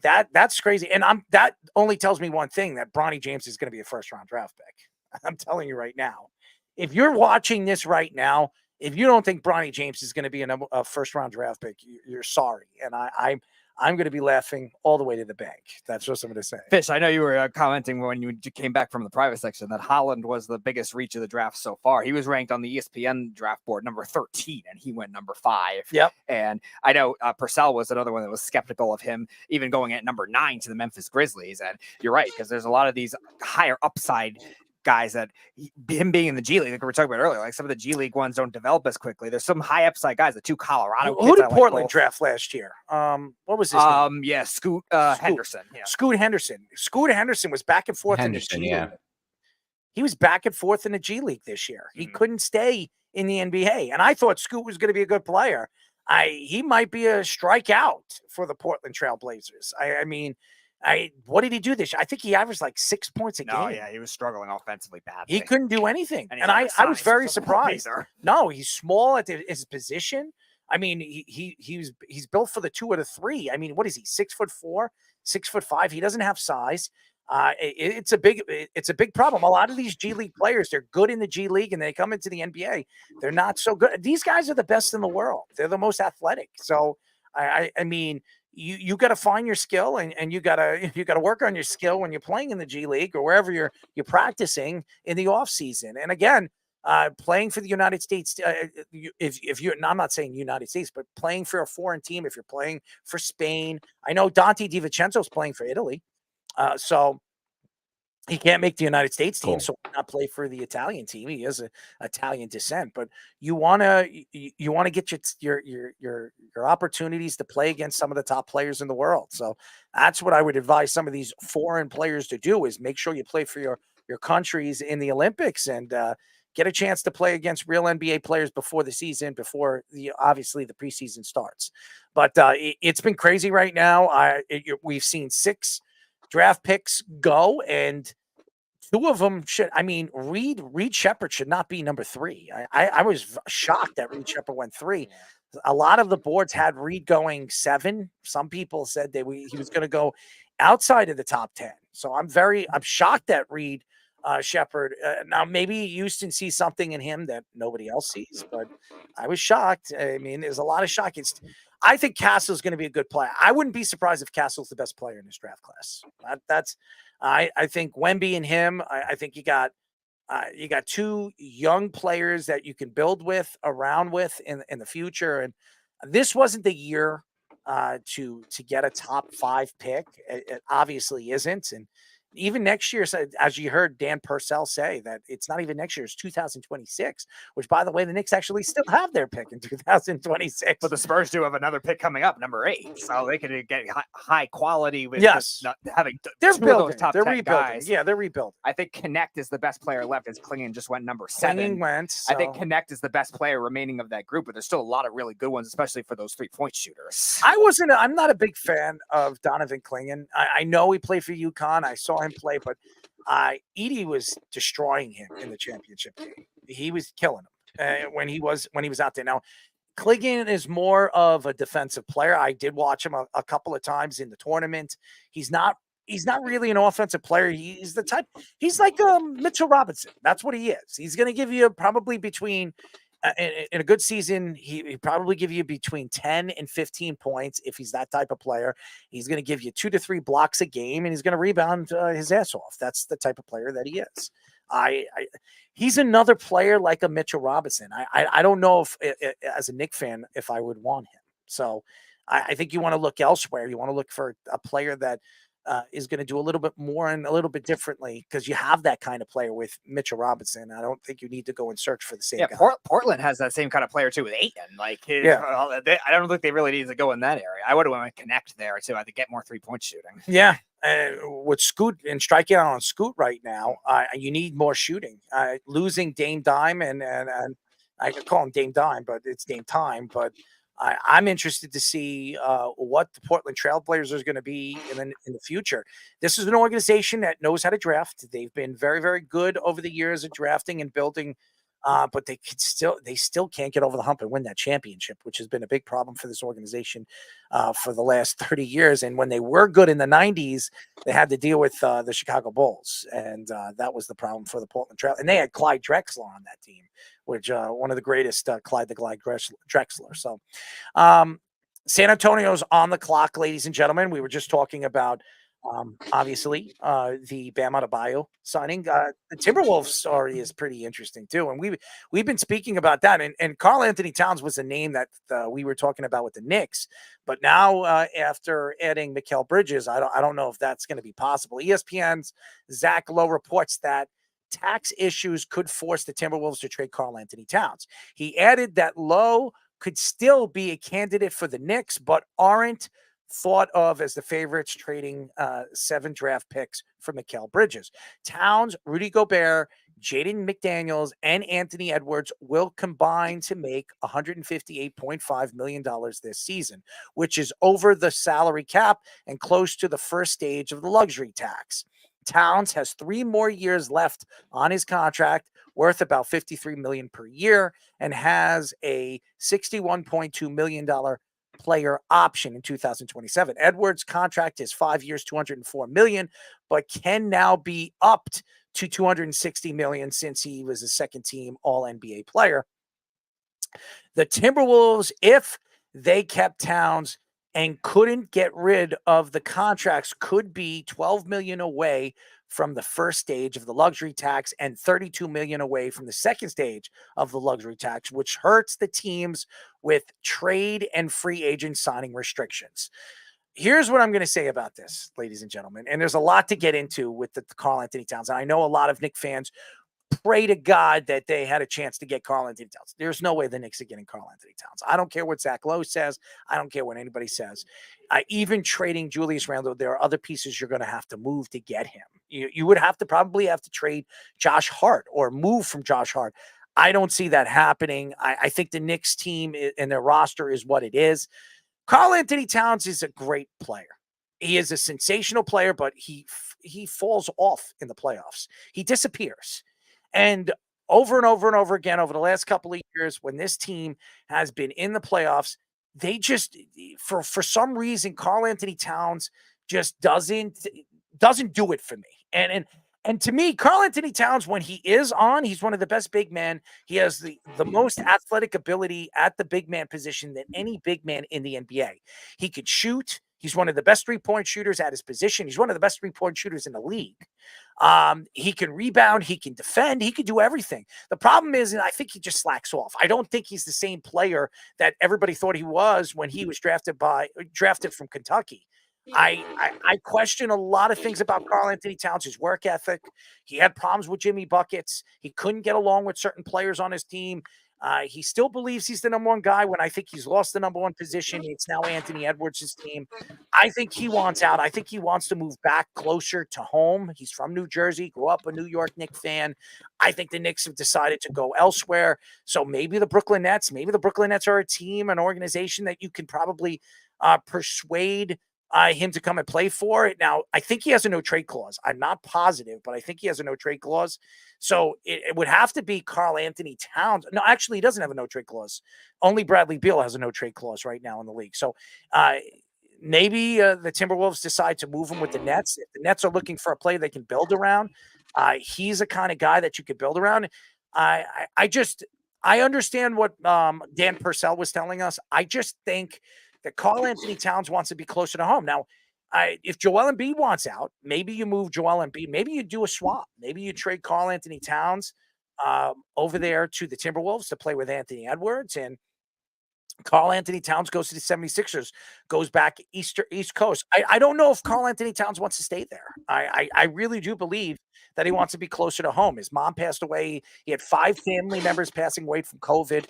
that's crazy. And that only tells me one thing, that Bronny James is going to be a first-round draft pick. I'm telling you right now. If you're watching this right now, if you don't think Bronny James is going to be a first-round draft pick, you're sorry. And I'm going to be laughing all the way to the bank. That's what I'm going to say. Fish, I know you were commenting when you came back from the private section that Holland was the biggest reach of the draft so far. He was ranked on the ESPN draft board number 13, and he went number 5. Yep. And I know Purcell was another one that was skeptical of him, even going at number 9 to the Memphis Grizzlies. And you're right, because there's a lot of these higher upside guys that him being in the G League, like we were talking about earlier, like some of the G League ones don't develop as quickly. There's some high upside guys, the 2 Colorado Who kids. did I like Portland both. draft last year? What was his name? Yeah, Scoot Henderson. Yeah. Scoot Henderson. Scoot Henderson was back and forth in the G League. He was back and forth in the G League this year. He couldn't stay in the NBA. And I thought Scoot was going to be a good player. He might be a strikeout for the Portland Trail Blazers. What did he do this year? I think he averaged like 6 points a game. Oh, yeah, he was struggling offensively badly. He couldn't do anything. And And I was very size, so surprised. either. No, he's small at his position. I mean, he's built for the 2 or the 3. I mean, what is he? 6'4", 6'5". He doesn't have size. It's a big problem. A lot of these G League players, they're good in the G League, and they come into the NBA. They're not so good. These guys are the best in the world. They're the most athletic. So I mean, you got to find your skill, and you got to work on your skill when you're playing in the G League or wherever you're practicing in the off season. And again, playing for the United States, if you're, I'm not saying United States, but playing for a foreign team, if you're playing for Spain, I know Dante DiVincenzo's playing for Italy. So he can't make the United States team, so why not play for the Italian team? He has Italian descent, but you want to get your opportunities to play against some of the top players in the world. So that's what I would advise some of these foreign players to do, is make sure you play for your countries in the Olympics, and get a chance to play against real NBA players before the season, before obviously the preseason starts. But it's been crazy right now. We've seen 6 draft picks go, and 2 of them should. I mean, Reed Shepherd should not be number 3. I was shocked that Reed Shepherd went 3. A lot of the boards had Reed going 7. Some people said he was going to go outside of the top 10. So I'm shocked that Reed Shepherd. Now maybe Houston sees something in him that nobody else sees, but I was shocked. I mean, there's a lot of shock. I think Castle's going to be a good player. I wouldn't be surprised if Castle's the best player in this draft class. I think Wemby and him. I think you got 2 young players that you can build around with in the future. And this wasn't the year to get a top 5 pick. It obviously isn't. And even next year, as you heard Dan Purcell say, that it's not even next year, it's 2026, which, by the way, the Knicks actually still have their pick in 2026. But the Spurs do have another pick coming up, number 8. So they could get high quality with not having they're 2 building. of those top They're 10 rebuilding. guys. Yeah, they're rebuilding. I think Connect is the best player left, as Klingon just went number 7. Klingon went. I think Connect is the best player remaining of that group, but there's still a lot of really good ones, especially for those 3-point shooters. I'm not a big fan of Donovan Klingon. I know he played for UConn. I saw him play, but Edey was destroying him in the championship game. He was killing him when he was out there. Now, Klingon is more of a defensive player. I did watch him a couple of times in the tournament. He's not really an offensive player. He's the type. He's like Mitchell Robinson. That's what he is. He's going to give you probably between. In a good season, he probably give you between 10 and 15 points if he's that type of player. He's going to give you 2 to 3 blocks a game, and he's going to rebound his ass off. That's the type of player that he is. He's another player like a Mitchell Robinson. I don't know if, as a Knicks fan, if I would want him. So I think you want to look elsewhere. You want to look for a player that is going to do a little bit more and a little bit differently, because you have that kind of player with Mitchell Robinson. I don't think you need to go and search for the same guy. Portland has that same kind of player too with Ayton. I don't think they really need to go in that area. I would want to connect there too. I think get more 3-point shooting. Yeah. With Scoot and striking out on Scoot right now, you need more shooting. Losing Dame Dime and I could call him Dame Dime, but it's Dame Time. But I'm interested to see what the Portland Trailblazers are going to be in the future. This is an organization that knows how to draft. They've been very, very good over the years at drafting and building, but they still can't get over the hump and win that championship, which has been a big problem for this organization for the last 30 years. And when they were good in the 90s, they had to deal with the Chicago Bulls, and that was the problem for the Portland Trail. And they had Clyde Drexler on that team, which one of the greatest, Clyde Drexler. So San Antonio's on the clock, ladies and gentlemen. We were just talking about, obviously, the Bam Adebayo signing. The Timberwolves story is pretty interesting too, and we've been speaking about that. And Karl-Anthony Towns was a name that we were talking about with the Knicks, but now after adding Mikal Bridges, I don't know if that's going to be possible. ESPN's Zach Lowe reports that tax issues could force the Timberwolves to trade Karl-Anthony Towns. He added that Lowe could still be a candidate for the Knicks, but aren't thought of as the favorites, trading 7 draft picks for Mikal Bridges. Towns, Rudy Gobert, Jaden McDaniels, and Anthony Edwards will combine to make $158.5 million this season, which is over the salary cap and close to the first stage of the luxury tax. Towns has 3 more years left on his contract, worth about $53 million per year, and has a $61.2 million player option in 2027. Edwards' contract is 5 years, $204 million, but can now be upped to $260 million since he was a second-team All-NBA player. The Timberwolves, if they kept Towns and couldn't get rid of the contracts, could be $12 million away from the first stage of the luxury tax and $32 million away from the second stage of the luxury tax, which hurts the teams with trade and free agent signing restrictions. Here's what I'm going to say about this, ladies and gentlemen, and there's a lot to get into with the Karl-Anthony Towns. And I know a lot of Knicks fans pray to God that they had a chance to get Karl-Anthony Towns. There's no way the Knicks are getting Karl-Anthony Towns. I don't care what Zach Lowe says. I don't care what anybody says. Even trading Julius Randle, there are other pieces you're going to have to move to get him. You would have to probably have to trade Josh Hart or move from Josh Hart. I don't see that happening. I think the Knicks team and their roster is what it is. Karl-Anthony Towns is a great player. He is a sensational player, but he falls off in the playoffs. He disappears. And over and over and over again, over the last couple of years, when this team has been in the playoffs, they just, for some reason, Karl-Anthony Towns just doesn't do it for me. And to me, Karl-Anthony Towns, when he is on, he's one of the best big men. He has the most athletic ability at the big man position than any big man in the NBA. He could shoot. He's one of the best three-point shooters at his position. He's one of the best three-point shooters in the league. He can rebound. He can defend. He can do everything. The problem is, and I think he just slacks off. I don't think he's the same player that everybody thought he was when he was drafted from Kentucky. I question a lot of things about Karl-Anthony Towns, his work ethic. He had problems with Jimmy Buckets. He couldn't get along with certain players on his team. He still believes he's the number one guy when I think he's lost the number one position. It's now Anthony Edwards' team. I think he wants out. I think he wants to move back closer to home. He's from New Jersey, grew up a New York Knicks fan. I think the Knicks have decided to go elsewhere. So maybe the Brooklyn Nets are a team, an organization that you can probably persuade him to come and play for it. Now, I think he has a no-trade clause. I'm not positive, but I think he has a no-trade clause. So it would have to be Karl-Anthony Towns. No, actually, he doesn't have a no-trade clause. Only Bradley Beal has a no-trade clause right now in the league. So maybe the Timberwolves decide to move him with the Nets. If the Nets are looking for a player they can build around, he's a kind of guy that you could build around. I understand what Dan Purcell was telling us. I just think that Karl-Anthony Towns wants to be closer to home. Now, if Joel Embiid wants out, maybe you move Joel Embiid. Maybe you do a swap. Maybe you trade Karl-Anthony Towns over there to the Timberwolves to play with Anthony Edwards, and Karl-Anthony Towns goes to the 76ers, goes back East Coast. I don't know if Karl-Anthony Towns wants to stay there. I really do believe that he wants to be closer to home. His mom passed away. He had 5 family members passing away from COVID.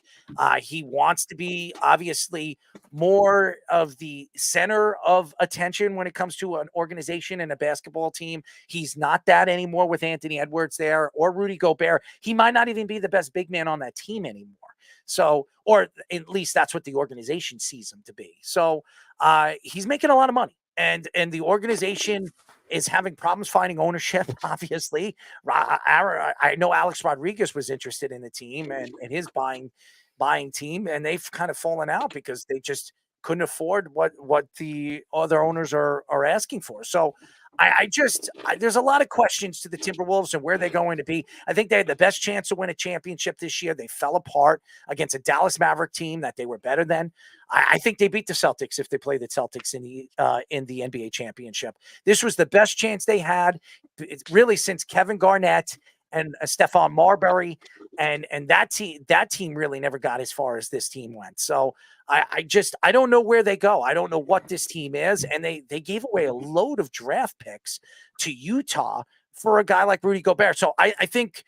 He wants to be obviously more of the center of attention when it comes to an organization and a basketball team. He's not that anymore with Anthony Edwards there or Rudy Gobert. He might not even be the best big man on that team anymore. So, or at least that's what the organization sees him to be. So he's making a lot of money, and the organization is having problems finding ownership. Obviously, I know Alex Rodriguez was interested in the team and his buying team, and they've kind of fallen out because they just couldn't afford what the other owners are asking for. So there's a lot of questions to the Timberwolves and where they're going to be. I think they had the best chance to win a championship this year. They fell apart against a Dallas Maverick team that they were better than. I think they beat the Celtics if they play the Celtics in the NBA championship. This was the best chance they had really since Kevin Garnett and Stephon Marbury, and that team really never got as far as this team went. So I don't know where they go. I don't know what this team is, and they gave away a load of draft picks to Utah for a guy like Rudy Gobert. So I think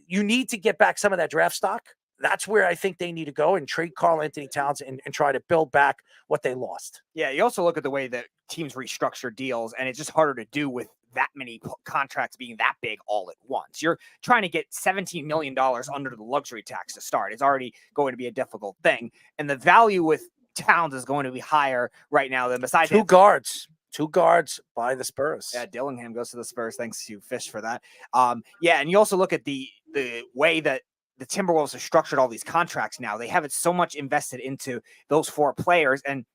you need to get back some of that draft stock. That's where I think they need to go and trade Karl-Anthony Towns and try to build back what they lost. Yeah, you also look at the way that teams restructure deals, and it's just harder to do with that many contracts being that big all at once. You're trying to get $17 million under the luxury tax to start. It's already going to be a difficult thing. And the value with Towns is going to be higher right now than besides Two guards by the Spurs. Yeah, Dillingham goes to the Spurs. Thanks to Fish for that. Yeah, and you also look at the way that the Timberwolves have structured all these contracts now. They have it so much invested into those 4 players. And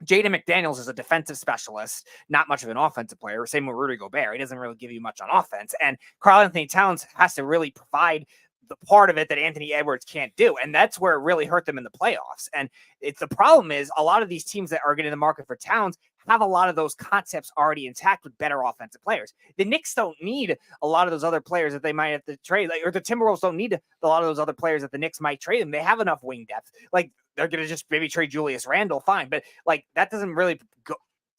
Jaden McDaniels is a defensive specialist, not much of an offensive player. Same with Rudy Gobert. He doesn't really give you much on offense. And Karl-Anthony Towns has to really provide the part of it that Anthony Edwards can't do. And that's where it really hurt them in the playoffs. And the problem is a lot of these teams that are getting the market for Towns have a lot of those concepts already intact with better offensive players. The Knicks don't need a lot of those other players that they might have to trade, or the Timberwolves don't need a lot of those other players that the Knicks might trade them. They have enough wing depth. Like, they're going to just maybe trade Julius Randle, fine. But, like, that doesn't really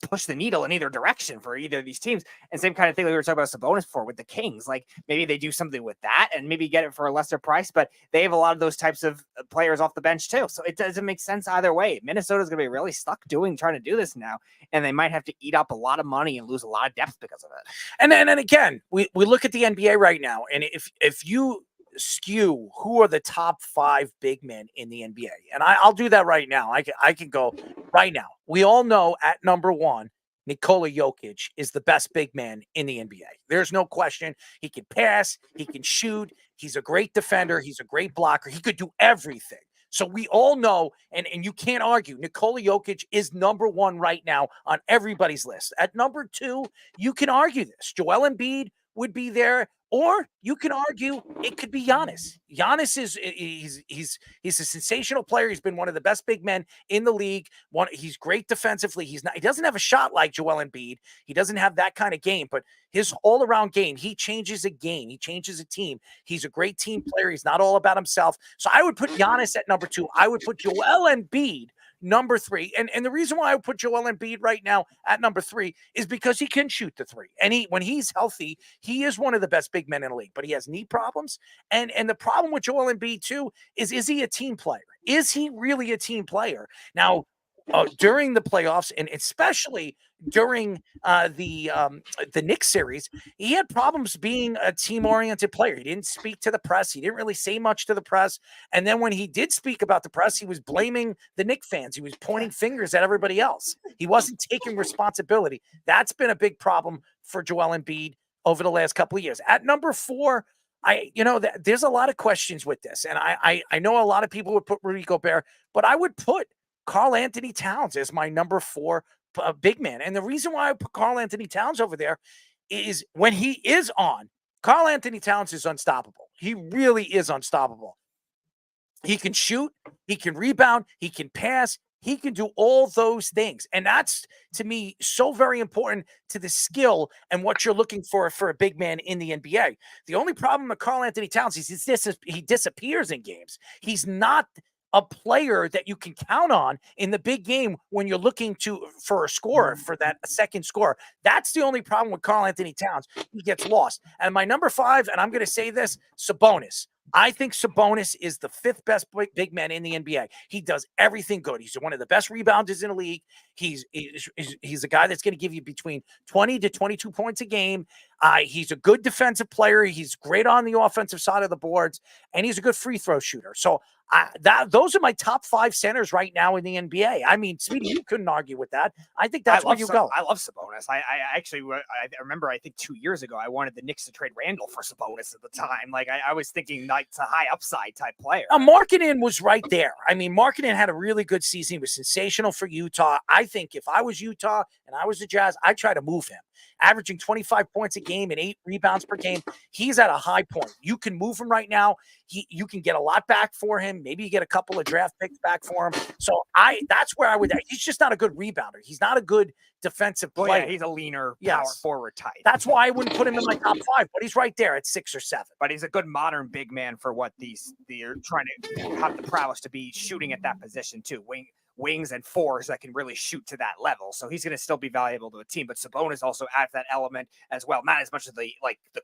push the needle in either direction for either of these teams. And same kind of thing we were talking about Sabonis before with the Kings. Like, maybe they do something with that and maybe get it for a lesser price, but they have a lot of those types of players off the bench too. So it doesn't make sense either way. Minnesota's going to be really stuck trying to do this now, and they might have to eat up a lot of money and lose a lot of depth because of it. And then again, we look at the NBA right now, and if you skew who are the top 5 big men in the NBA, and I'll do that right now. I can go right now. We all know at number 1, Nikola Jokic is the best big man in the NBA. There's no question. He can pass, he can shoot, he's a great defender, he's a great blocker, he could do everything. So we all know, and you can't argue, Nikola Jokic is number 1 right now on everybody's list. At number 2, you can argue this. Joel Embiid would be there, or you can argue it could be Giannis. Giannis he's a sensational player. He's been one of the best big men in the league. He's great defensively. He doesn't have a shot like Joel Embiid. He doesn't have that kind of game, but his all-around game, he changes a game. He changes a team. He's a great team player. He's not all about himself. So I would put Giannis at number 2. I would put Joel Embiid number 3. And the reason why I would put Joel Embiid right now at number 3 is because he can shoot the 3. And when he's healthy, he is one of the best big men in the league, but he has knee problems. And the problem with Joel Embiid too is he a team player? Is he really a team player? Now, during the playoffs, and especially during the Knicks series, he had problems being a team-oriented player. He didn't speak to the press. He didn't really say much to the press. And then when he did speak about the press, he was blaming the Knicks fans. He was pointing fingers at everybody else. He wasn't taking responsibility. That's been a big problem for Joel Embiid over the last couple of years. At number 4, there's a lot of questions with this. And I know a lot of people would put Rudy Gobert, but I would put Karl-Anthony Towns as my number 4 big man. And the reason why I put Karl-Anthony Towns over there is when he is on, Karl-Anthony Towns is unstoppable. He really is unstoppable. He can shoot, he can rebound, he can pass, he can do all those things. And that's, to me, so very important to the skill and what you're looking for a big man in the NBA. The only problem with Karl-Anthony Towns is he disappears in games. He's not a player that you can count on in the big game when you're looking for a scorer, for that second scorer. That's the only problem with Karl-Anthony Towns. He gets lost. And my number 5, and I'm going to say this, Sabonis. I think Sabonis is the 5th best big man in the NBA. He does everything good. He's one of the best rebounders in the league. He's a guy that's going to give you between 20 to 22 points a game. He's a good defensive player. He's great on the offensive side of the boards, and he's a good free throw shooter. So those are my top 5 centers right now in the NBA. I mean, Speedy, you couldn't argue with that. I think that's where you go. I love Sabonis. I remember, I think 2 years ago, I wanted the Knicks to trade Randall for Sabonis at the time. Like, I was thinking like it's a high upside type player. Markkanen was right there. I mean, Markkanen had a really good season. He was sensational for Utah. I think if I was Utah and I was the Jazz, I'd try to move him. Averaging 25 points a game and 8 rebounds per game. He's at a high point. You can move him right now. You can get a lot back for him. Maybe you get a couple of draft picks back for him. So that's where I would. He's just not a good rebounder. He's not a good defensive player. Yeah, he's a leaner power forward type. That's why I wouldn't put him in my top 5, but he's right there at 6 or 7. But he's a good modern big man for what they're trying to have the prowess to be shooting at that position too. wings and fours that can really shoot to that level. So he's going to still be valuable to a team. But Sabonis also adds that element as well. Not as much as the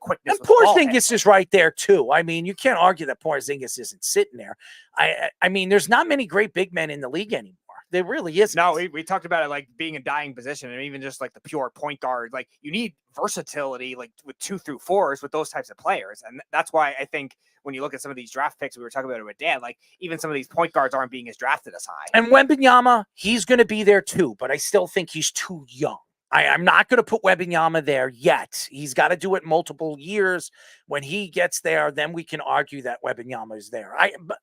quickness. And Porzingis is right there too. I mean, you can't argue that Porzingis isn't sitting there. I mean, there's not many great big men in the league anymore. There really isn't. No, we talked about it like being a dying position, and even just like the pure point guard. Like you need versatility, like with 2 through 4s with those types of players, and that's why I think when you look at some of these draft picks, we were talking about it with Dan. Like even some of these point guards aren't being as drafted as high. And Wembanyama, he's going to be there too, but I still think he's too young. I'm not going to put Wembanyama there yet. He's got to do it multiple years. When he gets there, then we can argue that Wembanyama is there.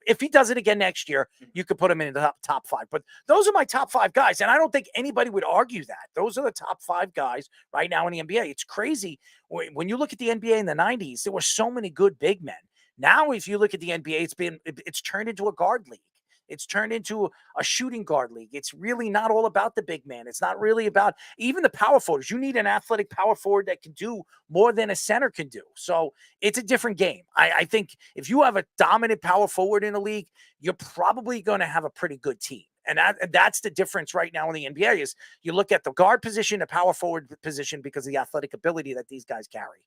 If he does it again next year, you could put him in the top 5. But those are my top 5 guys, and I don't think anybody would argue that. Those are the top 5 guys right now in the NBA. It's crazy. When you look at the NBA in the 90s, there were so many good big men. Now, if you look at the NBA, it's turned into a guard league. It's turned into a shooting guard league. It's really not all about the big man. It's not really about even the power forwards. You need an athletic power forward that can do more than a center can do. So it's a different game. I think if you have a dominant power forward in a league, you're probably going to have a pretty good team. And that's the difference right now in the NBA is you look at the guard position, the power forward position because of the athletic ability that these guys carry.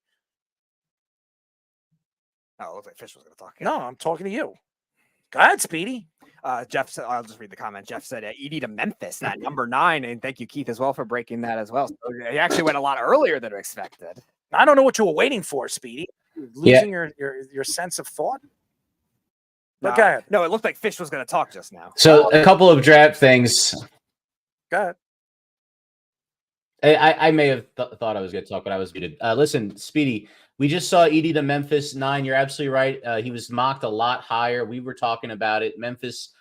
Oh, it looks like Fish was going to talk. No, I'm talking to you. Go ahead, Speedy. Jeff said, I'll just read the comment. Jeff said, ED to Memphis, that number 9. And thank you, Keith, as well for breaking that as well. So he actually went a lot earlier than expected. I don't know what you were waiting for, Speedy. Losing your sense of thought. Okay. No, it looked like Fish was going to talk just now. So a couple of draft things. Go ahead. I may have thought I was going to talk, but I was muted. Listen, Speedy, we just saw Edie to Memphis 9. You're absolutely right. He was mocked a lot higher. We were talking about it. Memphis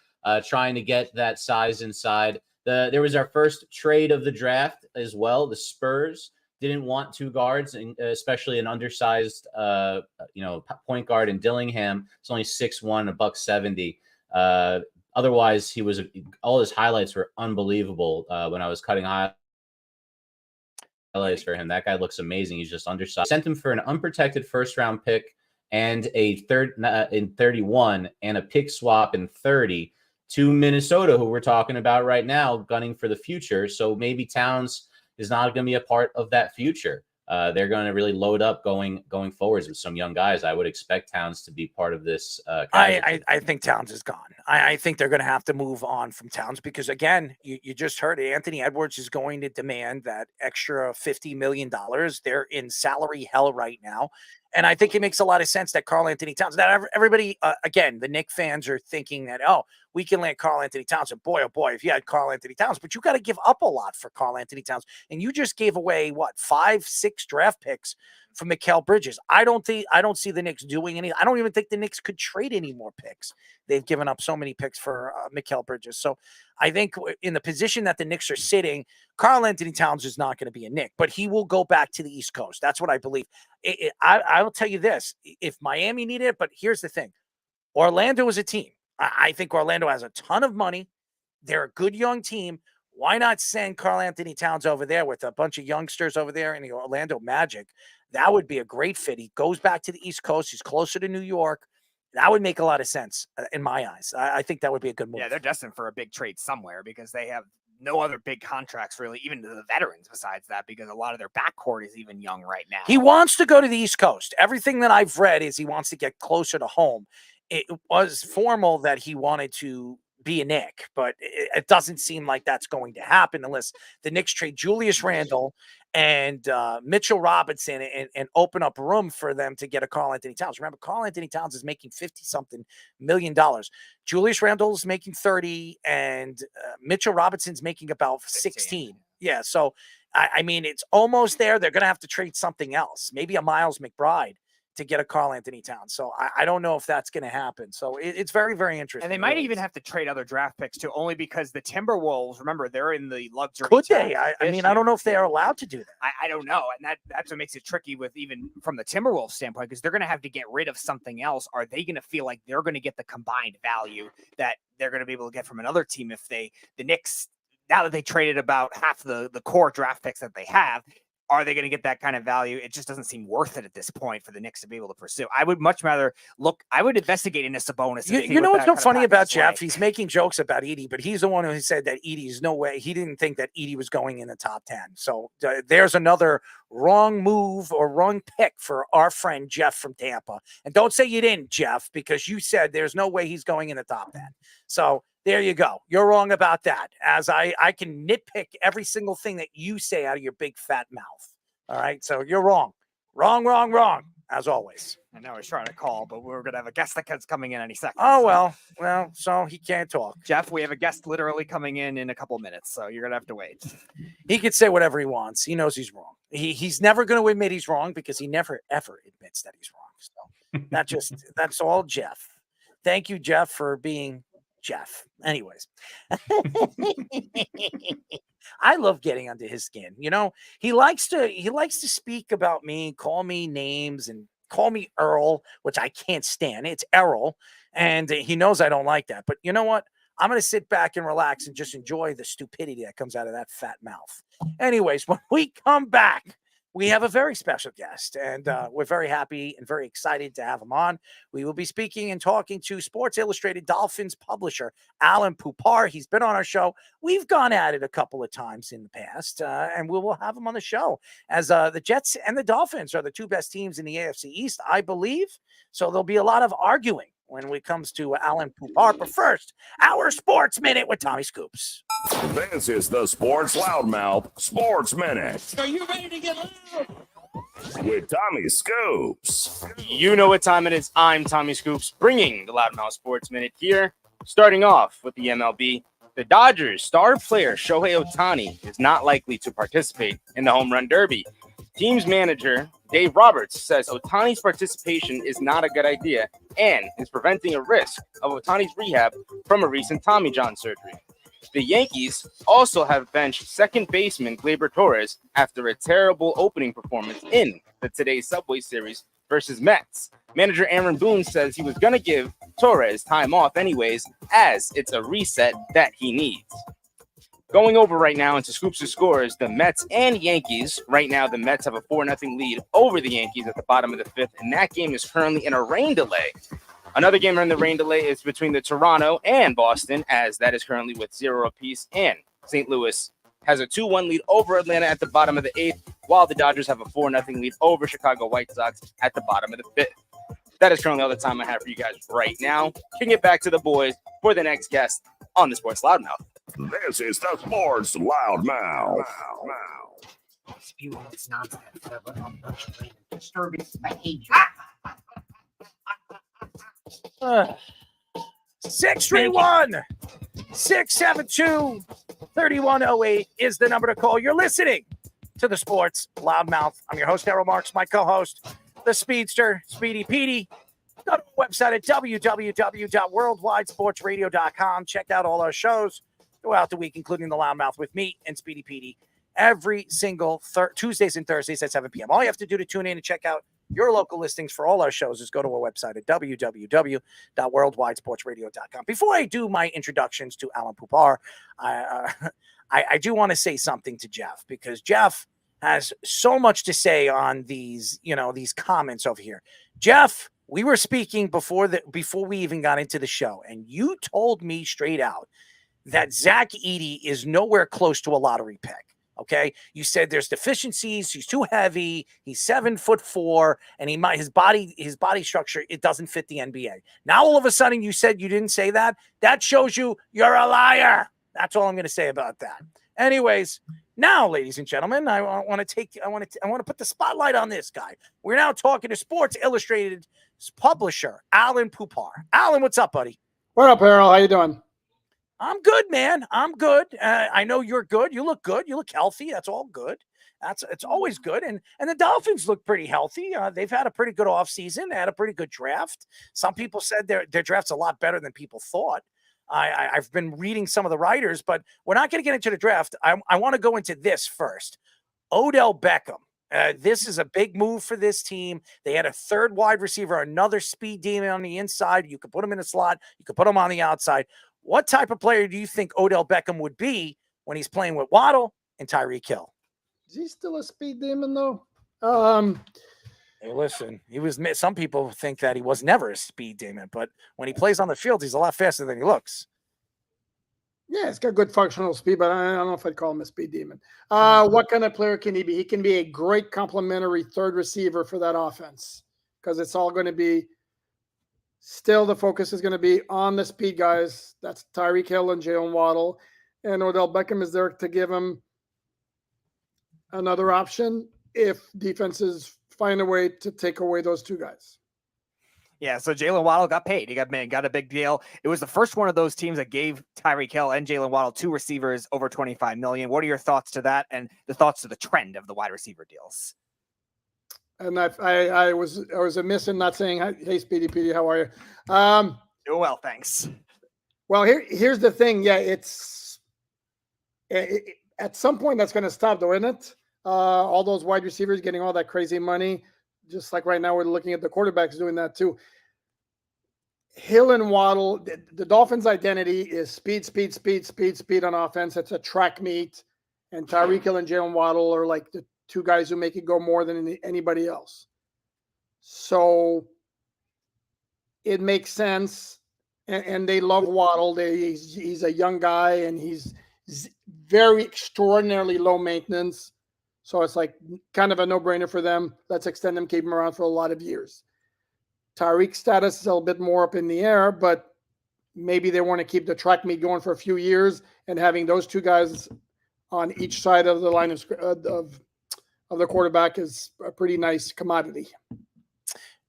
trying to get that size inside. There was our first trade of the draft as well. The Spurs didn't want 2 guards, especially an undersized, point guard in Dillingham. It's only 6'1", $170. Otherwise, all his highlights were unbelievable when I was cutting highlights for him. That guy looks amazing. He's just undersized. Sent him for an unprotected first-round pick and a third in 31 and a pick swap in 30 to Minnesota, who we're talking about right now, gunning for the future. So maybe Towns is not going to be a part of that future. They're going to really load up going forwards with some young guys. I would expect Towns to be part of this. I think Towns is gone. I think they're going to have to move on from Towns because, again, you just heard it. Anthony Edwards is going to demand that extra $50 million. They're in salary hell right now. And I think it makes a lot of sense that Karl-Anthony Towns, that everybody, again, the Knicks fans are thinking that, we can land Karl-Anthony Towns. And boy, oh boy, if you had Karl-Anthony Towns, but you got to give up a lot for Karl-Anthony Towns. And you just gave away, 5-6 draft picks for Mikal Bridges. I don't see the Knicks doing any. I don't even think the Knicks could trade any more picks. They've given up so many picks for Mikal Bridges. So I think in the position that the Knicks are sitting, Karl-Anthony Towns is not going to be a Knick, but he will go back to the East Coast. That's what I believe. I will tell you this. If Miami needed it, but here's the thing. Orlando is a team. I think Orlando has a ton of money. They're a good young team. Why not send Karl-Anthony Towns over there with a bunch of youngsters over there in the Orlando Magic? That would be a great fit. He goes back to the East Coast. He's closer to New York. That would make a lot of sense in my eyes. I think that would be a good move. Yeah, they're destined for a big trade somewhere because they have no other big contracts really, even to the veterans besides that, because a lot of their backcourt is even young right now. He wants to go to the East Coast. Everything that I've read is he wants to get closer to home. It was formal that he wanted to be a Knick, but it doesn't seem like that's going to happen unless the Knicks trade Julius Randle and Mitchell Robinson and open up room for them to get a Karl-Anthony Towns. Remember, Karl-Anthony Towns is making $50-something million. Julius Randle's making 30, and Mitchell Robinson's making about 16. Yeah, so, I mean, it's almost there. They're going to have to trade something else, maybe a Miles McBride, to get a Karl-Anthony Towns. So I don't know if that's going to happen. So it's very, very interesting. And they might even have to trade other draft picks too, only because the Timberwolves, remember, they're in the luxury. Could they? I mean, I don't know if they are allowed to do that. I don't know. And that's what makes it tricky with even from the Timberwolves standpoint, because they're going to have to get rid of something else. Are they going to feel like they're going to get the combined value that they're going to be able to get from another team if the Knicks, now that they traded about half the core draft picks that they have, Are they going to get that kind of value? It just doesn't seem worth it at this point for the Knicks to be able to pursue. I would much rather I would investigate in a Sabonis. You know what's so funny about Jeff? He's making jokes about Edie, but he's the one who said that Edie's no way. He didn't think that Edie was going in the top 10. So there's another wrong move or wrong pick for our friend Jeff from Tampa. And don't say you didn't, Jeff, because you said there's no way he's going in the top 10. So there you go. You're wrong about that, as I can nitpick every single thing that you say out of your big fat mouth. All right, so you're wrong. Wrong, as always. I know I was trying to call, but we're going to have a guest that's coming in any second. Oh, well, so he can't talk. Jeff, we have a guest literally coming in a couple minutes, so you're going to have to wait. He can say whatever he wants. He knows he's wrong. He's never going to admit he's wrong because he never, ever admits that he's wrong. So that's all Jeff. Thank you, Jeff, for being Jeff. Anyways. I love getting under his skin. You know, he likes to speak about me, call me names, and call me Earl, which I can't stand. It's Errol, and he knows I don't like that. But you know what? I'm going to sit back and relax and just enjoy the stupidity that comes out of that fat mouth. Anyways, when we come back, we have a very special guest, and we're very happy and very excited to have him on. We will be speaking and talking to Sports Illustrated Dolphins publisher Alain Poupart. He's been on our show. We've gone at it a couple of times in the past, and we will have him on the show, as the Jets and the Dolphins are the two best teams in the AFC East, I believe. So there'll be a lot of arguing when it comes to Alain Poupart. But first, our Sports Minute with Tommy Scoops. This is the Sports Loudmouth Sports Minute. Are you ready to get loud? With Tommy Scoops. You know what time it is. I'm Tommy Scoops, bringing the Loudmouth Sports Minute here. Starting off with the MLB, the Dodgers' star player Shohei Ohtani is not likely to participate in the Home Run Derby. Team's manager Dave Roberts says Ohtani's participation is not a good idea and is preventing a risk of Ohtani's rehab from a recent Tommy John surgery. The Yankees also have benched second baseman Gleyber Torres after a terrible opening performance in the today's Subway Series versus Mets. Manager Aaron Boone says he was going to give Torres time off anyways, as it's a reset that he needs. Going over right now into Scoops' scores, the Mets and Yankees. Right now, the Mets have a 4-0 lead over the Yankees at the bottom of the fifth, and that game is currently in a rain delay. Another game in the rain delay is between the Toronto and Boston, as that is currently with 0 apiece, and St. Louis has a 2-1 lead over Atlanta at the bottom of the eighth, while the Dodgers have a 4-0 lead over Chicago White Sox at the bottom of the fifth. That is currently all the time I have for you guys right now. Kicking it back to the boys for the next guest on the Sports Loudmouth. This is the Sports Loudmouth. Spew all this nonsense disturbing behavior. 631-672-3108 is the number to call. You're listening to the Sports Loudmouth. I'm your host, Errol Marks, my co-host, the Speedster, Speedy Petey. Go to our website at www.worldwidesportsradio.com. Check out all our shows throughout the week, including the Loudmouth with me and Speedy Petey every single Tuesdays and Thursdays at 7 p.m. All you have to do to tune in and check out your local listings for all our shows is go to our website at www.worldwidesportsradio.com. Before I do my introductions to Alain Poupart, I do want to say something to Jeff, because Jeff has so much to say on these comments over here. Jeff, we were speaking before we even got into the show, and you told me straight out that Zach Edey is nowhere close to a lottery pick. Okay, you said there's deficiencies. He's too heavy. He's 7'4", and his body structure, it doesn't fit the NBA. Now all of a sudden you said you didn't say that. That shows you're a liar. That's all I'm going to say about that. Anyways, now, ladies and gentlemen, I want to put the spotlight on this guy. We're now talking to Sports Illustrated publisher Alain Poupart. Alain, what's up, buddy? What up, Errol? How you doing? I'm good, man. I'm good. I know you're good. You look good. You look healthy. That's all good. It's always good. And the Dolphins look pretty healthy. They've had a pretty good offseason. They had a pretty good draft. Some people said their draft's a lot better than people thought. I've been reading some of the writers, but we're not going to get into the draft. I want to go into this first. Odell Beckham. This is a big move for this team. They had a third wide receiver, another speed demon on the inside. You could put him in the slot. You could put him on the outside. What type of player do you think Odell Beckham would be when he's playing with Waddle and Tyreek Hill? Is he still a speed demon though? Hey, listen, he was. Some people think that he was never a speed demon, but when he plays on the field, he's a lot faster than he looks. Yeah, he's got good functional speed, but I don't know if I'd call him a speed demon. What kind of player can he be? He can be a great complementary third receiver for that offense because it's all going to be still the focus is going to be on the speed guys. That's Tyreek Hill and Jaylen Waddle. And Odell Beckham is there to give him another option if defenses find a way to take away those two guys. Yeah, so Jaylen Waddle got paid. He got a big deal. It was the first one of those teams that gave Tyreek Hill and Jaylen Waddle 2 receivers over $25 million. What are your thoughts to that and the thoughts to the trend of the wide receiver deals? And I was amiss in not saying, hey, Speedy Petey, how are you? Doing well, thanks. Well, here's the thing. Yeah, at some point that's going to stop, though, isn't it? All those wide receivers getting all that crazy money. Just like right now, we're looking at the quarterbacks doing that too. Hill and Waddle, the Dolphins' identity is speed on offense. It's a track meet. And Tyreek Hill and Jaylen Waddle are like the two guys who make it go more than anybody else. So it makes sense. And they love Waddle. He's a young guy, and he's very extraordinarily low maintenance. So it's like kind of a no-brainer for them. Let's extend him, keep him around for a lot of years. Tariq's status is a little bit more up in the air, but maybe they want to keep the track meet going for a few years, and having those two guys on each side of the line of the quarterback is a pretty nice commodity.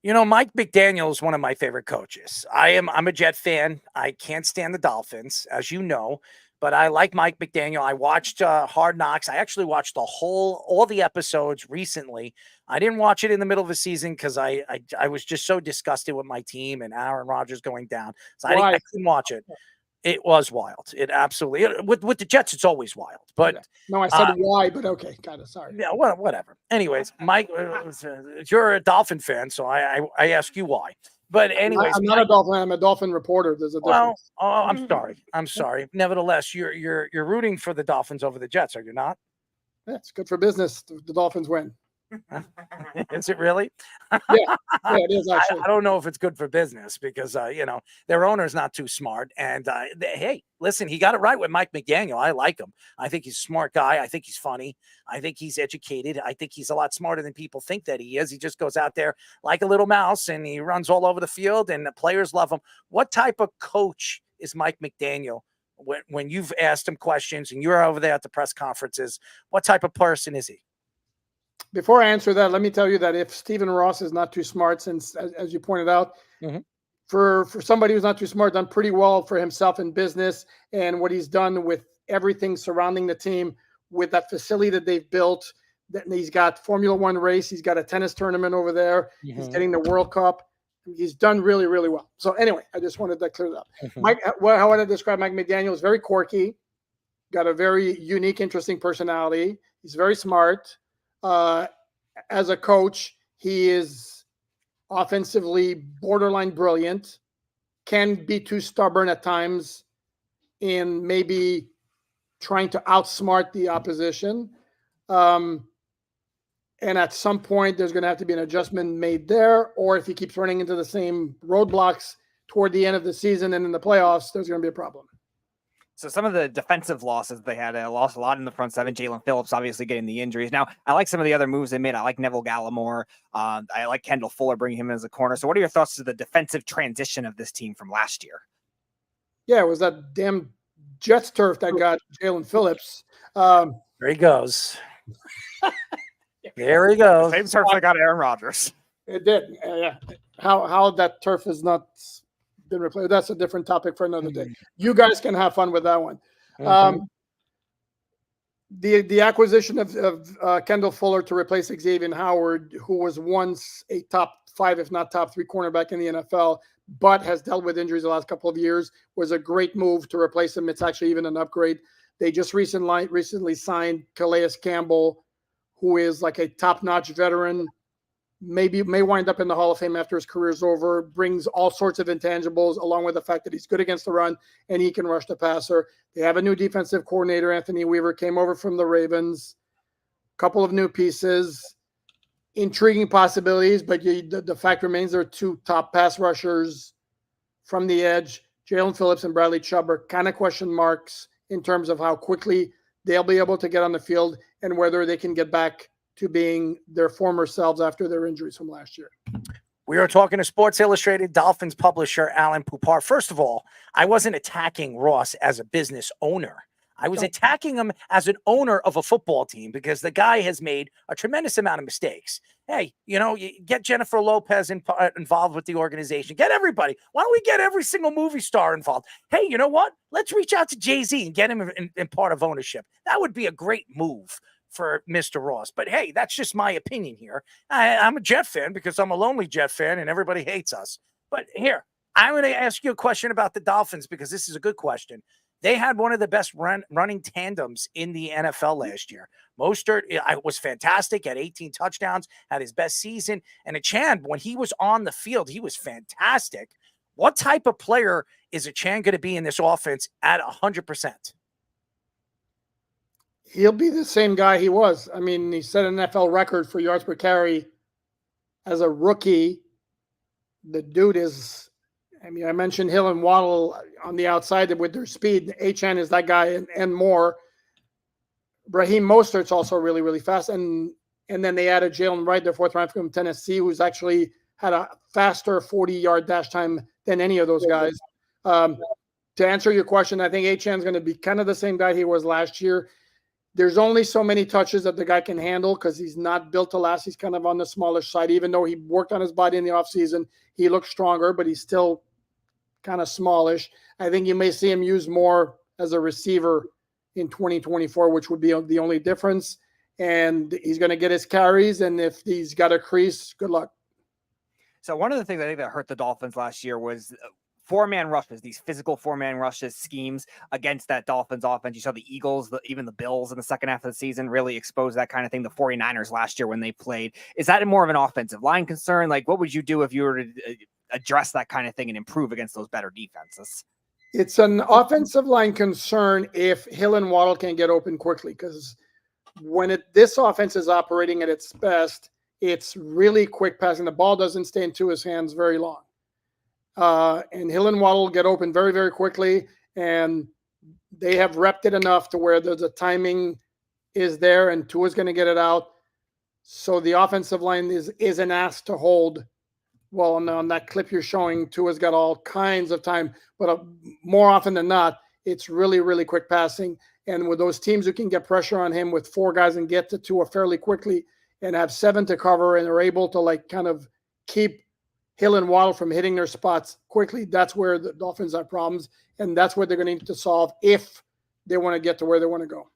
You know, Mike McDaniel is one of my favorite coaches. I'm a Jet fan. I can't stand the Dolphins, as you know. But I like Mike McDaniel. I watched Hard Knocks. I actually watched all the episodes recently. I didn't watch it in the middle of the season because I was just so disgusted with my team and Aaron Rodgers going down. So I couldn't watch it. It was wild. It absolutely with the Jets. It's always wild. But no, I said why, but okay, kind of sorry. Yeah, whatever. Anyways, Mike, you're a Dolphin fan, so I ask you why. But anyways, I'm not a Dolphin. I'm a Dolphin reporter. There's a difference. Well, I'm sorry. Nevertheless, you're rooting for the Dolphins over the Jets, are you not? Yeah, it's good for business. The Dolphins win. Is it really? Yeah, it is actually. I don't know if it's good for business because their owner's not too smart. And hey, listen, he got it right with Mike McDaniel. I like him. I think he's a smart guy. I think he's funny. I think he's educated. I think he's a lot smarter than people think that he is. He just goes out there like a little mouse and he runs all over the field and the players love him. What type of coach is Mike McDaniel? When you've asked him questions and you're over there at the press conferences, what type of person is he? Before I answer that, let me tell you that if Stephen Ross is not too smart, since, as you pointed out, for somebody who's not too smart, done pretty well for himself in business and what he's done with everything surrounding the team, with that facility that they've built. That he's got Formula One race. He's got a tennis tournament over there. He's getting the World Cup. He's done really, really well. So anyway, I just wanted that cleared up. Mike, how would I describe Mike McDaniel? Is very quirky, got a very unique, interesting personality. He's very smart. As a coach, he is offensively borderline brilliant, can be too stubborn at times in maybe trying to outsmart the opposition. And at some point, there's going to have to be an adjustment made there, or if he keeps running into the same roadblocks toward the end of the season and in the playoffs, there's going to be a problem. So some of the defensive losses they had, lost a lot in the front seven. Jalen Phillips obviously getting the injuries. Now, I like some of the other moves they made. I like Neville Gallimore. I like Kendall Fuller, bringing him in as a corner. So what are your thoughts to the defensive transition of this team from last year? Yeah, it was that damn Jets turf that got Jalen Phillips. There he goes. There he goes. Same turf that got Aaron Rodgers. It did. Yeah. How that turf is not been replaced. That's a different topic for another day. You guys can have fun with that one. The acquisition of Kendall Fuller to replace Xavier Howard, who was once a top 5, if not top 3 cornerback in the NFL, but has dealt with injuries the last couple of years, was a great move to replace him. It's actually even an upgrade. They just recently signed Calais Campbell, who is like a top-notch veteran, may wind up in the Hall of Fame after his career's over, brings all sorts of intangibles, along with the fact that he's good against the run and he can rush the passer. They have a new defensive coordinator, Anthony Weaver, came over from the Ravens. couple of new pieces, intriguing possibilities, but the fact remains there are two top pass rushers from the edge. Jalen Phillips and Bradley Chubb are kind of question marks in terms of how quickly they'll be able to get on the field and whether they can get back to being their former selves after their injuries from last year. We are talking to Sports Illustrated Dolphins publisher Alain Poupart. First of all, I wasn't attacking Ross as a business owner. I was attacking him as an owner of a football team because the guy has made a tremendous amount of mistakes. Hey, you get Jennifer Lopez involved with the organization. Get everybody. Why don't we get every single movie star involved? Hey, you know what? Let's reach out to Jay-Z and get him in part of ownership. That would be a great move for Mr. Ross. But hey, that's just my opinion here. I'm a Jet fan because I'm a lonely Jet fan and everybody hates us. But here, I'm going to ask you a question about the Dolphins because this is a good question. They had one of the best running tandems in the NFL last year. Mostert was fantastic, had 18 touchdowns, had his best season. And Achane, when he was on the field, he was fantastic. What type of player is Achane going to be in this offense at 100%? He'll be the same guy he was. I mean, he set an NFL record for yards per carry as a rookie. The dude is... I mentioned Hill and Waddle on the outside with their speed. Achane is that guy and more. Raheem Mostert's also really, really fast. And then they added Jaylen Wright, their fourth round from Tennessee, who's actually had a faster 40-yard dash time than any of those guys. To answer your question, I think Achane's going to be kind of the same guy he was last year. There's only so many touches that the guy can handle because he's not built to last. He's kind of on the smallish side. Even though he worked on his body in the offseason, he looks stronger, but he's still kind of smallish. I think you may see him used more as a receiver in 2024, which would be the only difference. And he's going to get his carries. And if he's got a crease, good luck. So one of the things I think that hurt the Dolphins last year was four-man rushes, these physical four-man rushes schemes against that Dolphins offense. You saw the Eagles, even the Bills in the second half of the season really expose that kind of thing. The 49ers last year when they played. Is that more of an offensive line concern? Like, what would you do if you were to address that kind of thing and improve against those better defenses? It's an offensive line concern if Hill and Waddle can get open quickly, because when this offense is operating at its best, it's really quick passing. The ball doesn't stay into his hands very long. And Hill and Waddle get open very, very quickly, and they have repped it enough to where the timing is there, and Tua's going to get it out. So the offensive line isn't asked to hold. Well, on that clip you're showing, Tua's got all kinds of time, but more often than not, it's really, really quick passing. And with those teams who can get pressure on him with four guys and get to Tua fairly quickly and have seven to cover and are able to kind of keep Hill and Waddle from hitting their spots quickly, that's where the Dolphins have problems, and that's what they're going to need to solve if they want to get to where they want to go.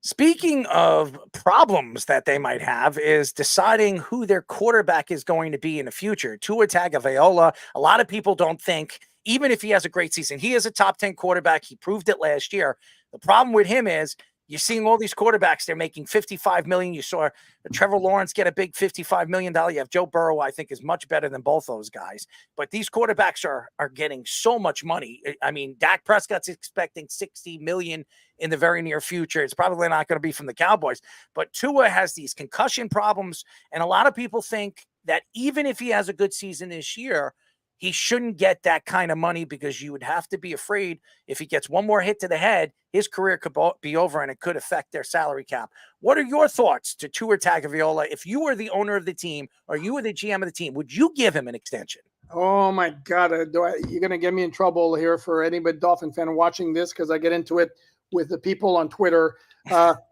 Speaking of problems that they might have is deciding who their quarterback is going to be in the future. Tua Tagovailoa, a lot of people don't think, even if he has a great season, he is a top 10 quarterback. He proved it last year. The problem with him is you're seeing all these quarterbacks, they're making $55 million. You saw Trevor Lawrence get a big $55 million. You have Joe Burrow, I think, is much better than both those guys. But these quarterbacks are getting so much money. I mean, Dak Prescott's expecting $60 million in the very near future. It's probably not going to be from the Cowboys. But Tua has these concussion problems, and a lot of people think that even if he has a good season this year, he shouldn't get that kind of money because you would have to be afraid if he gets one more hit to the head, his career could be over and it could affect their salary cap. What are your thoughts to Tua Tagovailoa? If you were the owner of the team or you were the GM of the team, would you give him an extension? Oh, my God. You're going to get me in trouble here for anybody Dolphin fan watching this because I get into it with the people on Twitter.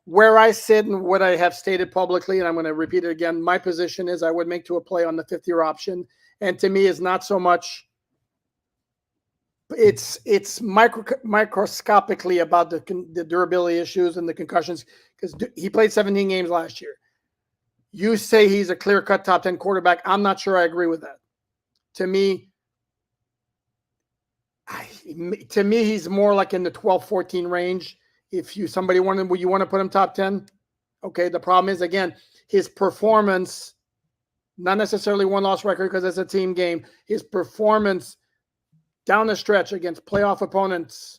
Where I sit and what I have stated publicly, and I'm going to repeat it again, my position is I would make Tua play on the fifth-year option. And to me, is not so much. It's microscopically about the durability issues and the concussions because he played 17 games last year. You say he's a clear-cut top 10 quarterback. I'm not sure I agree with that. To me, he's more like in the 12-14 range. If you want to put him top 10, okay. The problem is again his performance. Not necessarily one-loss record because it's a team game. His performance down the stretch against playoff opponents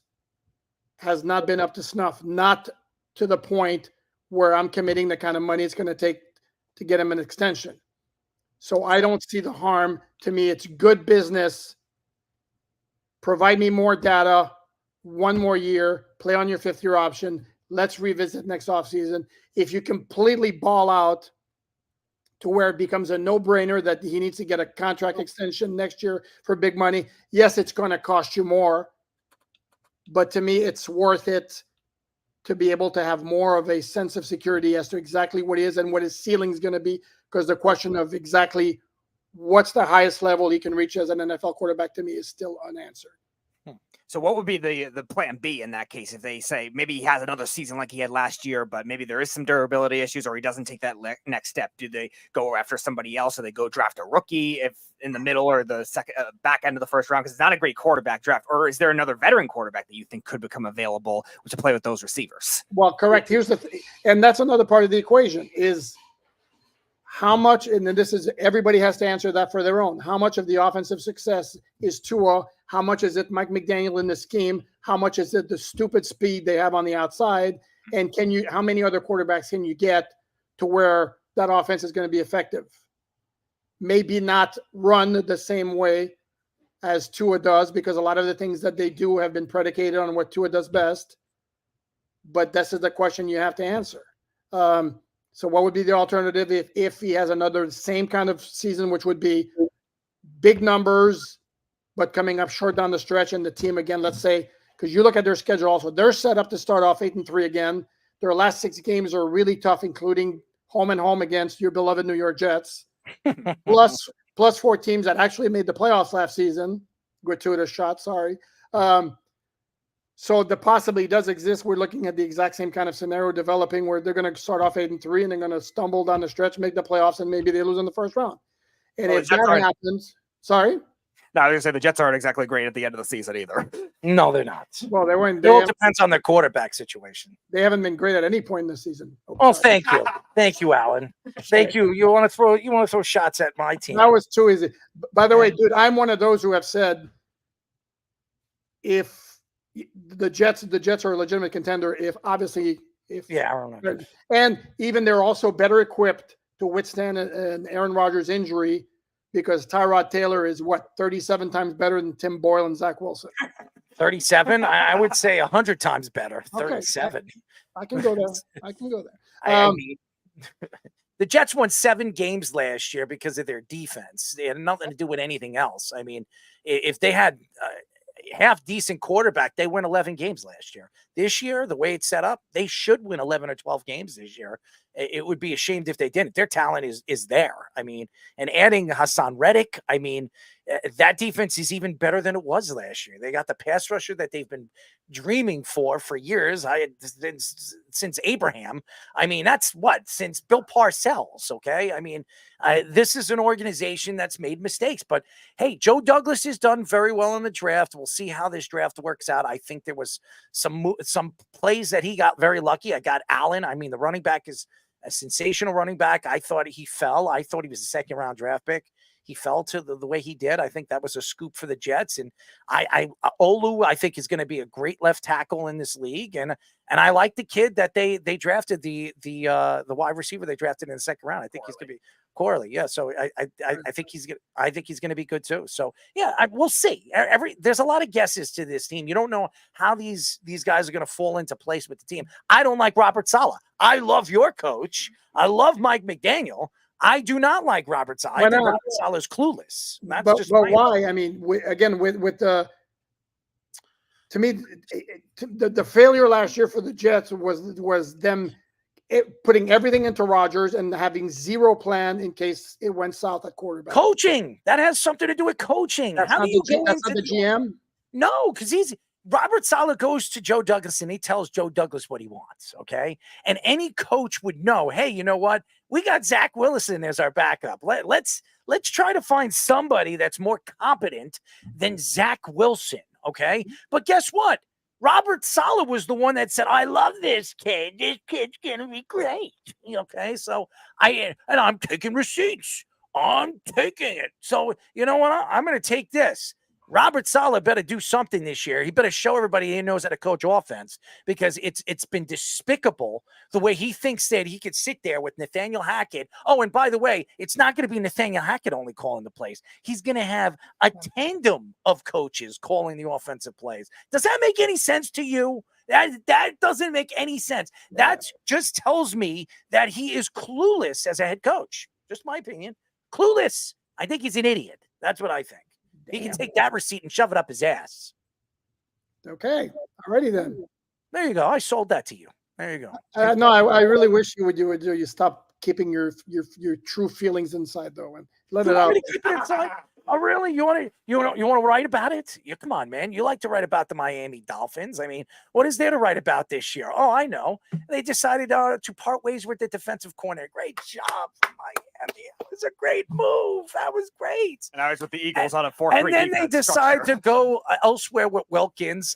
has not been up to snuff, not to the point where I'm committing the kind of money it's going to take to get him an extension. So I don't see the harm. To me, it's good business. Provide me more data, one more year, play on your 5th-year option. Let's revisit next offseason. If you completely ball out to where it becomes a no-brainer that he needs to get a contract extension next year for big money, yes, it's going to cost you more. But to me, it's worth it to be able to have more of a sense of security as to exactly what he is and what his ceiling is going to be, because the question of exactly what's the highest level he can reach as an NFL quarterback to me is still unanswered. So what would be the plan B in that case if they say maybe he has another season like he had last year, but maybe there is some durability issues or he doesn't take that next step? Do they go after somebody else or they go draft a rookie if in the middle or the second back end of the first round? Because it's not a great quarterback draft. Or is there another veteran quarterback that you think could become available to play with those receivers? Well, correct. Here's the thing, and that's another part of the equation is how much, and then this is everybody has to answer that for their own. How much of the offensive success is Tua? How much is it Mike McDaniel in the scheme? How much is it the stupid speed they have on the outside? And how many other quarterbacks can you get to where that offense is going to be effective? Maybe not run the same way as Tua does, because a lot of the things that they do have been predicated on what Tua does best. But this is the question you have to answer. So what would be the alternative if he has another same kind of season, which would be big numbers, but coming up short down the stretch, and the team again, let's say, because you look at their schedule also, they're set up to start off 8-3 again. Their last 6 games are really tough, including home and home against your beloved New York Jets, plus 4 teams that actually made the playoffs last season. Gratuitous shot, sorry. So the possibility does exist. We're looking at the exact same kind of scenario developing where they're going to start off 8-3 and they're going to stumble down the stretch, make the playoffs, and maybe they lose in the first round. And if that happens, sorry? No, I was going to say the Jets aren't exactly great at the end of the season either. No, they're not. Well, they weren't. It all depends on their quarterback situation. They haven't been great at any point in the season. Oh, thank you. Thank you, Alan. Thank you. You want to throw shots at my team. That was too easy. By the way, dude, I'm one of those who have said if the Jets are a legitimate contender, if I don't know. And even they're also better equipped to withstand an Aaron Rodgers injury, because Tyrod Taylor is 37 times better than Tim Boyle and Zach Wilson. 37? I would say 100 times better. 37. Okay. I can go there. I mean, the Jets won 7 games last year because of their defense. They had nothing to do with anything else. I mean, if they had half decent quarterback, they win 11 games last year. This year, the way it's set up, they should win 11 or 12 games this year. It would be ashamed if they didn't. Their talent is there. I mean, and adding Hassan Reddick, I mean, that defense is even better than it was last year. They got the pass rusher that they've been dreaming for years. Since Abraham. I mean, that's since Bill Parcells. Okay. I mean, this is an organization that's made mistakes, but hey, Joe Douglas has done very well in the draft. We'll see how this draft works out. I think there was some plays that he got very lucky. I got Allen. I mean, the running back is a sensational running back. I thought he fell. I thought he was a 2nd round draft pick. He fell to the way he did. I think that was a scoop for the Jets. And Olu, I think, is going to be a great left tackle in this league. And I like the kid that they drafted, the wide receiver they drafted in the 2nd round. I think he's going to be Corley. Yeah. So I think he's going to be good too. So yeah, we'll see. There's a lot of guesses to this team. You don't know how these guys are going to fall into place with the team. I don't like Robert Saleh. I love your coach. I love Mike McDaniel. I do not like Robert Saleh. I think Robert Saleh is clueless. That's but why? I mean, again, with the, to me, the failure last year for the Jets was them putting everything into Rodgers and having zero plan in case it went south at quarterback. Coaching, that has something to do with coaching. That's not the GM. No, because Robert Saleh goes to Joe Douglas and he tells Joe Douglas what he wants, okay? And any coach would know, hey, you know what? We got Zach Wilson as our backup. Let's try to find somebody that's more competent than Zach Wilson, okay? But guess what? Robert Saleh was the one that said, I love this kid. This kid's going to be great, okay? So I'm taking receipts. I'm taking it. So you know what? I'm going to take this. Robert Saleh better do something this year. He better show everybody he knows how to coach offense, because it's been despicable the way he thinks that he could sit there with Nathaniel Hackett. Oh, and by the way, it's not going to be Nathaniel Hackett only calling the plays. He's going to have a tandem of coaches calling the offensive plays. Does that make any sense to you? That doesn't make any sense. That just tells me that he is clueless as a head coach. Just my opinion. Clueless. I think he's an idiot. That's what I think. He can take that receipt and shove it up his ass. Okay. Alrighty then. There you go. I sold that to you. There you go. No, I really wish you would do it. You stop keeping your true feelings inside though, and let it out. Keep it inside? Oh, really? You want to write about it? Come on, man. You like to write about the Miami Dolphins. I mean, what is there to write about this year? Oh, I know. They decided to part ways with the defensive corner. Great job from Miami. It was a great move. That was great. And I was with the Eagles on a 4-3 And then they decide to go elsewhere with Wilkins.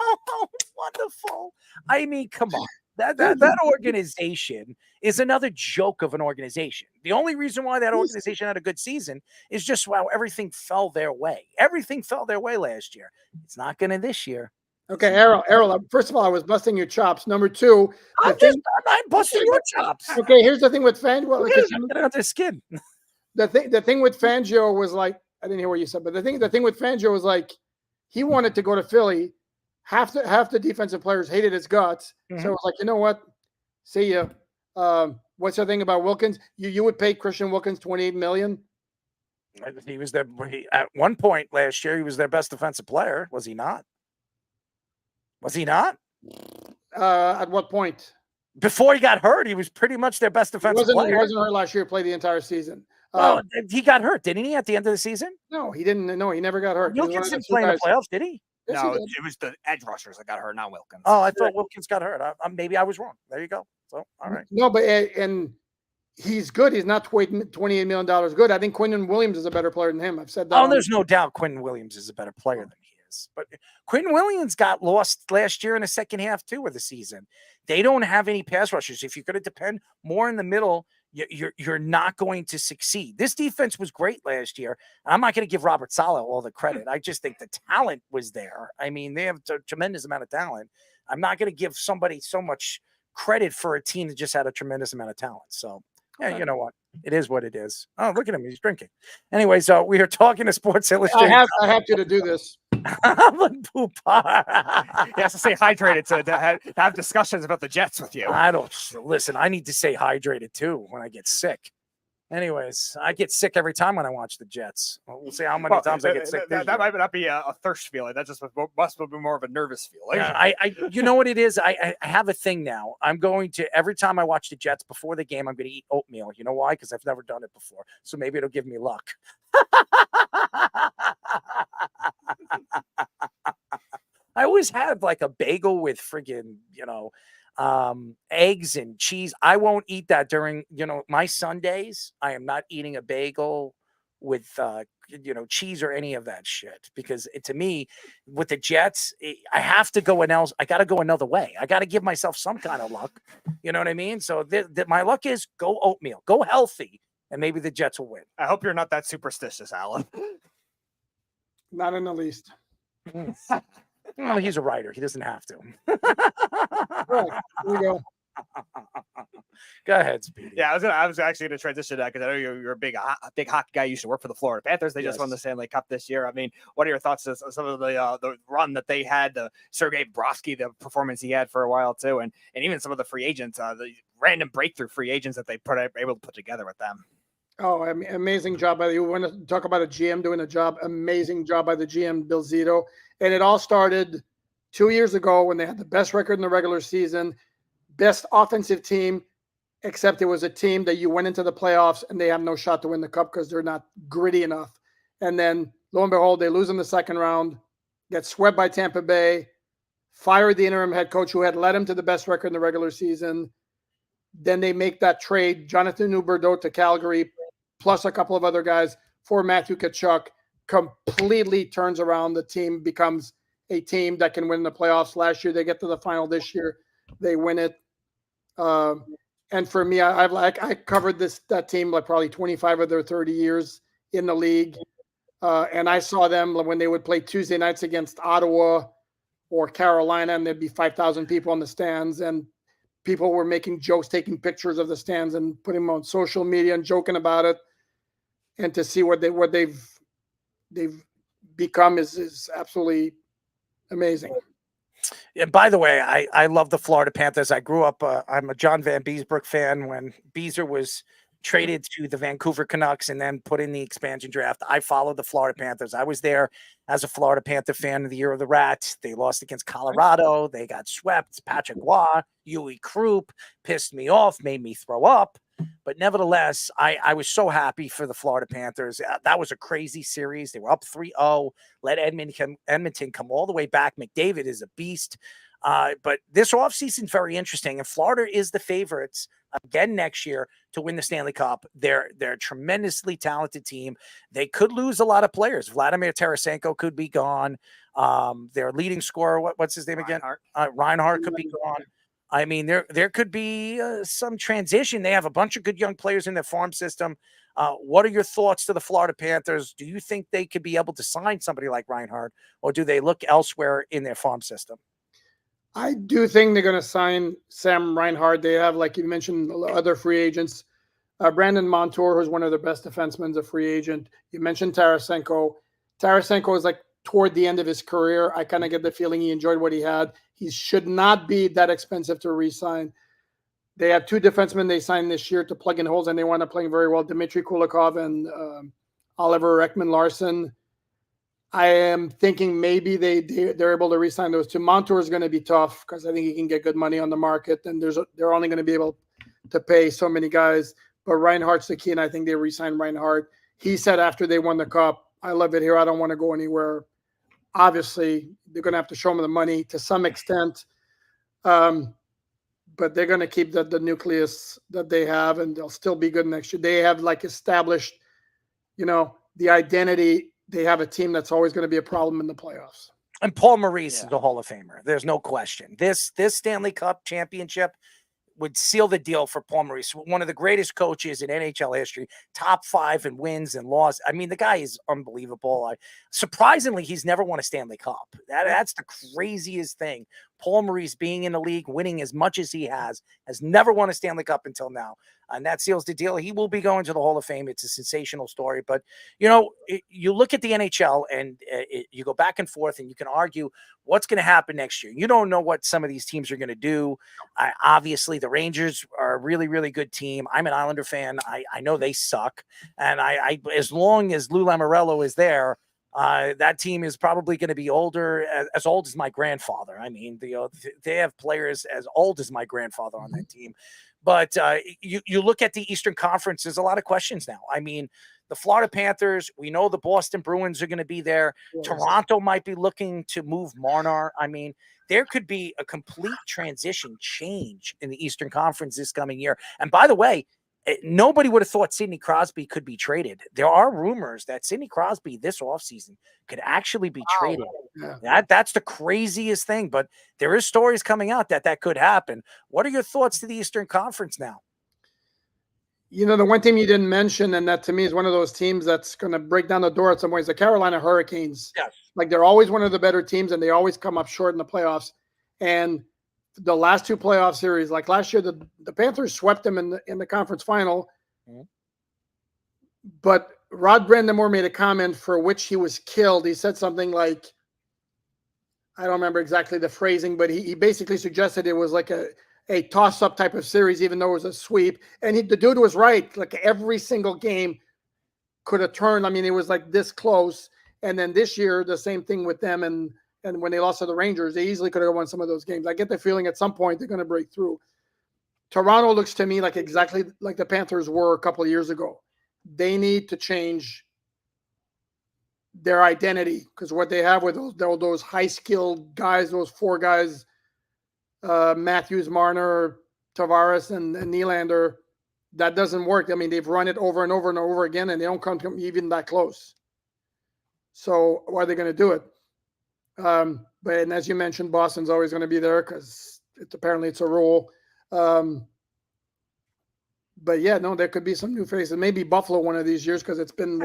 Oh, wonderful. I mean, come on. That organization is another joke of an organization. The only reason why that organization had a good season is just wow, everything fell their way. Everything fell their way last year. It's not going to this year. Okay, Errol, first of all, I was busting your chops. Number two, I'm busting your chops. Okay, here's the thing with Fangio. Get under the skin. The thing with Fangio was like, I didn't hear what you said, but the thing with Fangio was like, he wanted to go to Philly. Half the defensive players hated his guts. Mm-hmm. So it was like, you know what? See ya. What's the thing about Wilkins? You would pay Christian Wilkins $28 million. He was at one point last year. He was their best defensive player. Was he not? Was he not? At what point? Before he got hurt, he was pretty much their best defensive player. He wasn't hurt last year. Played the entire season. Well, he got hurt, didn't he? At the end of the season? No, he didn't. No, he never got hurt. Wilkins didn't play in the playoffs, did he? Yes, no, he did. it was the edge rushers that got hurt, not Wilkins. Oh, I thought Wilkins got hurt. Maybe I was wrong. There you go. So, all right. No, but and he's good. He's not $28 million good. I think Quinton Williams is a better player than him. I've said that. Oh, there's no doubt Quinton Williams is a better player than he is. But Quinton Williams got lost last year in the second half, too, of the season. They don't have any pass rushers. If you're going to depend more in the middle, you're not going to succeed. This defense was great last year. I'm not going to give Robert Saleh all the credit. I just think the talent was there. I mean, they have a tremendous amount of talent. I'm not going to give somebody so much credit for a team that just had a tremendous amount of talent. So, yeah, you know what? It is what it is. Oh, look at him. He's drinking. Anyways, we are talking to Sports Illustrated. I have you to do this. Alain Poupart. He has to stay hydrated to have discussions about the Jets with you. I don't listen. I need to stay hydrated too when I get sick. Anyways, I get sick every time when I watch the Jets. We'll see how many times I get sick. That might not be a thirst feeling. That just must be more of a nervous feeling. You know what it is? I have a thing now. I'm going to, every time I watch the Jets before the game, I'm going to eat oatmeal. You know why? Because I've never done it before. So maybe it'll give me luck. I always have like a bagel with friggin', eggs and cheese. I won't eat that during, my Sundays. I am not eating a bagel with, cheese or any of that shit, because to me, with the Jets, I have to go I got to go another way. I got to give myself some kind of luck. You know what I mean? So my luck is go oatmeal, go healthy, and maybe the Jets will win. I hope you're not that superstitious, Alan. Not in the least. Well, he's a writer. He doesn't have to. Right. Here we go. Go ahead, Speedy. Yeah, I was actually going to transition to that because I know you're a big hockey guy. You used to work for the Florida Panthers. They just won the Stanley Cup this year. I mean, what are your thoughts on some of the run that they had, the Sergei Bobrovsky, the performance he had for a while too, and even some of the free agents, the random breakthrough free agents that they able to put together with them. Oh, amazing job by you want to talk about a GM doing a job. Amazing job by the GM, Bill Zito. And it all started 2 years ago when they had the best record in the regular season, best offensive team, except it was a team that you went into the playoffs and they have no shot to win the cup because they're not gritty enough. And then lo and behold, they lose in the second round, get swept by Tampa Bay, fired the interim head coach who had led them to the best record in the regular season. Then they make that trade, Jonathan Huberdeau to Calgary, plus a couple of other guys for Matthew Tkachuk, completely turns around the team, becomes a team that can win the playoffs. Last year, they get to the final. This year, they win it. And for me, I covered that team like probably 25 of their 30 years in the league. And I saw them when they would play Tuesday nights against Ottawa or Carolina, and there'd be 5,000 people in the stands, and people were making jokes, taking pictures of the stands and putting them on social media and joking about it. And to see what they've become is absolutely amazing. And by the way, I love the Florida Panthers. I grew up, I'm a John Van Beesbrook fan. When Beezer was traded to the Vancouver Canucks and then put in the expansion draft, I followed the Florida Panthers. I was there as a Florida Panther fan in the year of the Rat. They lost against Colorado. They got swept. Patrick Waugh, Huey Croup pissed me off, made me throw up. But nevertheless, I was so happy for the Florida Panthers. That was a crazy series. They were up 3-0, let Edmonton come all the way back. McDavid is a beast. But this offseason is very interesting. And Florida is the favorites again next year to win the Stanley Cup. They're a tremendously talented team. They could lose a lot of players. Vladimir Tarasenko could be gone. Their leading scorer, what's his name again? Reinhart could be gone. I mean, there could be some transition. They have a bunch of good young players in their farm system. What are your thoughts to the Florida Panthers? Do you think they could be able to sign somebody like Reinhart, or do they look elsewhere in their farm system? I do think they're going to sign Sam Reinhart. They have, like you mentioned, other free agents. Brandon Montour, who's one of the best defensemen, is a free agent. You mentioned Tarasenko. Tarasenko is like toward the end of his career. I kind of get the feeling he enjoyed what he had. He should not be that expensive to re-sign. They have two defensemen they signed this year to plug in holes, and they want to play very well. Dmitry Kulikov and Oliver Ekman-Larsson. I am thinking maybe they're able to re-sign those two. Montour is going to be tough because I think he can get good money on the market, and they're only going to be able to pay so many guys. But Reinhardt's the key, and I think they re-signed Reinhardt. He said after they won the Cup, I love it here. I don't want to go anywhere. Obviously, they're going to have to show them the money to some extent. But they're going to keep the nucleus that they have, and they'll still be good next year. They have like established, the identity. They have a team that's always going to be a problem in the playoffs. And Paul Maurice is the Hall of Famer. There's no question. This Stanley Cup championship would seal the deal for Paul Maurice, one of the greatest coaches in NHL history, top 5 in wins and losses. I mean, the guy is unbelievable. Surprisingly, he's never won a Stanley Cup. That's the craziest thing. Paul Maurice being in the league, winning as much as he has never won a Stanley Cup until now. And that seals the deal. He will be going to the Hall of Fame. It's a sensational story. But, you look at the NHL and you go back and forth and you can argue what's going to happen next year. You don't know what some of these teams are going to do. Obviously, the Rangers are a really, really good team. I'm an Islander fan. I know they suck. And I as long as Lou Lamoriello is there, that team is probably going to be older, as old as my grandfather. I mean, they have players as old as my grandfather on that team. But you look at the Eastern Conference, there's a lot of questions now. I mean, the Florida Panthers, we know the Boston Bruins are going to be there. Yes. Toronto might be looking to move Marner. I mean, there could be a complete transition change in the Eastern Conference this coming year. And by the way, nobody would have thought Sidney Crosby could be traded. There are rumors that Sidney Crosby this offseason could actually be traded. Yeah. That's the craziest thing, but there is stories coming out that could happen. What are your thoughts to the Eastern Conference now? The one team you didn't mention, and that to me is one of those teams that's going to break down the door at some point, is the Carolina Hurricanes. Yes. Like, they're always one of the better teams, and they always come up short in the playoffs. And the last two playoff series, like last year, the Panthers swept them in the conference final. Mm-hmm. But Rod Brindamore made a comment for which he was killed. He said something like, I don't remember exactly the phrasing, but he basically suggested it was like a toss-up type of series, even though it was a sweep. And the dude was right. Like, every single game could have turned. I mean, it was like this close. And then this year, the same thing with them. And when they lost to the Rangers, they easily could have won some of those games. I get the feeling at some point they're going to break through. Toronto looks to me like exactly like the Panthers were a couple of years ago. They need to change their identity, because what they have with those high-skilled guys, those 4 guys, Matthews, Marner, Tavares, and Nylander, that doesn't work. I mean, they've run it over and over and over again, and they don't come even that close. So why are they going to do it? But as you mentioned, Boston's always going to be there because apparently it's a rule. But yeah, no, there could be some new faces. Maybe Buffalo one of these years, because it's been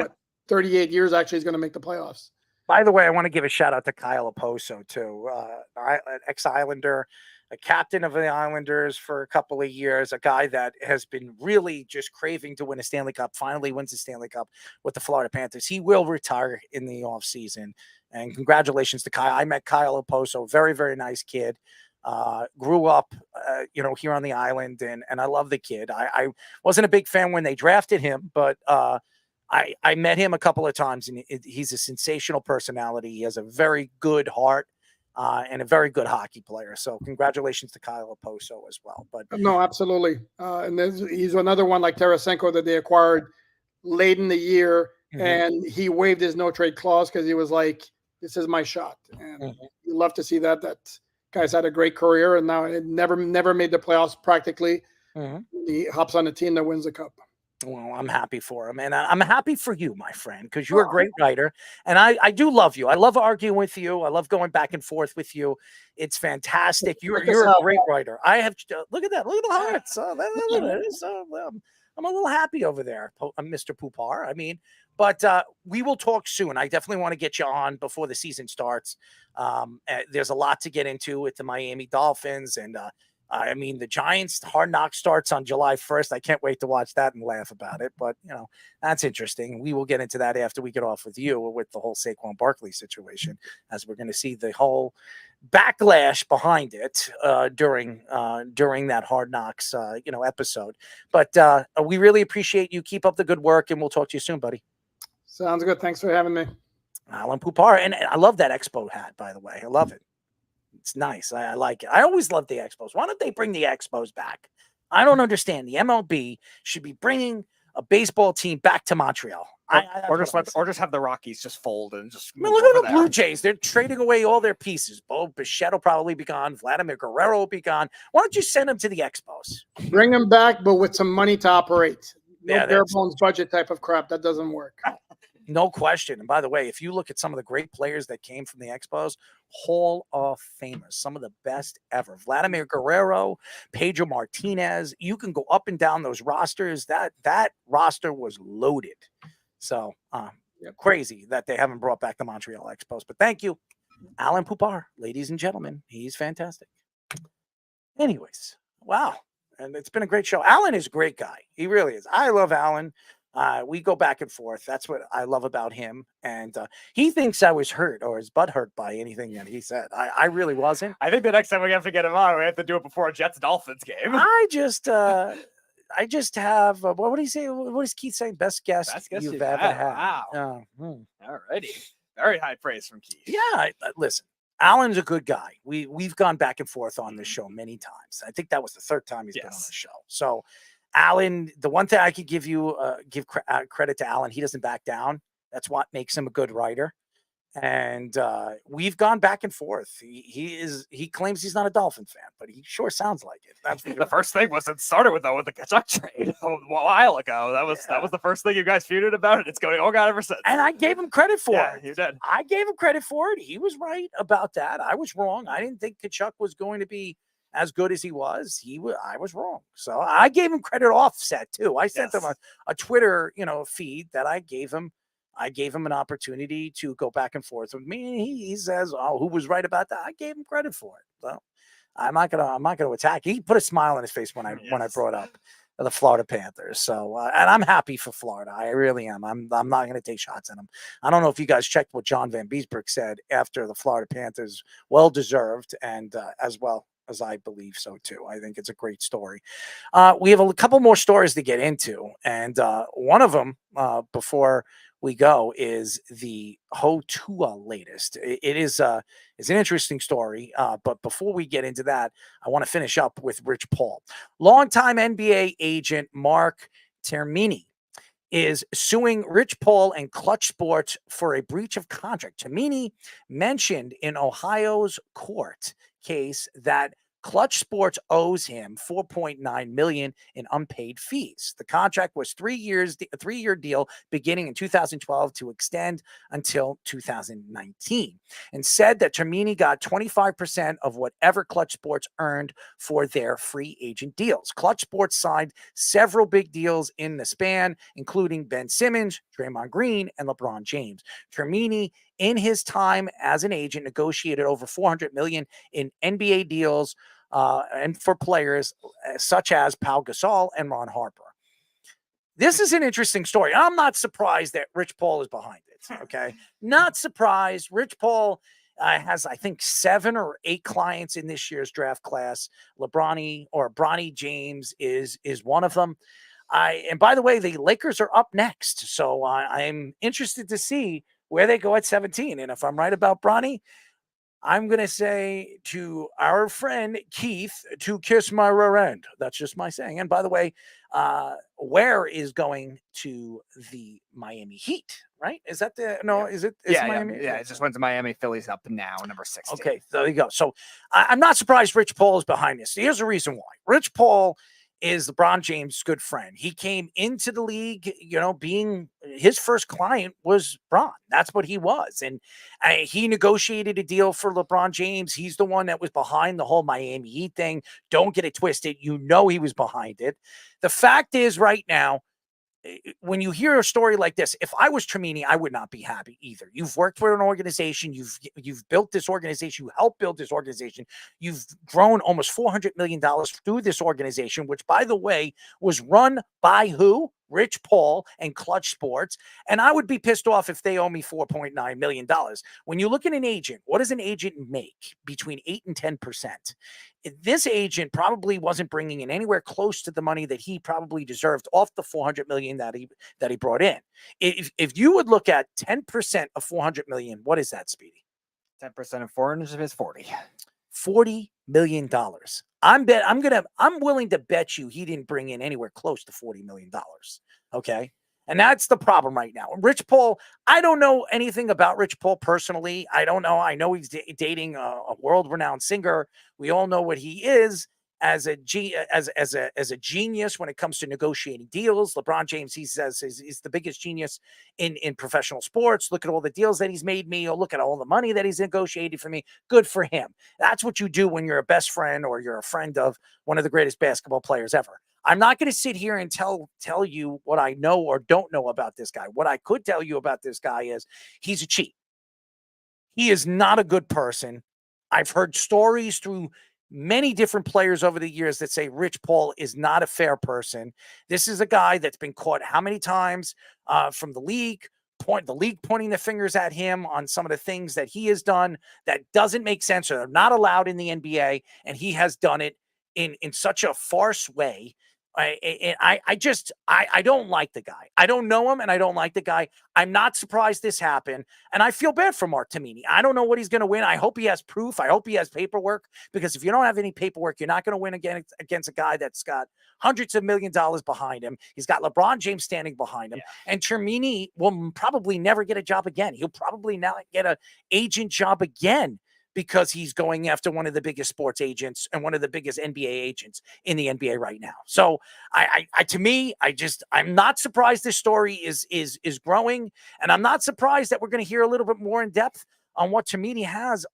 38 years actually is going to make the playoffs. By the way, I want to give a shout out to Kyle Oposo, too. An ex-Islander, a captain of the Islanders for a couple of years, a guy that has been really just craving to win a Stanley Cup, finally wins the Stanley Cup with the Florida Panthers. He will retire in the offseason. And congratulations to Kyle. I met Kyle Oposo, very, very nice kid. Grew up, here on the island, and I love the kid. I wasn't a big fan when they drafted him, but I met him a couple of times, and he's a sensational personality. He has a very good heart and a very good hockey player. So congratulations to Kyle Oposo as well. But no, absolutely. And he's another one like Tarasenko that they acquired late in the year, and he waived his no-trade clause because he was like, this is my shot. And you love to see that. That guy's had a great career, and now it never made the playoffs practically. He hops on a team that wins the cup. Well, I'm happy for him, and I'm happy for you, my friend, because you're a great writer, and I do love you. I love arguing with you. I love going back and forth with you. It's fantastic. You're a great writer. I have look at that. Look at the hearts. I'm a little happy over there, Mr. Poupart. I mean, but we will talk soon. I definitely want to get you on before the season starts. There's a lot to get into with the Miami Dolphins, and I mean, the Giants Hard Knock starts on July 1st. I can't wait to watch that and laugh about it. But, that's interesting. We will get into that after we get off with you with the whole Saquon Barkley situation, as we're going to see the whole backlash behind it during that Hard Knocks, episode. But we really appreciate you. Keep up the good work, and we'll talk to you soon, buddy. Sounds good. Thanks for having me. Alain Poupart. And I love that Expo hat, by the way. I love it. It's nice. I like it. I always love the Expos. Why don't they bring the Expos back? I don't understand. The MLB should be bringing a baseball team back to Montreal. Or just have the Rockies just fold and just. I mean, look at the Blue Jays. They're trading away all their pieces. Bo Bichette will probably be gone. Vladimir Guerrero will be gone. Why don't you send them to the Expos? Bring them back, but with some money to operate. No bare bones that's budget type of crap. That doesn't work. No question. And by the way, if you look at some of the great players that came from the Expos, Hall of Famers, some of the best ever. Vladimir Guerrero, Pedro Martinez. You can go up and down those rosters. That roster was loaded. So crazy that they haven't brought back the Montreal Expos. But thank you, Alain Poupart, ladies and gentlemen. He's fantastic. Anyways, wow. And it's been a great show. Alain is a great guy. He really is. I love Alain. We go back and forth. That's what I love about him. And he thinks I was hurt or his butt hurt by anything that he said. I really wasn't. I think the next time we have to get him on, we have to do it before a Jets-Dolphins game. I just have, what do you say? What does Keith say? Best guess you've ever had. Wow. All righty. Very high praise from Keith. Yeah. Listen, Alan's a good guy. We've gone back and forth on this show many times. I think that was the third time he's been on the show. So, Alan, the one thing I could give credit to Alan, he doesn't back down. That's what makes him a good writer. And we've gone back and forth. He claims he's not a Dolphin fan, but he sure sounds like it. That's the first thing was it started with the Kachuk trade a while ago. That was the first thing you guys feuded about it. It's going ever since. And I gave him credit for it. You did. I gave him credit for it. He was right about that. I was wrong. I didn't think Kachuk was going to be as good as he was. I was wrong. So I gave him credit offset too. I sent him a Twitter, feed that I gave him an opportunity to go back and forth with me. And he says, "Oh, who was right about that?" I gave him credit for it. So I'm not gonna attack. He put a smile on his face when I brought up the Florida Panthers. So and I'm happy for Florida. I really am. I'm not gonna take shots at him. I don't know if you guys checked what John Van Beesbrook said after the Florida Panthers, well deserved, and as well as I believe so too. I think it's a great story. We have a couple more stories to get into, and one of them before we go is the Ho Tua latest. It is an interesting story, but before we get into that, I want to finish up with Rich Paul. Longtime NBA agent Mark Termini is suing Rich Paul and Clutch Sports for a breach of contract. Termini mentioned in Ohio's court case that Clutch Sports owes him $4.9 million in unpaid fees. The contract was 3 years, a 3-year deal beginning in 2012 to extend until 2019, and said that Termini got 25% of whatever Clutch Sports earned for their free agent deals. Clutch Sports signed several big deals in the span, including Ben Simmons, Draymond Green, and LeBron James. Termini, in his time as an agent, negotiated over $400 million in NBA deals and for players such as Pau Gasol and Ron Harper. This is an interesting story. I'm not surprised that Rich Paul is behind it. Okay, not surprised. Rich Paul has, I think, 7 or 8 clients in this year's draft class. Bronny James is one of them. And by the way, the Lakers are up next, so I'm interested to see where they go at 17. And if I'm right about Bronny, I'm going to say to our friend Keith to kiss my rear end. That's just my saying. And by the way, Ware is going to the Miami Heat, right? Is that is it? Miami? Yeah, it just went to Miami. Philly's up now, number 16. Okay, there you go. So I'm not surprised Rich Paul is behind this. Here's the reason why. Rich Paul is LeBron James' good friend. He came into the league, being his first client was Bron. That's what he was. And he negotiated a deal for LeBron James. He's the one that was behind the whole Miami Heat thing. Don't get it twisted. He was behind it. The fact is right now, when you hear a story like this, if I was Termini, I would not be happy either. You've worked for an organization. You've built this organization. You helped build this organization. You've grown almost $400 million through this organization, which, by the way, was run by who? Rich Paul and Clutch Sports. And I would be pissed off if they owe me $4.9 million. When you look at an agent, what does an agent make? Between 8 and 10%. This agent probably wasn't bringing in anywhere close to the money that he probably deserved off the $400 million that he brought in. If you would look at 10% of $400 million, what is that, Speedy? 10% of 400 is 40. $40 million. I'm willing to bet you he didn't bring in anywhere close to $40 million. Okay. And that's the problem right now. Rich Paul, I don't know anything about Rich Paul personally. I don't know. I know he's dating a world-renowned singer. We all know what he is as a genius when it comes to negotiating deals. LeBron James, he says, is the biggest genius in professional sports. Look at all the deals that he's made me. Or look at all the money that he's negotiated for me. Good for him. That's what you do when you're a best friend or you're a friend of one of the greatest basketball players ever. I'm not going to sit here and tell you what I know or don't know about this guy. What I could tell you about this guy is he's a cheat. He is not a good person. I've heard stories through many different players over the years that say Rich Paul is not a fair person. This is a guy that's been caught how many times from the league pointing the fingers at him on some of the things that he has done that doesn't make sense or are not allowed in the NBA. And he has done it in such a farce way. I don't like the guy. I don't know him and I don't like the guy. I'm not surprised this happened. And I feel bad for Mark Tamini. I don't know what he's going to win. I hope he has proof. I hope he has paperwork, because if you don't have any paperwork, you're not going to win against a guy that's got hundreds of $millions behind him. He's got LeBron James standing behind him. Yeah. And Termini will probably never get a job again. He'll probably not get an agent job again, because he's going after one of the biggest sports agents and one of the biggest NBA agents in the NBA right now. So I'm not surprised this story is growing, and I'm not surprised that we're going to hear a little bit more in depth on what Termini has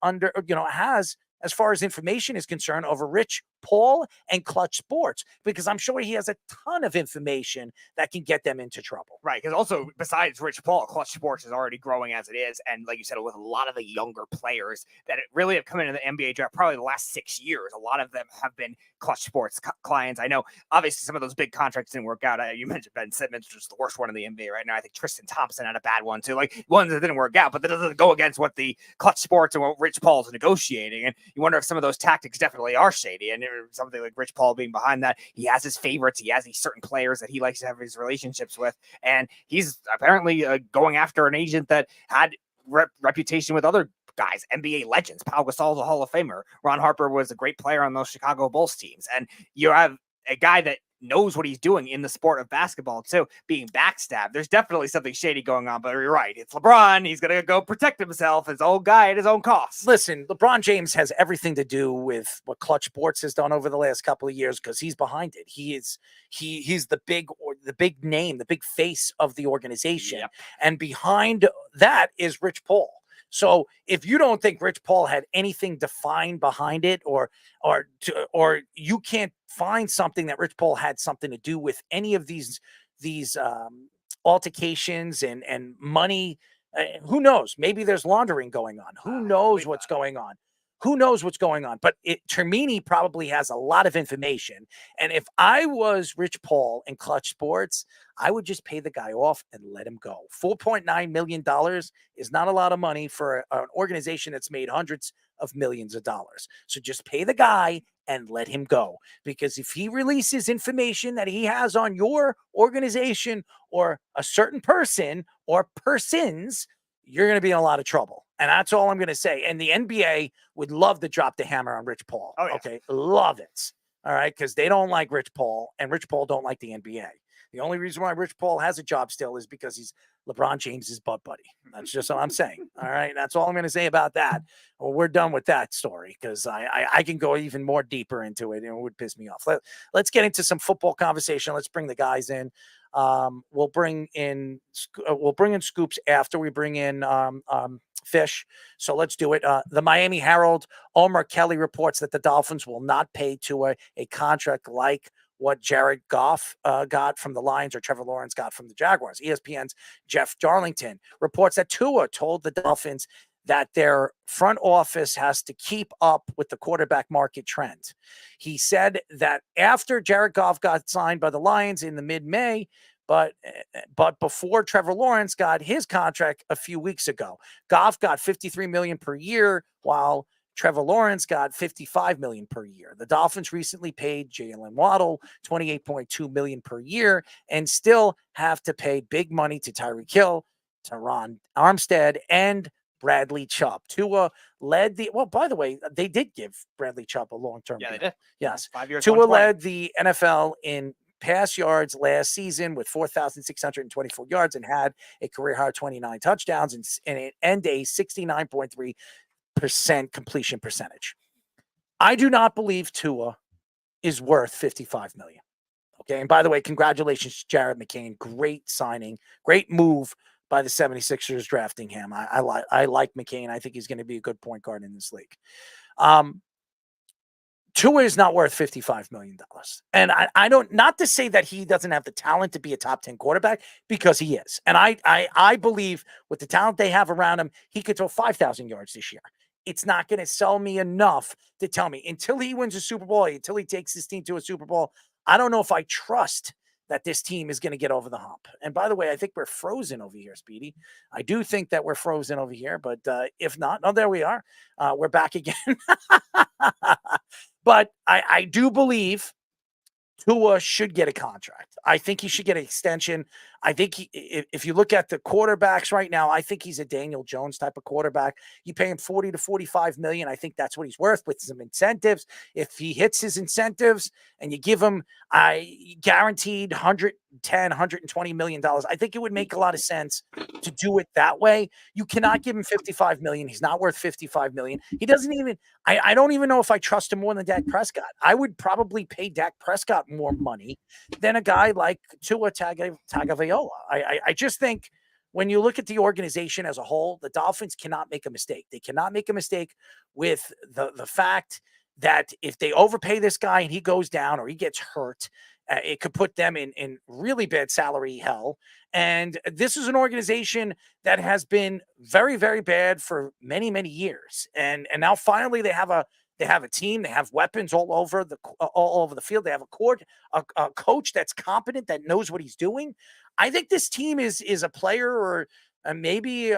as far as information is concerned over Rich Paul and Clutch Sports, because I'm sure he has a ton of information that can get them into trouble. Right, because also, besides Rich Paul, Clutch Sports is already growing as it is, and like you said, with a lot of the younger players that really have come into the NBA draft probably the last 6 years, a lot of them have been Clutch Sports clients. I know, obviously, some of those big contracts didn't work out. You mentioned Ben Simmons, which is the worst one in the NBA right now. I think Tristan Thompson had a bad one, too. Like, ones that didn't work out, but that doesn't go against what the Clutch Sports and what Rich Paul's negotiating, and you wonder if some of those tactics definitely are shady, and something like Rich Paul being behind that. He has his favorites. He has these certain players that he likes to have his relationships with, and he's apparently going after an agent that had reputation with other guys, NBA legends. Pau Gasol's a Hall of Famer. Ron Harper was a great player on those Chicago Bulls teams, and you have a guy that knows what he's doing in the sport of basketball. So being backstabbed, there's definitely something shady going on. But you're right. It's LeBron. He's going to go protect himself, his own guy at his own cost. Listen, LeBron James has everything to do with what Clutch Sports has done over the last couple of years because he's behind it. He's the big name, the big face of the organization. Yep. And behind that is Rich Paul. So if you don't think Rich Paul had anything defined behind it, or you can't find something that Rich Paul had something to do with any of these altercations and money, who knows? Maybe there's laundering going on. Who knows what's going on? Who knows what's going on? But Termini probably has a lot of information. And if I was Rich Paul in Clutch Sports, I would just pay the guy off and let him go. $4.9 million is not a lot of money for an organization that's made hundreds of millions of dollars. So just pay the guy and let him go. Because if he releases information that he has on your organization or a certain person or persons, you're going to be in a lot of trouble. And that's all I'm going to say. And the NBA would love to drop the hammer on Rich Paul. Oh, yeah. Okay. Love it. All right. Because they don't like Rich Paul, and Rich Paul don't like the NBA. The only reason why Rich Paul has a job still is because he's LeBron James's butt buddy. That's just what I'm saying. All right. That's all I'm going to say about that. Well, we're done with that story because I can go even more deeper into it and it would piss me off. Let's get into some football conversation. Let's bring the guys in. We'll bring in Scoops after we bring in Fish. So let's do it. The Miami Herald, Omar Kelly reports that the Dolphins will not pay Tua a contract like what Jared Goff got from the Lions or Trevor Lawrence got from the Jaguars. ESPN's Jeff Darlington reports that Tua told the Dolphins that their front office has to keep up with the quarterback market trend. He said that after Jared Goff got signed by the Lions in the mid-May, but before Trevor Lawrence got his contract a few weeks ago, Goff got $53 million per year, while Trevor Lawrence got $55 million per year. The Dolphins recently paid Jaylen Waddle $28.2 million per year and still have to pay big money to Tyreek Hill, Teron Armstead, and Bradley Chubb. Tua led by the way, they did give Bradley Chubb a long-term deal. They did. Yes. 5 years. Tua led the NFL in pass yards last season with 4,624 yards and had a career high 29 touchdowns and a 69.3% completion percentage. I do not believe Tua is worth $55 million. Okay. And by the way, congratulations, Jared McCain. Great signing, great move by the 76ers drafting him. I like McCain. I think he's going to be a good point guard in this league. Tua is not worth $55 million. And I don't, not to say that he doesn't have the talent to be a top 10 quarterback, because he is. And I believe with the talent they have around him, he could throw 5,000 yards this year. It's not going to sell me enough to tell me until he wins a Super Bowl, until he takes his team to a Super Bowl. I don't know if I trust that this team is going to get over the hump. And by the way, I think we're frozen over here, Speedy. I do think that we're frozen over here, but if not, there we are. We're back again. But I do believe Tua should get a contract. I think he should get an extension. I think if you look at the quarterbacks right now, I think he's a Daniel Jones type of quarterback. You pay him $40 to $45 million. I think that's what he's worth with some incentives. If he hits his incentives and you give him guaranteed $110, $120 million, I think it would make a lot of sense to do it that way. You cannot give him $55 million. He's not worth $55 million. He doesn't even, I don't even know if I trust him more than Dak Prescott. I would probably pay Dak Prescott more money than a guy like Tua Tagovailoa. I just think when you look at the organization as a whole, the Dolphins cannot make a mistake. They cannot make a mistake with the fact that if they overpay this guy and he goes down or he gets hurt, it could put them in really bad salary hell. And this is an organization that has been very, very bad for many, many years. And now finally they have a team. They have weapons all over the field. They have a coach that's competent, that knows what he's doing. I think this team is a player or maybe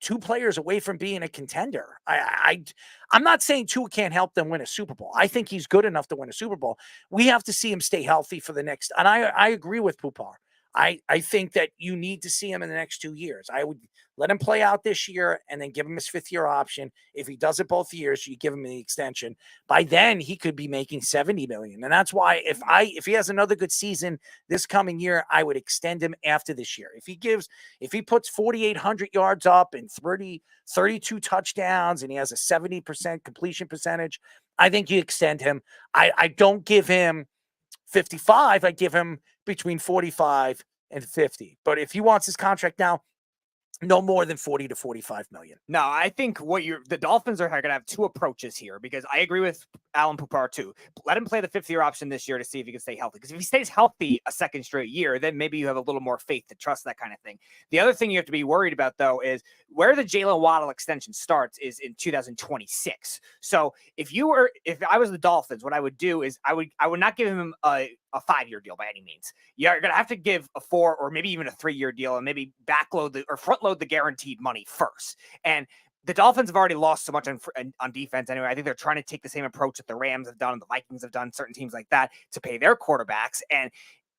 two players away from being a contender. I'm not saying Tua can't help them win a Super Bowl. I think he's good enough to win a Super Bowl. We have to see him stay healthy for the next. And I agree with Poupart. I think that you need to see him in the next 2 years. I would let him play out this year and then give him his 5th-year option. If he does it both years, you give him the extension. By then, he could be making $70 million. And that's why if he has another good season this coming year, I would extend him after this year. If he puts 4,800 yards up and 32 touchdowns and he has a 70% completion percentage, I think you extend him. I don't give him 55. I give him between 45 and 50. But if he wants his contract now, no more than 40 to 45 million. No, I think the Dolphins are going to have two approaches here, because I agree with Alain Poupart too. Let him play the 5th-year option this year to see if he can stay healthy. Because if he stays healthy a second straight year, then maybe you have a little more faith to trust that kind of thing. The other thing you have to be worried about, though, is where the Jaylen Waddle extension starts is in 2026. So if I was the Dolphins, what I would do is I would not give him a 5-year deal by any means. You're going to have to give a 4 or maybe even a 3-year deal and maybe front load the guaranteed money first. And the Dolphins have already lost so much on defense anyway. I think they're trying to take the same approach that the Rams have done, the Vikings have done, certain teams like that, to pay their quarterbacks and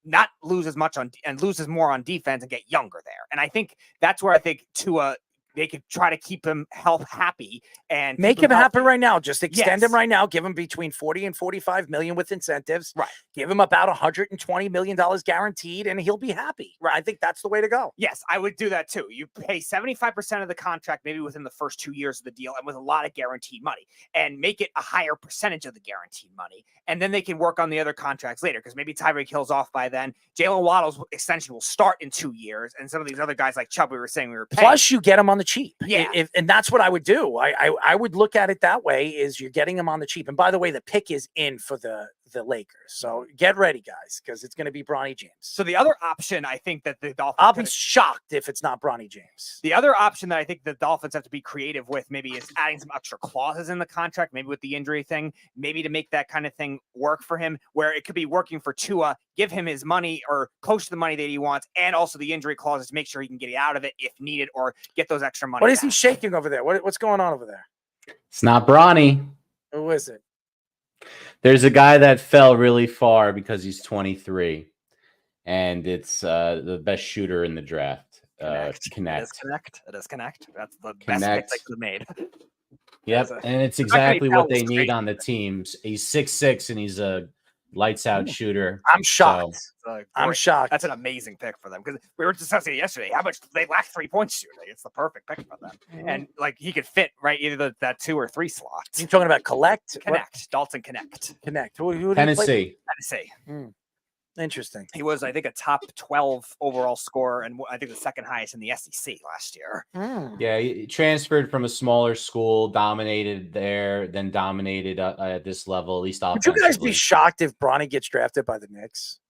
not lose as much loses more on defense and get younger there. And I think that's where I think Tua, they could try to keep him happy and make him happy right now. Just extend Yes. him right now. Give him between 40 and 45 million with incentives. Right. Give him about $120 million guaranteed and he'll be happy. Right. I think that's the way to go. Yes, I would do that too. You pay 75% of the contract maybe within the first 2 years of the deal and with a lot of guaranteed money, and make it a higher percentage of the guaranteed money. And then they can work on the other contracts later, because maybe Tyreek Hill's off by then. Jaylen Waddle's extension will start in 2 years. And some of these other guys like Chubb, we were saying we were paying. Plus you get him on the cheap. Yeah. And that's what I would do. I would look at it that way, is you're getting him on the cheap. And by the way, the pick is in for the Lakers. So get ready, guys, because it's going to be Bronny James. So the other option, I think that the Dolphins... I'll be shocked if it's not Bronny James. The other option that I think the Dolphins have to be creative with maybe is adding some extra clauses in the contract, maybe with the injury thing, maybe to make that kind of thing work for him, where it could be working for Tua, give him his money or close to the money that he wants, and also the injury clauses to make sure he can get out of it if needed, or get those extra money. What is he back. shaking over there? What's going on over there? It's not Bronny. Who is it? There's a guy that fell really far because he's 23, and it's the best shooter in the draft. Connect. It is Connect. That's the best Connect. pick they could have made. Yep, and it's exactly what they need on the teams. He's 6'6", and he's a lights out shooter. I'm shocked. I'm shocked. That's an amazing pick for them, because we were discussing it yesterday. How much they lack 3-point shooting. It's the perfect pick for them, and like he could fit right either that 2 or 3 slots. You talking about Connect? Dalton Connect. Who did he Tennessee. Tennessee. Interesting. He was, I think, a top 12 overall scorer, and I think the second highest in the SEC last year. Yeah, he transferred from a smaller school, dominated there, then dominated at this level, at least Would offensively. you guys be shocked if Bronny gets drafted by the Knicks?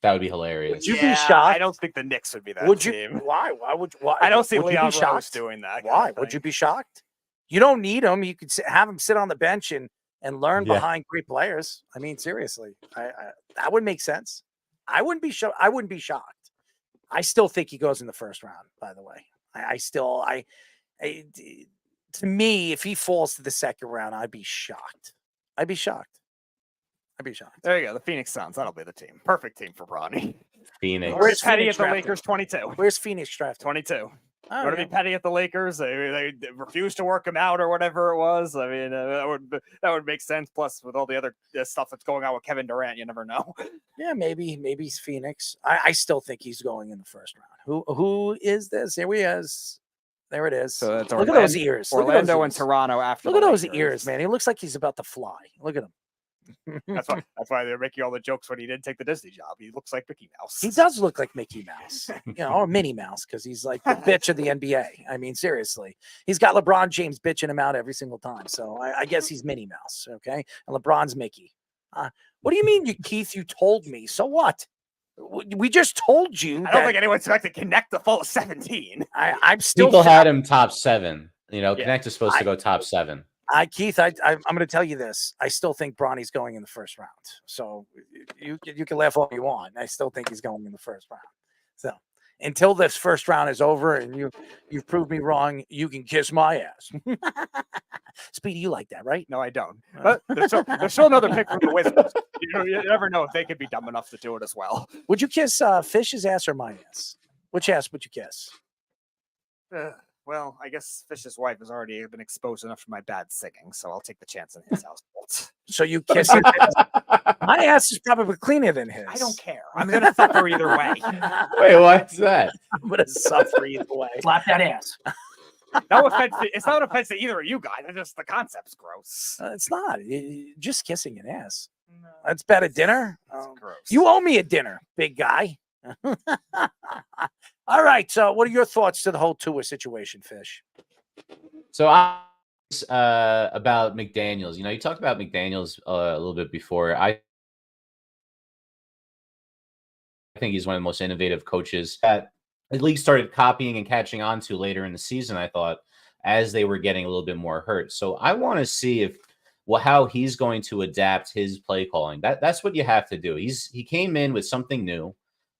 That would be hilarious. Would you be shocked? I don't think the Knicks would be that Would you? team. Why? Why would? Why? I don't see would you Leon be Rose shocked? doing that. Why? Would you be shocked? You don't need him. You could have him sit on the bench and learn behind great players. I mean, seriously, that would make sense. I wouldn't be shocked. I still think he goes in the first round, by the way. To me, if he falls to the second round, I'd be shocked. There you go. The Phoenix Suns. That'll be the team. Perfect team for Bronny. Phoenix. Where's Petty Phoenix at the drafted? Lakers? 22. Where's Phoenix drafted? 22. Oh, You want to be Petty at the Lakers? They refused to work him out or whatever it was. I mean, that would make sense. Plus, with all the other stuff that's going on with Kevin Durant, you never know. Yeah, maybe he's Phoenix. I still think he's going in the first round. Who is this? Here he is. There it is. So that's Look at those ears. Look at those Orlando and ears. Toronto after. Look at the those Lakers. ears, man. He looks like he's about to fly. Look at him. That's why they're making all the jokes when he didn't take the Disney job. He looks like Mickey Mouse. He does look like Mickey Mouse, or Minnie Mouse, because he's like the bitch of the NBA. I mean, seriously, he's got LeBron James bitching him out every single time. So I guess he's Minnie Mouse, okay? And LeBron's Mickey. What do you mean, Keith? You told me. So what? We just told you. I don't think anyone expected Connect the full of 17. I'm still. People had him top 7. Connect is supposed to go top 7. Keith, I'm going to tell you this. I still think Bronny's going in the first round. So you can laugh all you want. I still think he's going in the first round. So until this first round is over and you've proved me wrong, you can kiss my ass. Speedy, you like that, right? No, I don't. But there's still another pick from the Wizards. You never know if they could be dumb enough to do it as well. Would you kiss Fish's ass or my ass? Which ass would you kiss? Well, I guess Fish's wife has already been exposed enough for my bad singing, so I'll take the chance in his household. So you kiss his ass. My ass is probably cleaner than his. I don't care. I'm going to suffer either way. Wait, what's that? I'm going to suffer either way. Slap that ass. No offense. It's not an offense to either of you guys. It's just the concept's gross. It's not. Just kissing an ass. That's bad at dinner. Gross. You owe me a dinner, big guy. All right. So, what are your thoughts to the whole Tua situation, Fish? So, about McDaniels. You talked about McDaniels a little bit before. I think he's one of the most innovative coaches that the league started copying and catching on to later in the season, I thought, as they were getting a little bit more hurt. So I want to see how he's going to adapt his play calling. That's what you have to do. He came in with something new.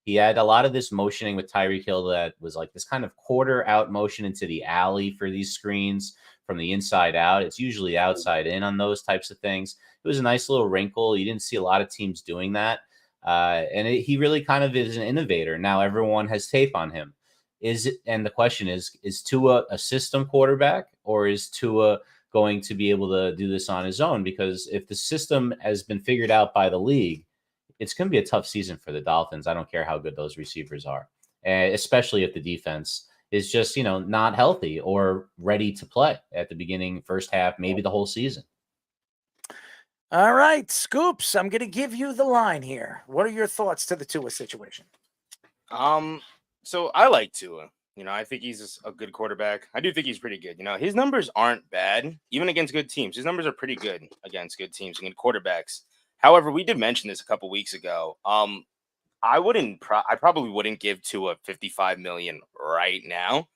He had a lot of this motioning with Tyreek Hill that was like this kind of quarter out motion into the alley for these screens from the inside out. It's usually outside in on those types of things. It was a nice little wrinkle. You didn't see a lot of teams doing that. He really kind of is an innovator. Now everyone has tape on him. And the question is Tua a system quarterback, or is Tua going to be able to do this on his own? Because if the system has been figured out by the league, it's going to be a tough season for the Dolphins. I don't care how good those receivers are, especially if the defense is just, not healthy or ready to play at the beginning, first half, maybe the whole season. All right, Scoops, I'm going to give you the line here. What are your thoughts to the Tua situation? So I like Tua. I think he's a good quarterback. I do think he's pretty good. His numbers aren't bad, even against good teams. His numbers are pretty good against good teams and good quarterbacks. However, we did mention this a couple weeks ago. I probably wouldn't give Tua $55 million right now.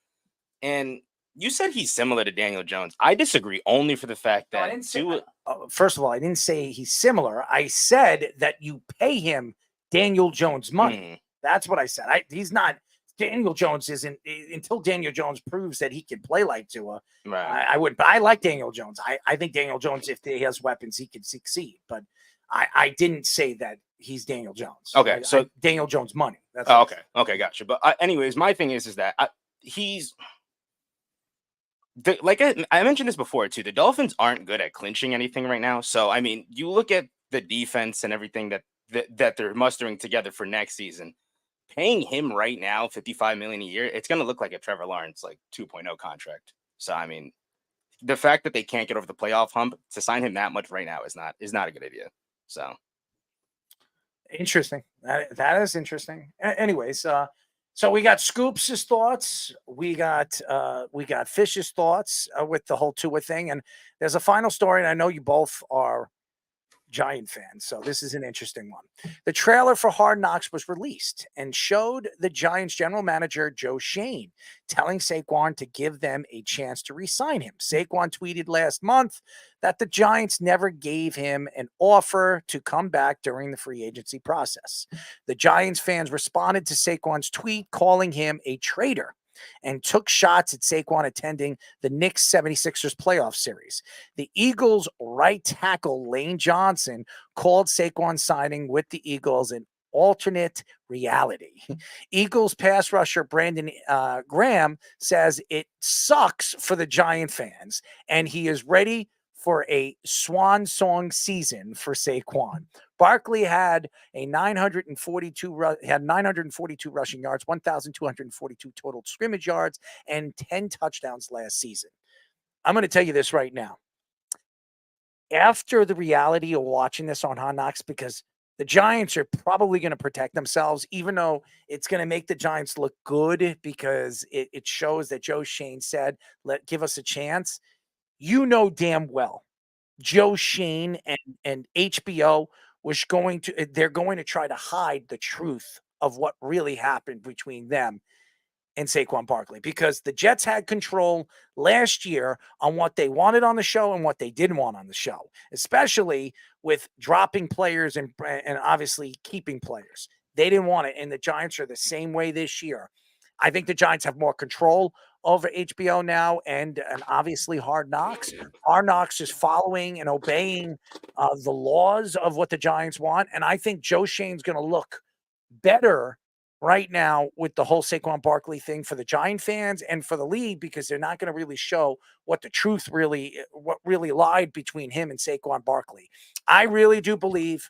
And you said he's similar to Daniel Jones. I disagree only for the fact that Tua. First of all, I didn't say he's similar. I said that you pay him Daniel Jones money. That's what I said. He's not. Daniel Jones isn't until Daniel Jones proves that he can play like Tua. Right. I wouldn't. But I like Daniel Jones. I think Daniel Jones, if he has weapons, he can succeed. But I didn't say that he's Daniel Jones. Okay, so Daniel Jones money. That's okay, gotcha. But anyways, my thing is that he's like I mentioned this before too. The Dolphins aren't good at clinching anything right now. So I mean, you look at the defense and everything that they're mustering together for next season. Paying him right now $55 million a year, it's going to look like a Trevor Lawrence 2.0 contract. So I mean, the fact that they can't get over the playoff hump, to sign him that much right now is not a good idea. So interesting. That is interesting. Anyways, so we got Scoops' thoughts. We got Fish's thoughts with the whole Tua thing, and there's a final story. And I know you both are Giant fans, so this is an interesting one. The trailer for Hard Knocks was released and showed the Giants general manager Joe Schoen telling Saquon to give them a chance to re-sign him. Saquon tweeted last month that the Giants never gave him an offer to come back during the free agency process. The Giants fans responded to Saquon's tweet, calling him a traitor, and took shots at Saquon attending the Knicks 76ers playoff series. The Eagles' right tackle Lane Johnson called Saquon signing with the Eagles an alternate reality. Eagles pass rusher Brandon Graham says it sucks for the Giant fans, and he is ready for a swan song season for Saquon. Barkley had 942 rushing yards, 1,242 total scrimmage yards, and 10 touchdowns last season. I'm going to tell you this right now. After the reality of watching this on Hard Knocks, because the Giants are probably going to protect themselves, even though it's going to make the Giants look good because it shows that Joe Schoen said, give us a chance. You know damn well Joe Schoen and HBO they're going to try to hide the truth of what really happened between them and Saquon Barkley, because the Jets had control last year on what they wanted on the show and what they didn't want on the show, especially with dropping players and obviously keeping players. They didn't want it, and the Giants are the same way this year. I think the Giants have more control over HBO now, and obviously Hard Knocks. Hard Knocks is following and obeying the laws of what the Giants want, and I think Joe Shane's going to look better right now with the whole Saquon Barkley thing for the Giant fans and for the league, because they're not going to really show what really lied between him and Saquon Barkley. I really do believe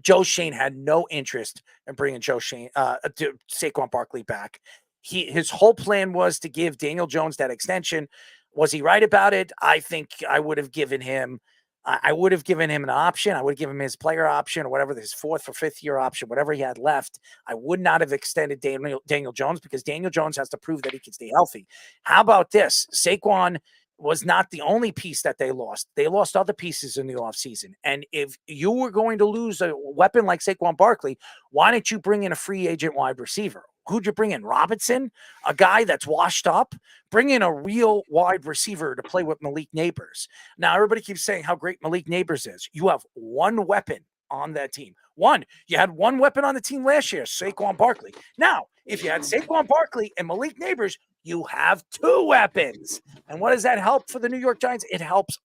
Joe Shane had no interest in bringing Saquon Barkley back. His whole plan was to give Daniel Jones that extension. Was he right about it? I think I would have given him an option. I would have given him his player option or whatever, his 4th or 5th year option, whatever he had left. I would not have extended Daniel Jones, because Daniel Jones has to prove that he can stay healthy. How about this? Saquon was not the only piece that they lost. They lost other pieces in the offseason. And if you were going to lose a weapon like Saquon Barkley, why didn't you bring in a free agent wide receiver? Who'd you bring in? Robinson, a guy that's washed up? Bring in a real wide receiver to play with Malik Neighbors. Now, everybody keeps saying how great Malik Neighbors is. You have one weapon on that team. You had one weapon on the team last year, Saquon Barkley. Now, if you had Saquon Barkley and Malik Neighbors, you have 2 weapons. And what does that help for the New York Giants? It helps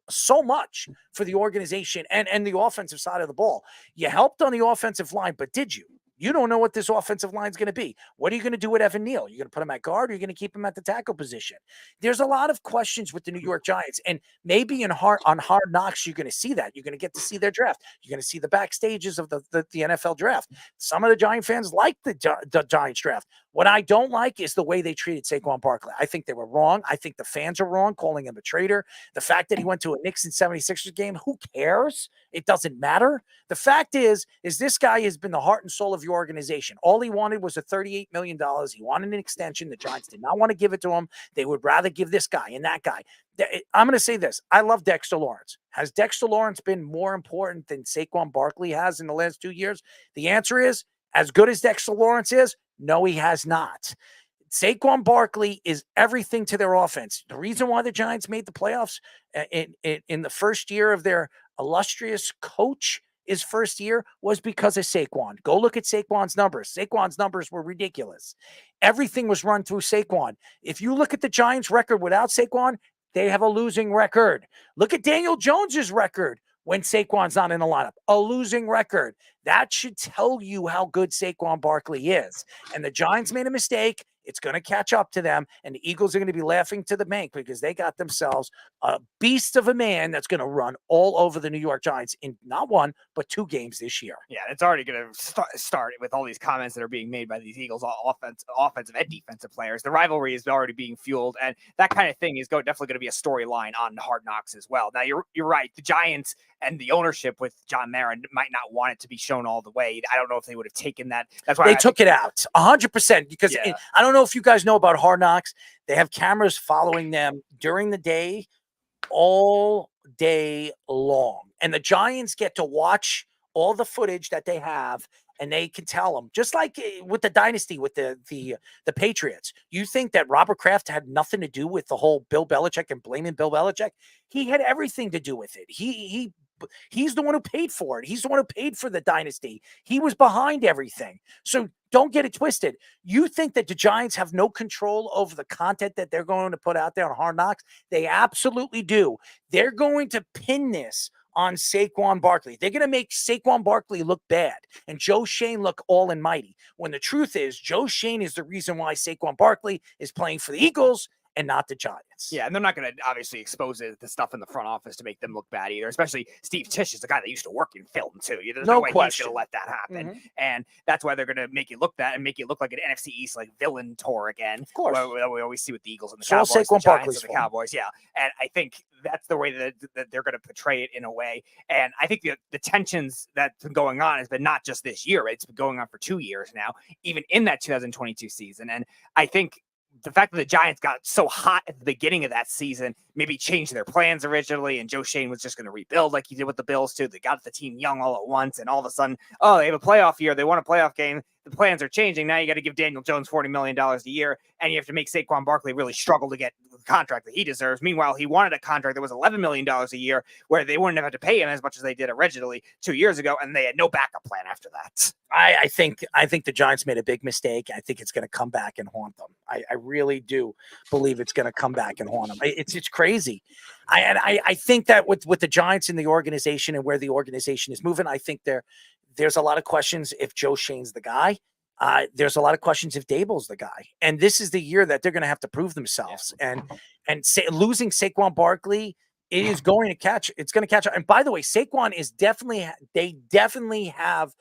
so much for the organization and the offensive side of the ball. You helped on the offensive line, but did you? You don't know what this offensive line is going to be. What are you going to do with Evan Neal? You're going to put him at guard, or you're going to keep him at the tackle position? There's a lot of questions with the New York Giants, and maybe on Hard Knocks, you're going to see that. You're going to get to see their draft. You're going to see the backstages of the NFL draft. Some of the Giant fans like the Giants draft. What I don't like is the way they treated Saquon Barkley. I think they were wrong. I think the fans are wrong, calling him a traitor. The fact that he went to a Knicks and 76ers game, who cares? It doesn't matter. The fact is this guy has been the heart and soul of your organization. All he wanted was a $38 million. He wanted an extension. The Giants did not want to give it to him. They would rather give this guy and that guy. I'm going to say this. I love Dexter Lawrence. Has Dexter Lawrence been more important than Saquon Barkley has in the last 2 years? The answer is, as good as Dexter Lawrence is, no, he has not. Saquon Barkley is everything to their offense. The reason why the Giants made the playoffs in the first year of their illustrious coach, his first year, was because of Saquon. Go look at Saquon's numbers. Saquon's numbers were ridiculous. Everything was run through Saquon. If you look at the Giants' record without Saquon, they have a losing record. Look at Daniel Jones's record when Saquon's not in the lineup, a losing record. That should tell you how good Saquon Barkley is. And the Giants made a mistake. It's going to catch up to them, and the Eagles are going to be laughing to the bank because they got themselves a beast of a man that's going to run all over the New York Giants in not 1, but 2 games this year. Yeah, it's already going to start with all these comments that are being made by these Eagles offensive and defensive players. The rivalry is already being fueled, and that kind of thing is definitely going to be a storyline on Hard Knocks as well. Now, you're right. The Giants and the ownership with John Mara might not want it to be shown all the way. I don't know if they would have taken that. That's why they took it out 100%, because I don't know if you guys know about Hard Knocks. They have cameras following them during the day, all day long. And the Giants get to watch all the footage that they have, and they can tell them, just like with the dynasty, with the Patriots. You think that Robert Kraft had nothing to do with the whole Bill Belichick and blaming Bill Belichick? He had everything to do with it. He's the one who paid for it. He's the one who paid for the dynasty. He was behind everything. So don't get it twisted. You think that the Giants have no control over the content that they're going to put out there on Hard Knocks? They absolutely do. They're going to pin this on Saquon Barkley. They're going to make Saquon Barkley look bad and Joe Shane look all and mighty, when the truth is Joe Shane is the reason why Saquon Barkley is playing for the Eagles and not the Giants. Yeah, and they're not going to obviously expose the stuff in the front office to make them look bad either, especially Steve Tisch is the guy that used to work in film too. There's no way he's going to let that happen. And that's why they're going to make you look bad and make you look like an NFC East villain tour again. Of course. We always see with the Eagles and the So Cowboys, the Saquon Giants Barkley's and the Cowboys. Yeah, and I think that's the way that they're going to portray it in a way. And I think the tensions that's been going on has been not just this year. It's been going on for 2 years now, even in that 2022 season. And I think the fact that the Giants got so hot at the beginning of that season maybe changed their plans originally, and Joe Shane was just going to rebuild like he did with the Bills too. They got the team young all at once, and all of a sudden, they have a playoff year. They won a playoff game. the plans are changing. Now you got to give Daniel Jones $40 million a year, and you have to make Saquon Barkley really struggle to get the contract that he deserves. Meanwhile, he wanted a contract that was $11 million a year, where they wouldn't have had to pay him as much as they did originally 2 years ago, and they had no backup plan after that. I think the Giants made a big mistake. I think it's going to come back and haunt them. I really do believe it's going to come back and haunt them. It's crazy. I think that with the Giants in the organization and where the organization is moving, I think there's a lot of questions if Joe Shane's the guy. There's a lot of questions if Daboll's the guy. And this is the year that they're going to have to prove themselves. And losing Saquon Barkley is going to catch. It's going to catch. And by the way, Saquon is they definitely have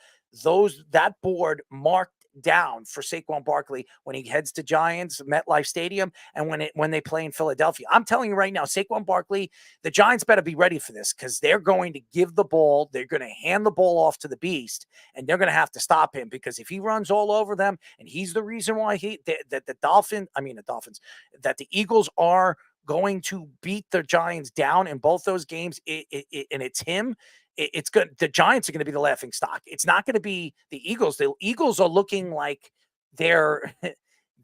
that board marked down for Saquon Barkley when he heads to Giants, MetLife Stadium, and when they play in Philadelphia. I'm telling you right now, Saquon Barkley, the Giants better be ready for this, because they're going to give the ball, they're going to hand the ball off to the beast, and they're going to have to stop him, because if he runs all over them, and he's the reason why that the Eagles are going to beat the Giants down in both those games, and it's him. It's good. The Giants are going to be the laughing stock. It's not going to be the Eagles. The Eagles are looking like they're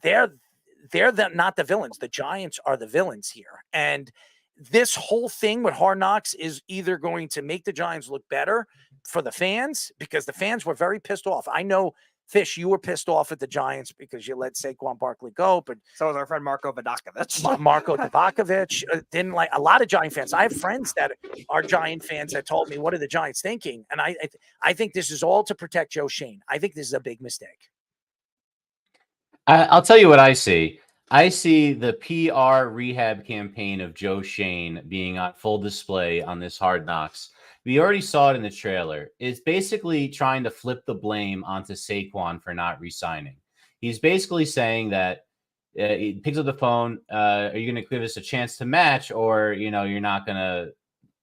not the villains. The Giants are the villains here. And this whole thing with Hard Knocks is either going to make the Giants look better for the fans, because the fans were very pissed off. I know, Fish, you were pissed off at the Giants because you let Saquon Barkley go, but so was our friend Marco Vidakovic. Marco Vidakovic didn't like a lot of Giant fans. I have friends that are Giant fans that told me, "What are the Giants thinking?" And I think this is all to protect Joe Shane. I think this is a big mistake. I'll tell you what I see. I see the PR rehab campaign of Joe Shane being on full display on this Hard Knocks. We already saw it in the trailer. It's basically trying to flip the blame onto Saquon for not re-signing. He's basically saying that he picks up the phone. Are you going to give us a chance to match, or you're not going to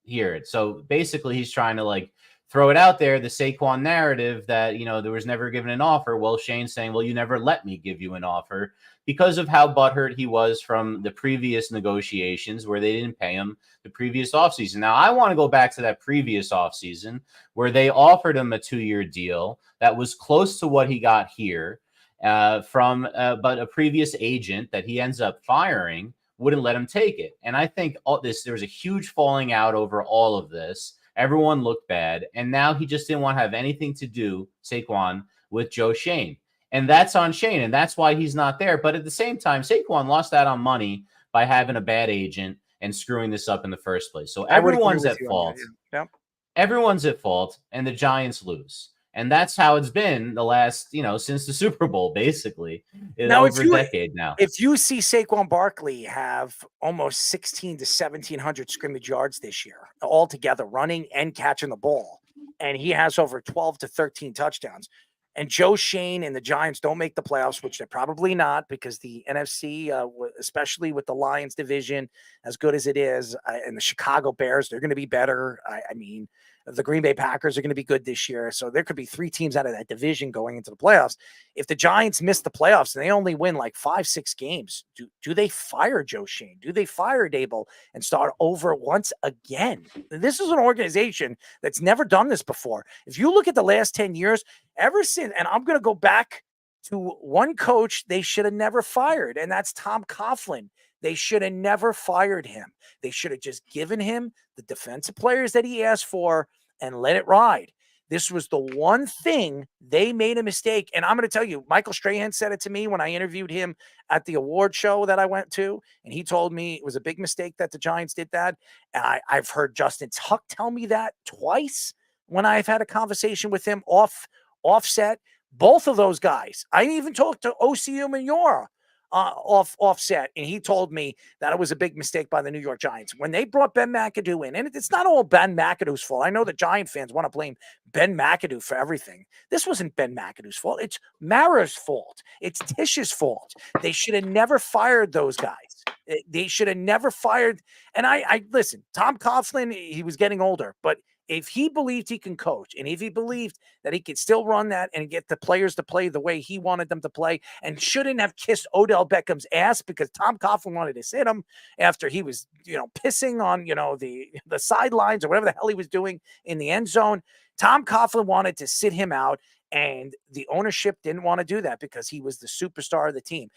hear it? So basically, he's trying to throw it out there, the Saquon narrative that there was never given an offer. Well, Shane's saying, well, you never let me give you an offer, because of how butthurt he was from the previous negotiations where they didn't pay him the previous offseason. Now, I want to go back to that previous offseason where they offered him a 2-year deal that was close to what he got here but a previous agent that he ends up firing wouldn't let him take it. And I think there was a huge falling out over all of this. Everyone looked bad. And now he just didn't want to have anything to do, Saquon, with Joe Shane. And that's on Shane, and that's why he's not there. But at the same time, Saquon lost out on money by having a bad agent and screwing this up in the first place. So everyone's at fault. Yep. Everyone's at fault, and the Giants lose. And that's how it's been the last, since the Super Bowl, basically. Over a decade now. If you see Saquon Barkley have almost 1,600 to 1,700 scrimmage yards this year, all together, running and catching the ball, and he has over 12 to 13 touchdowns, and Joe Shane and the Giants don't make the playoffs, which they're probably not, because the NFC, especially with the Lions division, as good as it is, and the Chicago Bears, they're going to be better. I mean, the Green Bay Packers are going to be good this year. So there could be 3 teams out of that division going into the playoffs. If the Giants miss the playoffs and they only win 5-6 games, do they fire Joe Shane? Do they fire Daboll and start over once again? This is an organization that's never done this before. If you look at the last 10 years, ever since, and I'm going to go back to one coach they should have never fired, and that's Tom Coughlin. They should have never fired him. They should have just given him the defensive players that he asked for and let it ride. This was the one thing they made a mistake. And I'm going to tell you, Michael Strahan said it to me when I interviewed him at the award show that I went to. And he told me it was a big mistake that the Giants did that. And I've heard Justin Tuck tell me that twice when I've had a conversation with him offset. Both of those guys. I even talked to O.C. Umenyiora offset, and he told me that it was a big mistake by the New York Giants when they brought Ben McAdoo in. And it's not all Ben McAdoo's fault. I know the Giant fans want to blame Ben McAdoo for everything. This wasn't Ben McAdoo's fault. It's Mara's fault. It's Tish's fault. They should have never fired those guys. They should have never fired. And I listen, Tom Coughlin, he was getting older, but if he believed he can coach, and if he believed that he could still run that and get the players to play the way he wanted them to play, and shouldn't have kissed Odell Beckham's ass because Tom Coughlin wanted to sit him after he was, pissing on, the sidelines or whatever the hell he was doing in the end zone. Tom Coughlin wanted to sit him out, And the ownership didn't want to do that because he was the superstar of the team.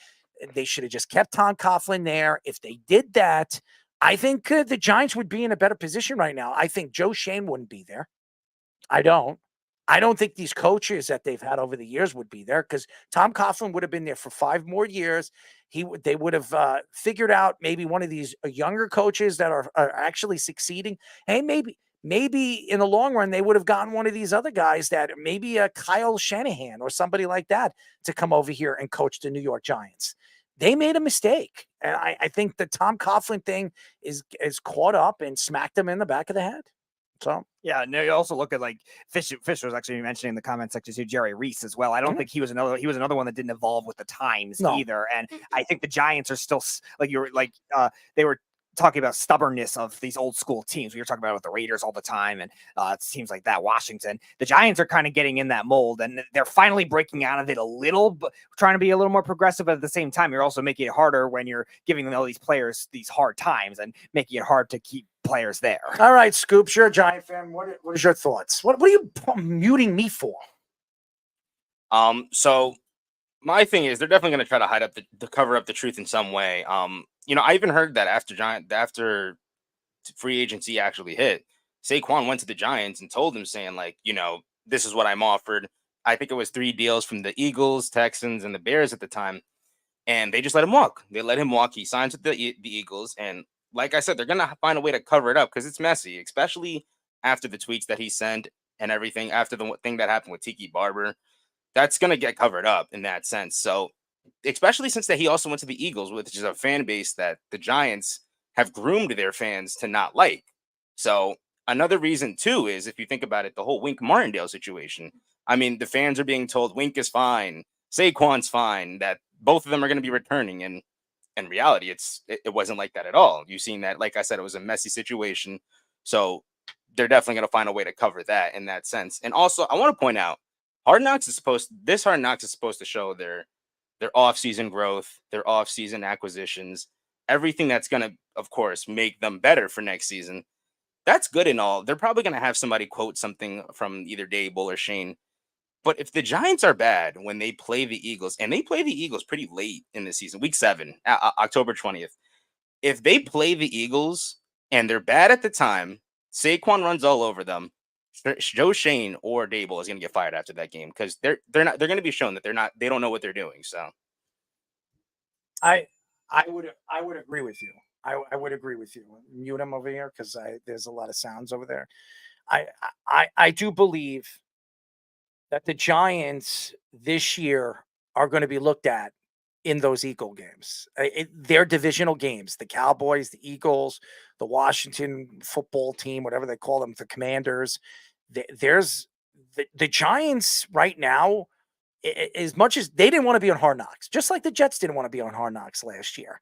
They should have just kept Tom Coughlin there. If they did that, I think the Giants would be in a better position right now. I think Joe Shane wouldn't be there. I don't think these coaches that they've had over the years would be there because Tom Coughlin would have been there for 5 more years. They would have figured out maybe one of these younger coaches that are actually succeeding. Hey, maybe in the long run, they would have gotten one of these other guys that maybe a Kyle Shanahan or somebody like that to come over here and coach the New York Giants. They made a mistake. And I think the Tom Coughlin thing is caught up and smacked them in the back of the head. So yeah, no, you also look at like Fisher was actually mentioning in the comment section too, Jerry Reese as well. I don't think he was another one that didn't evolve with the times either. And I think the Giants are still they were talking about stubbornness of these old school teams. We were talking about it with the Raiders all the time, and it seems like that Washington. The Giants are kind of getting in that mold, and they're finally breaking out of it a little, but trying to be a little more progressive. But at the same time, you're also making it harder when you're giving all these players these hard times and making it hard to keep players there. All right, Scoops, you're a Giant fan. What is your thoughts? What are you muting me for? So my thing is they're definitely going to try to hide up to cover up the truth in some way. I even heard that after free agency actually hit, Saquon went to the Giants and told them saying like, this is what I'm offered. I think it was 3 deals from the Eagles, Texans, and the Bears at the time. And they just let him walk. They let him walk. He signs with the Eagles. And like I said, they're going to find a way to cover it up because it's messy, especially after the tweets that he sent and everything, after the thing that happened with Tiki Barber. That's going to get covered up in that sense. So especially since that he also went to the Eagles, which is a fan base that the Giants have groomed their fans to not like. So another reason too is if you think about it, the whole Wink Martindale situation. I mean, the fans are being told Wink is fine, Saquon's fine, that both of them are going to be returning. And in reality, it wasn't like that at all. You've seen that, like I said, it was a messy situation. So they're definitely going to find a way to cover that in that sense. And also, I want to point out, Hard Knocks is supposed to show their offseason growth, their offseason acquisitions, everything that's going to, of course, make them better for next season. That's good and all. They're probably going to have somebody quote something from either Dable or Shane. But if the Giants are bad when they play the Eagles, and they play the Eagles pretty late in the season, week 7, October 20th, if they play the Eagles and they're bad at the time, Saquon runs all over them, Joe Shane or Dable is going to get fired after that game because they're going to be shown that they don't know what they're doing. So I would agree with you. I would agree with you. Mute him over here because there's a lot of sounds over there. I do believe that the Giants this year are going to be looked at in those Eagle games. They're divisional games. The Cowboys, the Eagles, the Washington football team, whatever they call them, the Commanders. There's the Giants right now, as much as they didn't want to be on Hard Knocks, just like the Jets didn't want to be on Hard Knocks last year.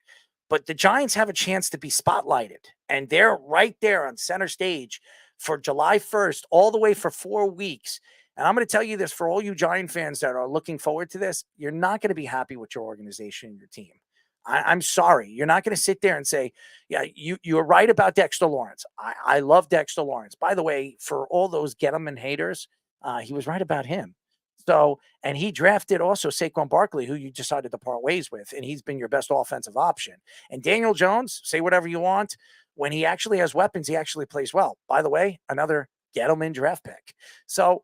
But the Giants have a chance to be spotlighted, and they're right there on center stage for July 1st, all the way for 4 weeks. And I'm going to tell you this for all you Giant fans that are looking forward to this, you're not going to be happy with your organization and your team. I'm sorry. You're not going to sit there and say, yeah, you're right about Dexter Lawrence. I love Dexter Lawrence. By the way, for all those Gettleman haters, he was right about him. So, and he drafted also Saquon Barkley, who you decided to part ways with, and he's been your best offensive option. And Daniel Jones, say whatever you want. When he actually has weapons, he actually plays well. By the way, another Gettleman draft pick. So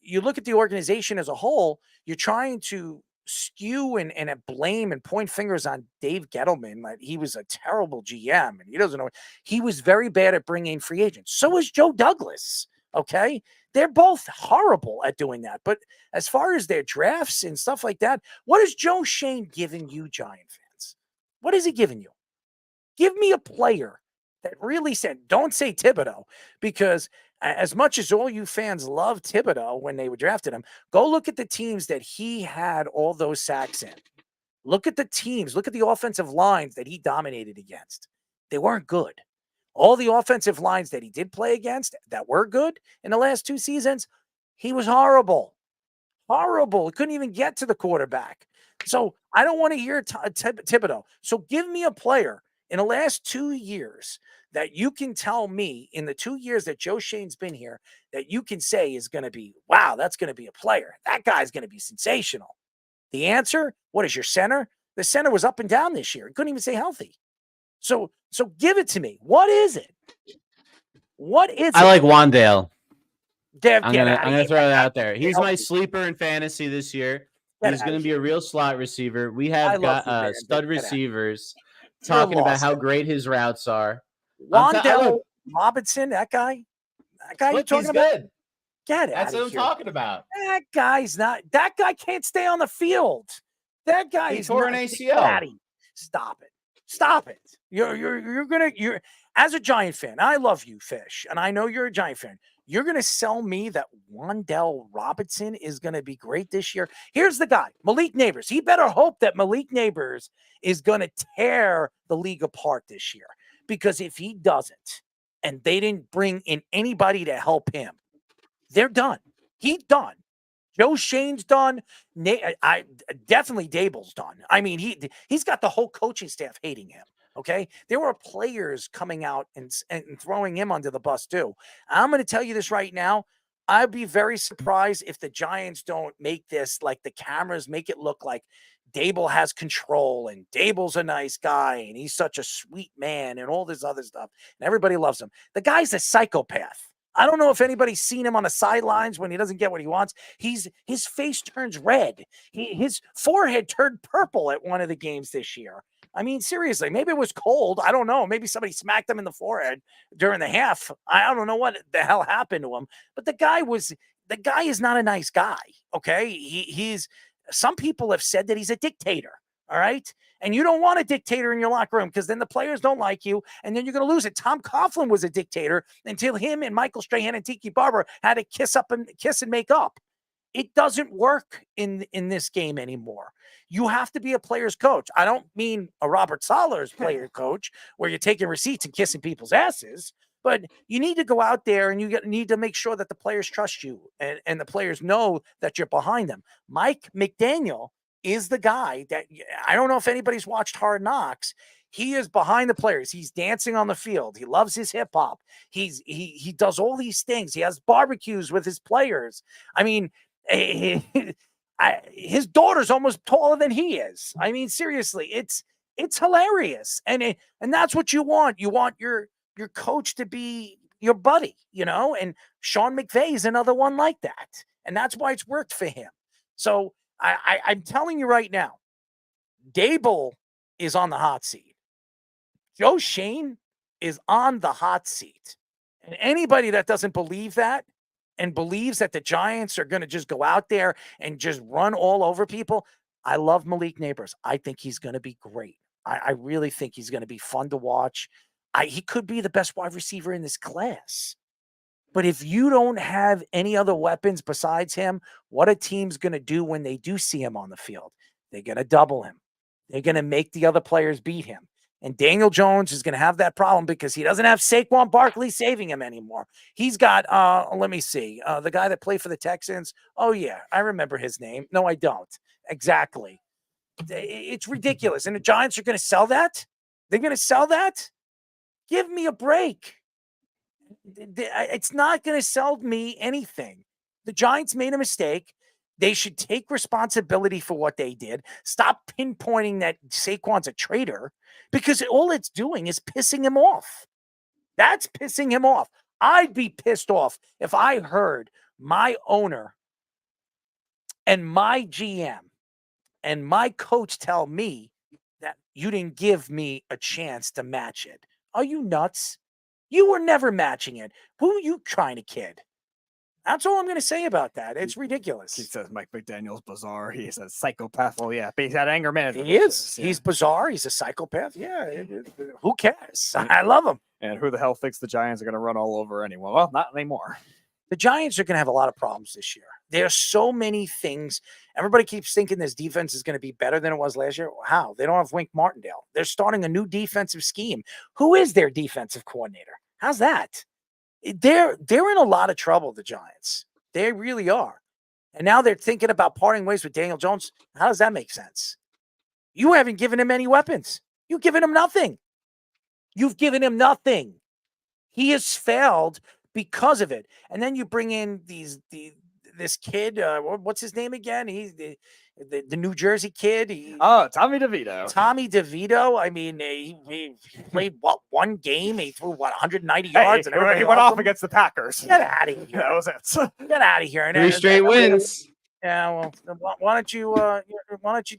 you look at the organization as a whole, you're trying to skew and blame and point fingers on Dave Gettleman. Like he was a terrible GM and he doesn't know. He was very bad at bringing in free agents. So is Joe Douglas. Okay. They're both horrible at doing that. But as far as their drafts and stuff like that, what is Joe Shane giving you, Giant fans? What is he giving you? Give me a player that really said, don't say Thibodeau, because as much as all you fans love Thibodeau when they were drafted him, go look at the teams that he had all those sacks in. Look at the teams. Look at the offensive lines that he dominated against. They weren't good. All the offensive lines that he did play against that were good in the last 2 seasons, he was horrible. Horrible. He couldn't even get to the quarterback. So I don't want to hear Thibodeau. So give me a player in the last 2 years that you can tell me in the 2 years that Joe Shane's been here that you can say is going to be, wow, that's going to be a player. That guy's going to be sensational. The answer, what is your center? The center was up and down this year. He couldn't even stay healthy. So give it to me. What is it? What is it? I like Wandale. Dev, I'm gonna throw that out there. He's my sleeper in fantasy this year. He's going to be a real slot receiver. We have got stud receivers talking about how great his routes are. Wandale Robinson, that guy you're talking about? Good. Get That's what I'm talking about. That guy can't stay on the field. That guy He is tore an not ACL. daddy. Stop it. You're as a Giant fan, I love you, Fish, and I know you're a Giant fan. You're gonna sell me that Wandale Robinson is gonna be great this year. Here's the guy, Malik Neighbors. He better hope that Malik Neighbors is gonna tear the league apart this year. Because if he doesn't, and they didn't bring in anybody to help him, they're done. He's done. Joe Shane's done. I definitely Dable's done. I mean, he's got the whole coaching staff hating him. Okay, there were players coming out and throwing him under the bus too. I'm going to tell you this right now. I'd be very surprised if the Giants don't make this like the cameras make it look like Dable has control and Dable's a nice guy and he's such a sweet man and all this other stuff. And everybody loves him. The guy's a psychopath. I don't know if anybody's seen him on the sidelines when he doesn't get what he wants. His face turns red. His forehead turned purple at one of the games this year. I mean, seriously, maybe it was cold. I don't know. Maybe somebody smacked him in the forehead during the half. I don't know what the hell happened to him. But the guy is not a nice guy. Okay. Some people have said that he's a dictator. All right. And you don't want a dictator in your locker room because then the players don't like you and then you're going to lose it. Tom Coughlin was a dictator until him and Michael Strahan and Tiki Barber had to kiss and make up. It doesn't work in this game anymore. You have to be a player's coach. I don't mean a Robert Sala's player coach where you're taking receipts and kissing people's asses, but you need to go out there and you need to make sure that the players trust you and the players know that you're behind them. Mike McDaniel is the guy that I don't know if anybody's watched Hard Knocks. He is behind the players. He's dancing on the field. He loves his hip hop. He does all these things. He has barbecues with his players. I mean, his daughter's almost taller than he is. I mean, seriously, it's hilarious. And that's what you want. You want your coach to be your buddy, and Sean McVay is another one like that. And that's why it's worked for him. So I'm telling you right now, Dable is on the hot seat. Joe Shane is on the hot seat. And anybody that doesn't believe that and believes that the Giants are going to just go out there and just run all over people, I love Malik Neighbors. I think he's going to be great. I really think he's going to be fun to watch. He could be the best wide receiver in this class. But if you don't have any other weapons besides him, what a team's going to do when they do see him on the field? They're going to double him. They're going to make the other players beat him. And Daniel Jones is going to have that problem because he doesn't have Saquon Barkley saving him anymore. He's got, let me see, the guy that played for the Texans. Oh, yeah, I remember his name. No, I don't. Exactly. It's ridiculous. And the Giants are going to sell that? They're going to sell that? Give me a break. It's not going to sell me anything. The Giants made a mistake. They should take responsibility for what they did. Stop pinpointing that Saquon's a traitor because all it's doing is pissing him off. That's pissing him off. I'd be pissed off if I heard my owner and my GM and my coach tell me that you didn't give me a chance to match it. Are you nuts? You were never matching it. Who are you trying to kid? That's all I'm going to say about that. It's ridiculous. He says Mike McDaniel's bizarre. He's a psychopath. Well, yeah, but he's had anger management. He is. Yeah. He's bizarre. He's a psychopath. Yeah. Who cares? I love him. And who the hell thinks the Giants are going to run all over anyone? Well, not anymore. The Giants are going to have a lot of problems this year. There's so many things. Everybody keeps thinking this defense is going to be better than it was last year. How? They don't have Wink Martindale. They're starting a new defensive scheme. Who is their defensive coordinator? How's that? They're in a lot of trouble, the Giants. They really are. And now they're thinking about parting ways with Daniel Jones. How does that make sense? You haven't given him any weapons. You've given him nothing. You've given him nothing. He has failed because of it. And then you bring in this kid. What's his name again? He's the New Jersey kid. Tommy DeVito. Tommy DeVito. I mean, he played one game? He threw 190 yards, and everybody he went loved off him? against the Packers. Get out of here! That was it. Get out of here! Three straight wins. Yeah, well, why don't you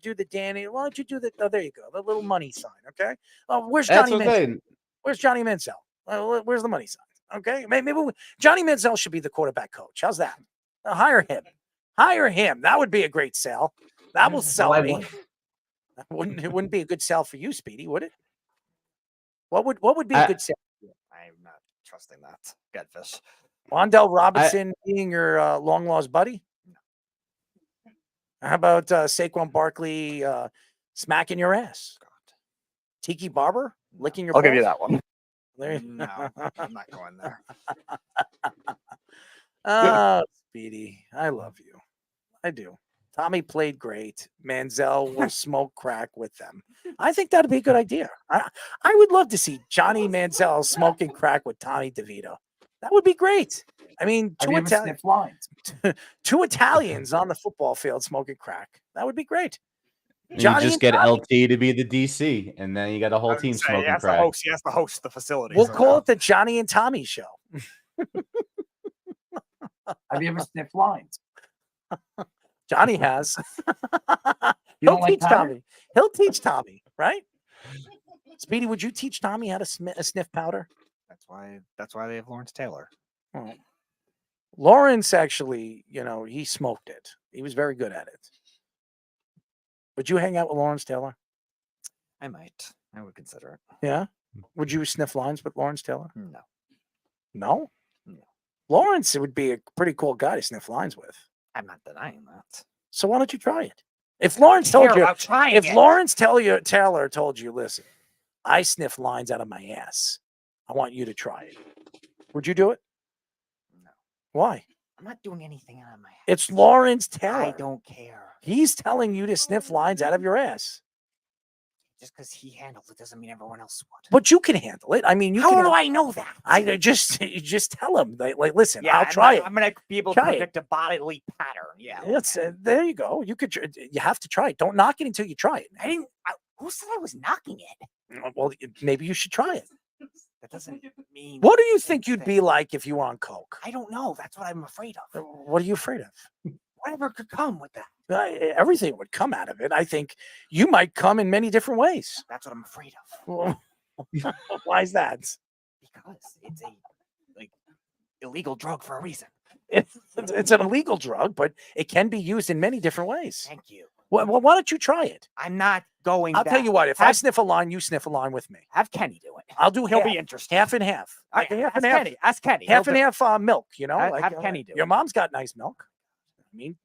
do the Danny? Why don't you do the? Oh, there you go, the little money sign. Okay. Oh, where's That's Johnny okay. Manziel? Where's Johnny Manziel? Where's the money sign? Okay, maybe Johnny Manziel should be the quarterback coach. How's that? Hire him. Hire him. That would be a great sell. That will sell me. It wouldn't be a good sell for you, Speedy, would it? What would be a good sell? I'm not trusting that. Godfish. Wandell Robinson being your long lost buddy? How about Saquon Barkley smacking your ass? Tiki Barber licking your I'll give you balls? that one. There. No, I'm not going there. Oh, Speedy, I love you. I do. Tommy played great. Manziel will smoke crack with them. I think that'd be a good idea. I would love to see Johnny Manziel smoking crack with Tommy DeVito. That would be great. I mean, two Italians on the football field smoking crack. That would be great. You Johnny just and get Tommy. LT to be the DC, and then you got a whole team smoking He has crack. to host the facility. We'll call it the Johnny and Tommy show. Have you ever sniffed lines? Johnny has. You He'll don't like teach powder? Tommy. He'll teach Tommy, right? Speedy, would you teach Tommy how to sniff powder? That's why they have Lawrence Taylor. Oh. Lawrence actually, he smoked it. He was very good at it. Would you hang out with Lawrence Taylor? I might. I would consider it. Yeah. Would you sniff lines with Lawrence Taylor? No. No? Lawrence would be a pretty cool guy to sniff lines with. I'm not denying that. So why don't you try it? If Lawrence told you, if Lawrence Taylor told you, listen, I sniff lines out of my ass. I want you to try it. Would you do it? No. Why? I'm not doing anything out of my ass. It's Lawrence Taylor. I don't care. He's telling you to sniff lines out of your ass. Just because he handled it doesn't mean everyone else would. But you can handle it. I mean, you How can. do I know that? You just tell him. Like, listen, Yeah, I'll try it. I'm gonna be able to Try it. predict a bodily pattern. Yeah. There you go. You have to try it. Don't knock it until you try it. Who said I was knocking it? Well, maybe you should try it. That doesn't mean. What do you think you'd be like if you were on coke? I don't know. That's what I'm afraid of. What are you afraid of? Whatever could come with that. Everything would come out of it. I think you might come in many different ways. That's what I'm afraid of. Why is that? Because it's a illegal drug for a reason. It's an illegal drug, but it can be used in many different ways. Thank you. Well, why don't you try it? I'm not going. I'll tell you what. If I sniff a line, you sniff a line with me. Have Kenny do it. I'll do. He'll half, be interested. Half and half. Half and half. Kenny. Ask Kenny. Half He'll and do half milk. Have Kenny do Your it. mom's got nice milk. I mean,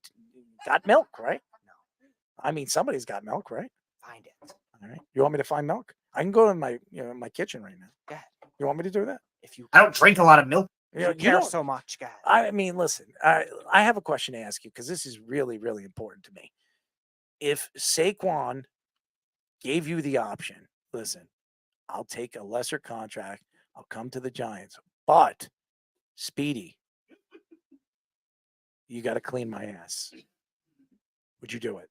got milk, right? No. I mean, somebody's got milk, right? Find it. All right. You want me to find milk? I can go in my my kitchen right now. Go ahead. You want me to do that? If you I don't drink a lot of milk. you care so much, guys. I mean, listen. I have a question to ask you because this is really, really important to me. If Saquon gave you the option, listen, I'll take a lesser contract. I'll come to the Giants, but Speedy, you got to clean my ass. Would you do it?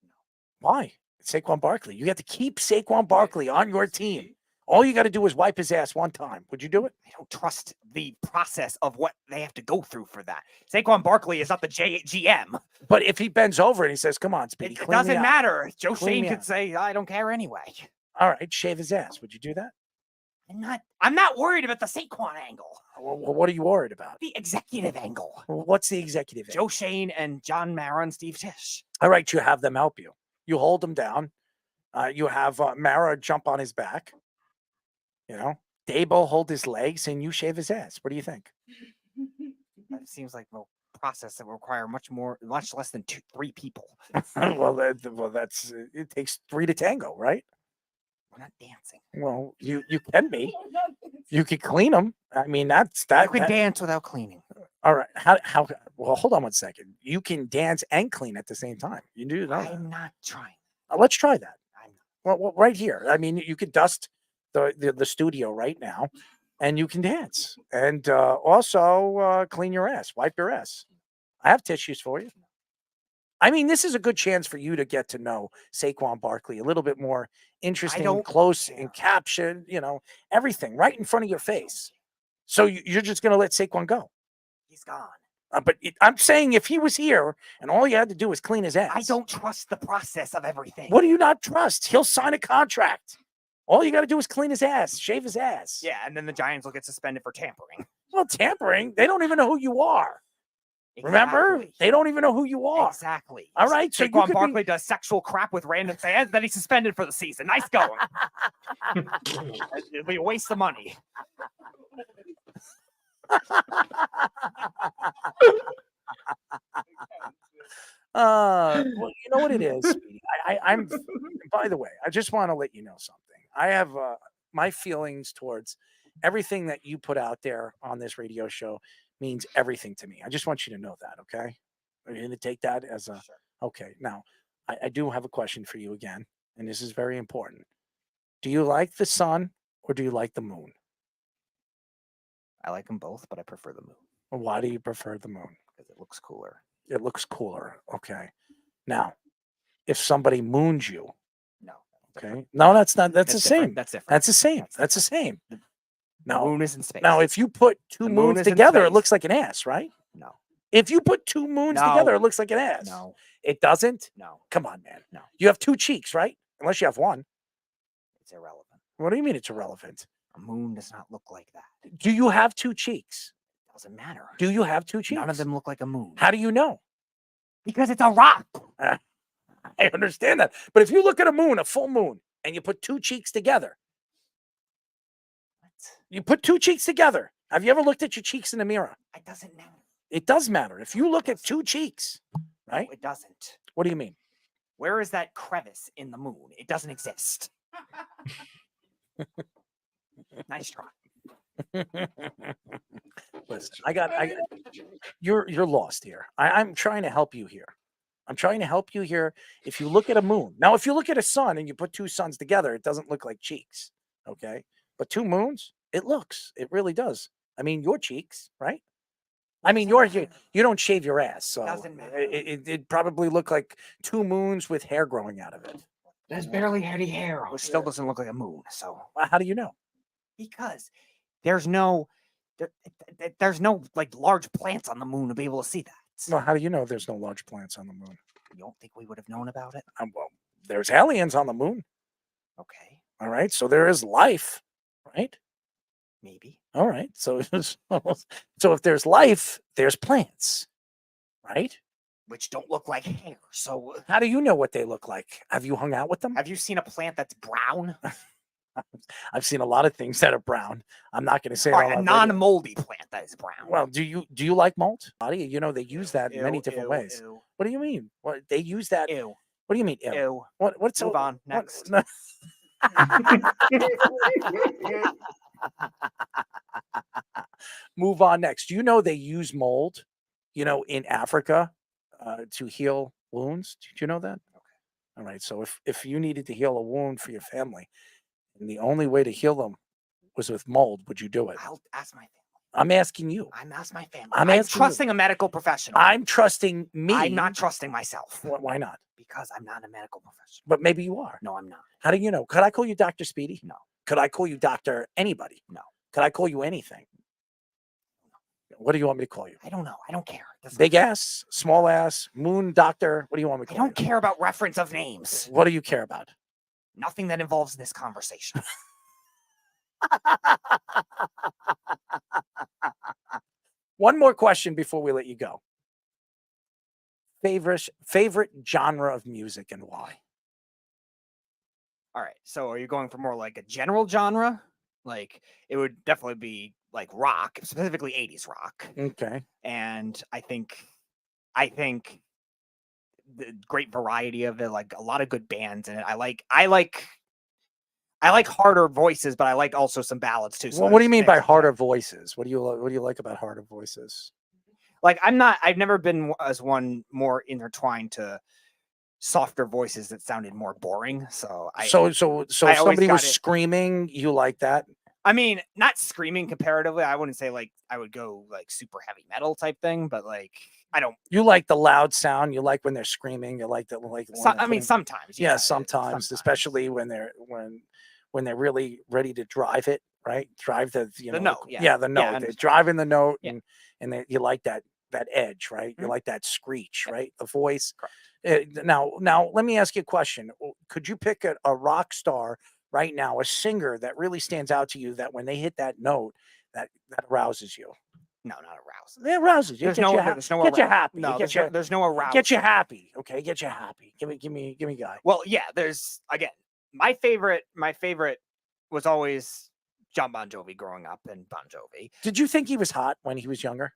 No. Why? It's Saquon Barkley. You have to keep Saquon Barkley on your team. All you got to do is wipe his ass one time. Would you do it? I don't trust the process of what they have to go through for that. Saquon Barkley is not the GM. But if he bends over and he says, "Come on, Speedy," It clean me doesn't out. matter. Joe Clean Shane me could out. say, "I don't care anyway." All right, shave his ass. Would you do that? I'm not worried about the Saquon angle. Well, what are you worried about? The executive angle. Well, what's the executive angle? Joe Shane and John Mara and Steve Tisch. All right, you have them help you. You hold him down. You have Mara jump on his back. Dabo hold his legs, and you shave his ass. What do you think? That seems like a process that will require much less than 3 people. well, that's it takes 3 to tango, right? We're not dancing. Well, you can be. You could clean them. I mean, that's that. You can dance without cleaning. All right. How? Well, hold on one second. You can dance and clean at the same time. You do know that. I'm not trying. Let's try that. Well, right here. I mean, you could dust the studio right now, and you can dance. And also clean your ass, wipe your ass. I have tissues for you. I mean, this is a good chance for you to get to know Saquon Barkley a little bit more interesting, close, and caption, everything right in front of your face. So you're just going to let Saquon go. He's gone. But I'm saying if he was here and all you had to do was clean his ass. I don't trust the process of everything. What do you not trust? He'll sign a contract. All you got to do is clean his ass, shave his ass. Yeah, and then the Giants will get suspended for tampering. Well, tampering, they don't even know who you are. Remember? Exactly. They don't even know who you are. Exactly. All right. So Saquon Barkley does sexual crap with random fans, then he's suspended for the season. Nice going. It'll be a waste of money. Well, you know what it is, sweetie? I'm. By the way, I just want to let you know something. I have my feelings towards everything that you put out there on this radio show means everything to me. I just want you to know that, okay? Are you going to take that as a okay? Now, I do have a question for you again, and this is very important. Do you like the sun or do you like the moon? I like them both, but I prefer the moon. Why do you prefer the moon? Because it looks cooler. It looks cooler. Okay. Now, if somebody moons you, no. Okay. No, that's not. That's the different. same. That's different. That's the same. That's the same. No. The moon is in space. Now, if you put two The moon moons is in together, it space. looks like an ass, right? No. If you put two moons No. together, it looks like an ass. No. It doesn't? No. Come on, man. No. You have two cheeks, right? Unless you have one. It's irrelevant. What do you mean it's irrelevant? A moon does not look like that. Do you have two cheeks? Doesn't matter. Do you have two cheeks? None of them look like a moon. How do you know? Because it's a rock. I understand that. But if you look at a moon, a full moon, and you put two cheeks together, you put two cheeks together. Have you ever looked at your cheeks in the mirror? It doesn't matter. It does matter. If you look at two cheeks, right? No, it doesn't. What do you mean? Where is that crevice in the moon? It doesn't exist. Nice try. Listen, you're lost here. I'm trying to help you here. I'm trying to help you here. If you look at a moon, now if you look at a sun and you put two suns together, it doesn't look like cheeks. Okay. But two moons, it really does. I mean, your cheeks, right? I mean, you don't shave your ass, so Doesn't matter. it probably look like two moons with hair growing out of it. There's barely any hair. It still doesn't look like a moon. So How do you know? because there's no like large plants on the moon to be able to see that. Well, how do you know there's no large plants on the moon? You don't think we would have known about it? Well, there's aliens on the moon. Okay, All right, so there is life, right? maybe. All right, so so if there's life, there's plants, right? Which don't look like hair. So How do you know what they look like? Have you hung out with them? have you seen a plant that's brown? I've seen a lot of things that are brown. I'm not going to say All it right, all a on radio. non-moldy plant that is brown. Well, do you like malt? You know they use that in many Ew, different ew, ways. ew. What do you mean? What they use that? Ew. What do you mean? Ew. Ew. What's Move on. what- Next. no. Move on next. Do you know they use mold, in Africa to heal wounds? Did you know that? Okay. All right. So if you needed to heal a wound for your family, and the only way to heal them was with mold, would you do it? I'll ask my family. I'm asking you. I'm asking my family. I'm I'm asking you. trusting a medical professional. I'm trusting me. I'm not trusting myself Why not? because I'm not a medical professional. But maybe you are. No, I'm not. How do you know? Could I call you Dr. Speedy? No. Could I call you Dr. Anybody? No. Could I call you anything? What do you want me to call you? I don't know. I don't care. Doesn't Big matter. ass, small ass, moon doctor. What do you want me to I call don't care about reference of names. you? What do you care about? Nothing that involves this conversation. One more question before we let you go. Favorite genre of music and why? All right. So are you going for more like a general genre? Like it would definitely be like rock, specifically 80s rock. Okay. And I think the great variety of it, like a lot of good bands in it. I like harder voices, but I like also some ballads too. So Well, what do you it's mean by mixed. harder voices? What do you like about harder voices? Like I've never been as one more intertwined to softer voices that sounded more boring. So I So I if always somebody was got it. screaming, you like that? I mean, not screaming comparatively. I wouldn't say like I would go like super heavy metal type thing, but like I don't. You like the loud sound. You like when they're screaming. You like the like. I mean, sometimes. Yeah, sometimes, especially when they're really ready to drive it, right? Drive the The note, yeah. the Yeah, note. I They're understand. driving the note, Yeah. and you like that edge, right? You Mhm. like that screech, right? The voice. Now, let me ask you a question. Could you pick a rock star right now, a singer that really stands out to you that when they hit that note, that arouses you? No, not aroused. It arouses you. There's Get no. you There's no. get you arousal. happy. No, It there's gets no. you, There's no arousal. get you happy. Okay, get you happy. Give me a guy. Well, yeah. There's again. My favorite was always John Bon Jovi growing up, and Bon Jovi. Did you think he was hot when he was younger?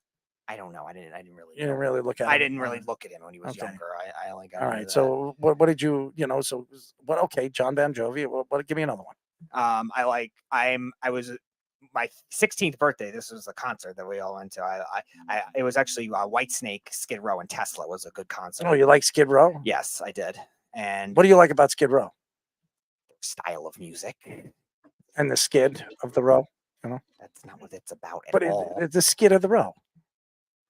I don't know. I didn't really. You didn't really look at him. I didn't really look at him when he was Okay. younger. I only got. All into right. that. So what did you so what? Okay, John Bon Jovi. What? Give me another one. I was my 16th birthday. This was a concert that we all went to. It was actually Whitesnake, Skid Row, and Tesla was a good concert. Oh, you like Skid Row? Yes, I did. And What do you like about Skid Row? style of music. And the skid of the row? You know? That's not what it's about at But all. it's the skid of the row.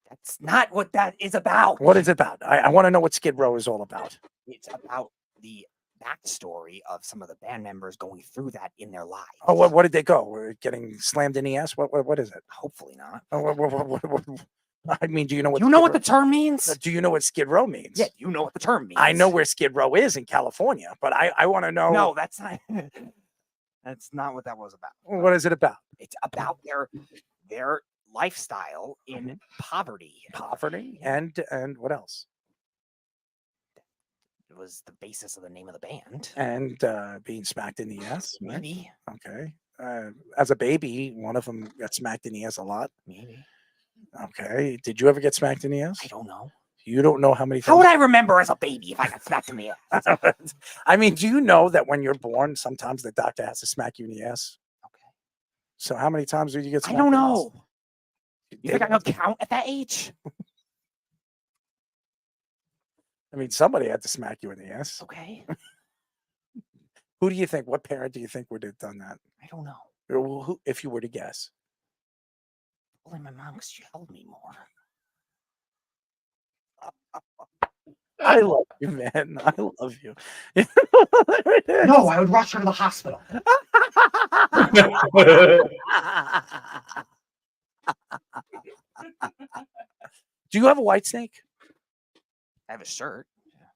That's not what that is about. What is it about? I want to know what Skid Row is all about. It's about the backstory of some of the band members going through that in their lives. Oh, what did they go? We're getting slammed in the ass? What is it? Hopefully not. Oh, what- I mean, do you know what? You know what the term means? Do you know what Skid Row means? Yeah, you know what the term means. I know where Skid Row is in California, but I want to know. No, that's not. That's not what that was about. What is it about? It's about their lifestyle in poverty. Poverty and what else? It was the basis of the name of the band. And being smacked in the ass. right? Maybe. Okay. As a baby, one of them got smacked in the ass a lot. Maybe. Okay. Did you ever get smacked in the ass? I don't know. You don't know how many How times. would I remember as a baby if I got smacked in the ass? I mean, do you know that when you're born, sometimes the doctor has to smack you in the ass? Okay. So how many times did you get I smacked? don't in the ass? know. You think I could count at that age? I mean, somebody had to smack you in the ass. Okay. Who do you think? What parent do you think would have done that? I don't know. Or who, if you were to guess? Only my mom, because she held me more. I love you, man. I love you. No, I would rush her to the hospital. Do you have a white snake? I have a shirt.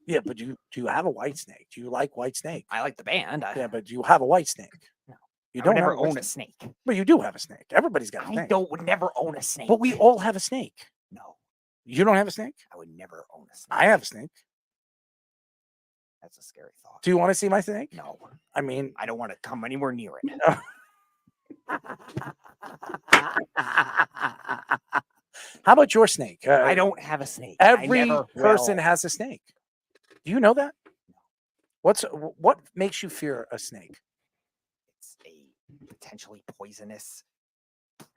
Yeah, but do you have a white snake? Do you like white snake? I like the band. Yeah, but do you have a white snake? No. You I don't would never have white own a snake. But you do have a snake. Everybody's got a I snake. would never own a snake. But we all have a snake. No, You don't have a snake? I would never own a snake. I have a snake. That's a scary thought. Do you want to see my snake? No, I mean, I don't want to come anywhere near it. how about your snake? I don't have a snake. I Every never person will. has a snake. Do you know that? What makes you fear a snake? It's a potentially poisonous,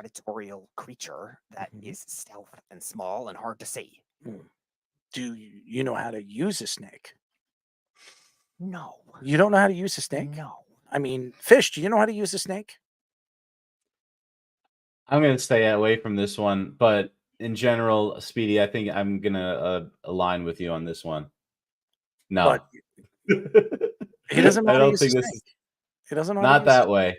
predatorial creature that is stealth and small and hard to see. Do you know how to use a snake? No. You don't know how to use a snake? No. I mean, Fish, do you know how to use a snake? I'm going to stay away from this one, but in general, Speedy, I think I'm going to align with you on this one. No. He doesn't know I how to don't use think a this snake. is He doesn't know how to not use that it. way.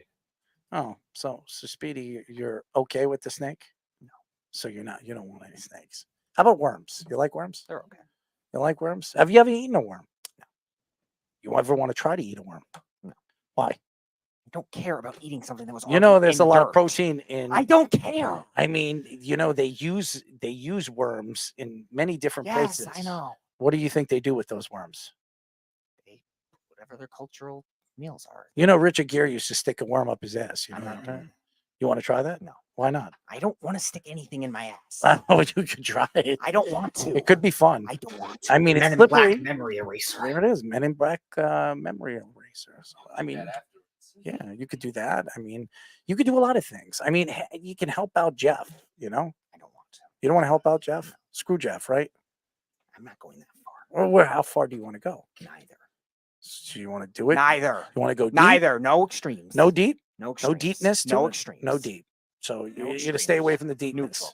Oh, so Speedy, you're okay with the snake? No. So you don't want any snakes. How about worms? You like worms? They're okay. You like worms? Have you ever eaten a worm? No. You ever want to try to eat a worm? No. Why? I don't care about eating something that was. You know, already there's in a lot of dirt. protein in. I don't care. I mean, they use worms in many different Yes, places. I know. What do you think they do with those worms? Whatever their cultural meals are. You know, Richard Gere used to stick a worm up his ass. You know that, right? You want to try that? No. Why not? I don't want to stick anything in my ass. Oh, you could try it. I don't want to. It could be fun. I don't want to. I mean, Men it's in Black slippery. memory eraser. There it is, Men in Black memory eraser. So, I mean, yeah, you could do that. I mean, you could do a lot of things. I mean, you can help out Jeff. You know, I don't want to. you don't want to help out Jeff. Screw Jeff, right? I'm not going that far. Well, how far do you want to go? Neither. So you want to do it? Neither. You want to go deep? Neither. No extremes. No deep? No extremes. No deepness? No to it? extremes. No deep. So you're going to extremes. stay away from the deepness. Neutral.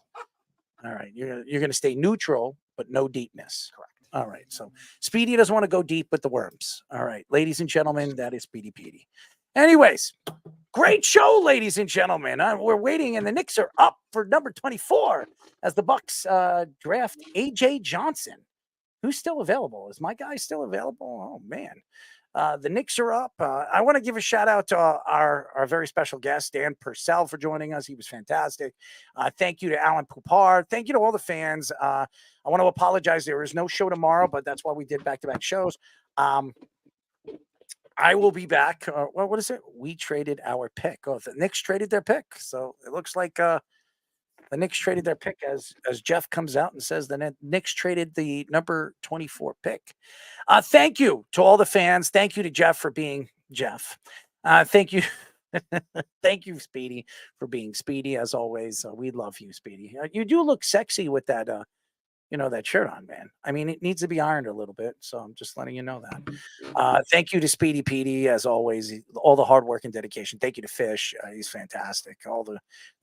All right. You're going to stay neutral, but no deepness. Correct. All right. So Speedy doesn't want to go deep with the worms. All right. Ladies and gentlemen, that is Speedy Petey. Anyways, great show, ladies and gentlemen. We're waiting, and the Knicks are up for number 24 as the Bucks draft A.J. Johnson. Who's still available? Is my guy still available? Oh, man. The Knicks are up. I want to give a shout out to our very special guest, Dan Purcell, for joining us. He was fantastic. Thank you to Alain Poupart. Thank you to all the fans. I want to apologize. There is no show tomorrow, but that's why we did back-to-back shows. I will be back. Well, what is it? We traded our pick. Oh, the Knicks traded their pick. So it looks like the Knicks traded their pick as Jeff comes out and says the Knicks traded the number 24 pick. Thank you to all the fans. Thank you to Jeff for being Jeff. Thank you. Thank you, Speedy, for being Speedy as always. We love you, Speedy. You do look sexy with that, that shirt on, man. I mean, it needs to be ironed a little bit. So I'm just letting you know that. Thank you to Speedy Petey, as always, all the hard work and dedication. Thank you to Fish. He's fantastic. All the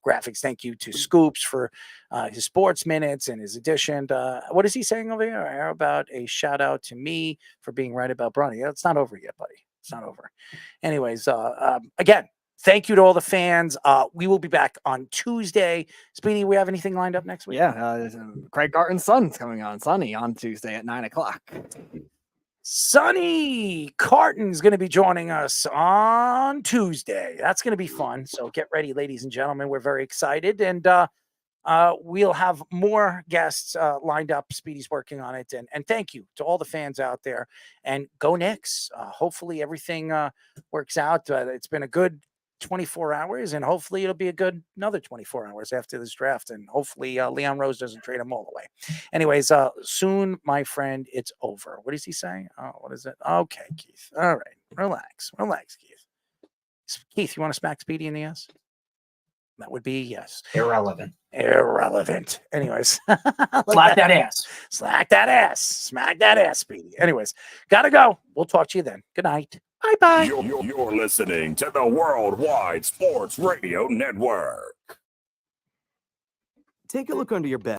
graphics. Thank you to Scoops for his sports minutes and his addition. What is he saying over here? How about a shout out to me for being right about Bronny? It's not over yet, buddy. It's not over. Anyways, again, thank you to all the fans. We will be back on Tuesday. Speedy, we have anything lined up next week? Yeah, Craig Garton's son's coming on, Sonny, on Tuesday at 9:00. Sonny Carton's going to be joining us on Tuesday. That's going to be fun. So get ready, ladies and gentlemen. We're very excited. And we'll have more guests lined up. Speedy's working on it. And thank you to all the fans out there. And go Knicks. Hopefully everything works out. It's been a good 24 hours, and hopefully it'll be a good another 24 hours after this draft, and hopefully Leon Rose doesn't trade them all away. Anyways, soon, my friend, it's over. What is he saying? Oh, what is it? Okay, Keith. All right, relax, Keith. Keith, you want to smack Speedy in the ass? That would be yes. Irrelevant. Anyways, slap that ass. Slack that ass. Smack that ass, Speedy. Anyways, gotta go. We'll talk to you then. Good night. Bye-bye. You're listening to the Worldwide Sports Radio Network. Take a look under your bed.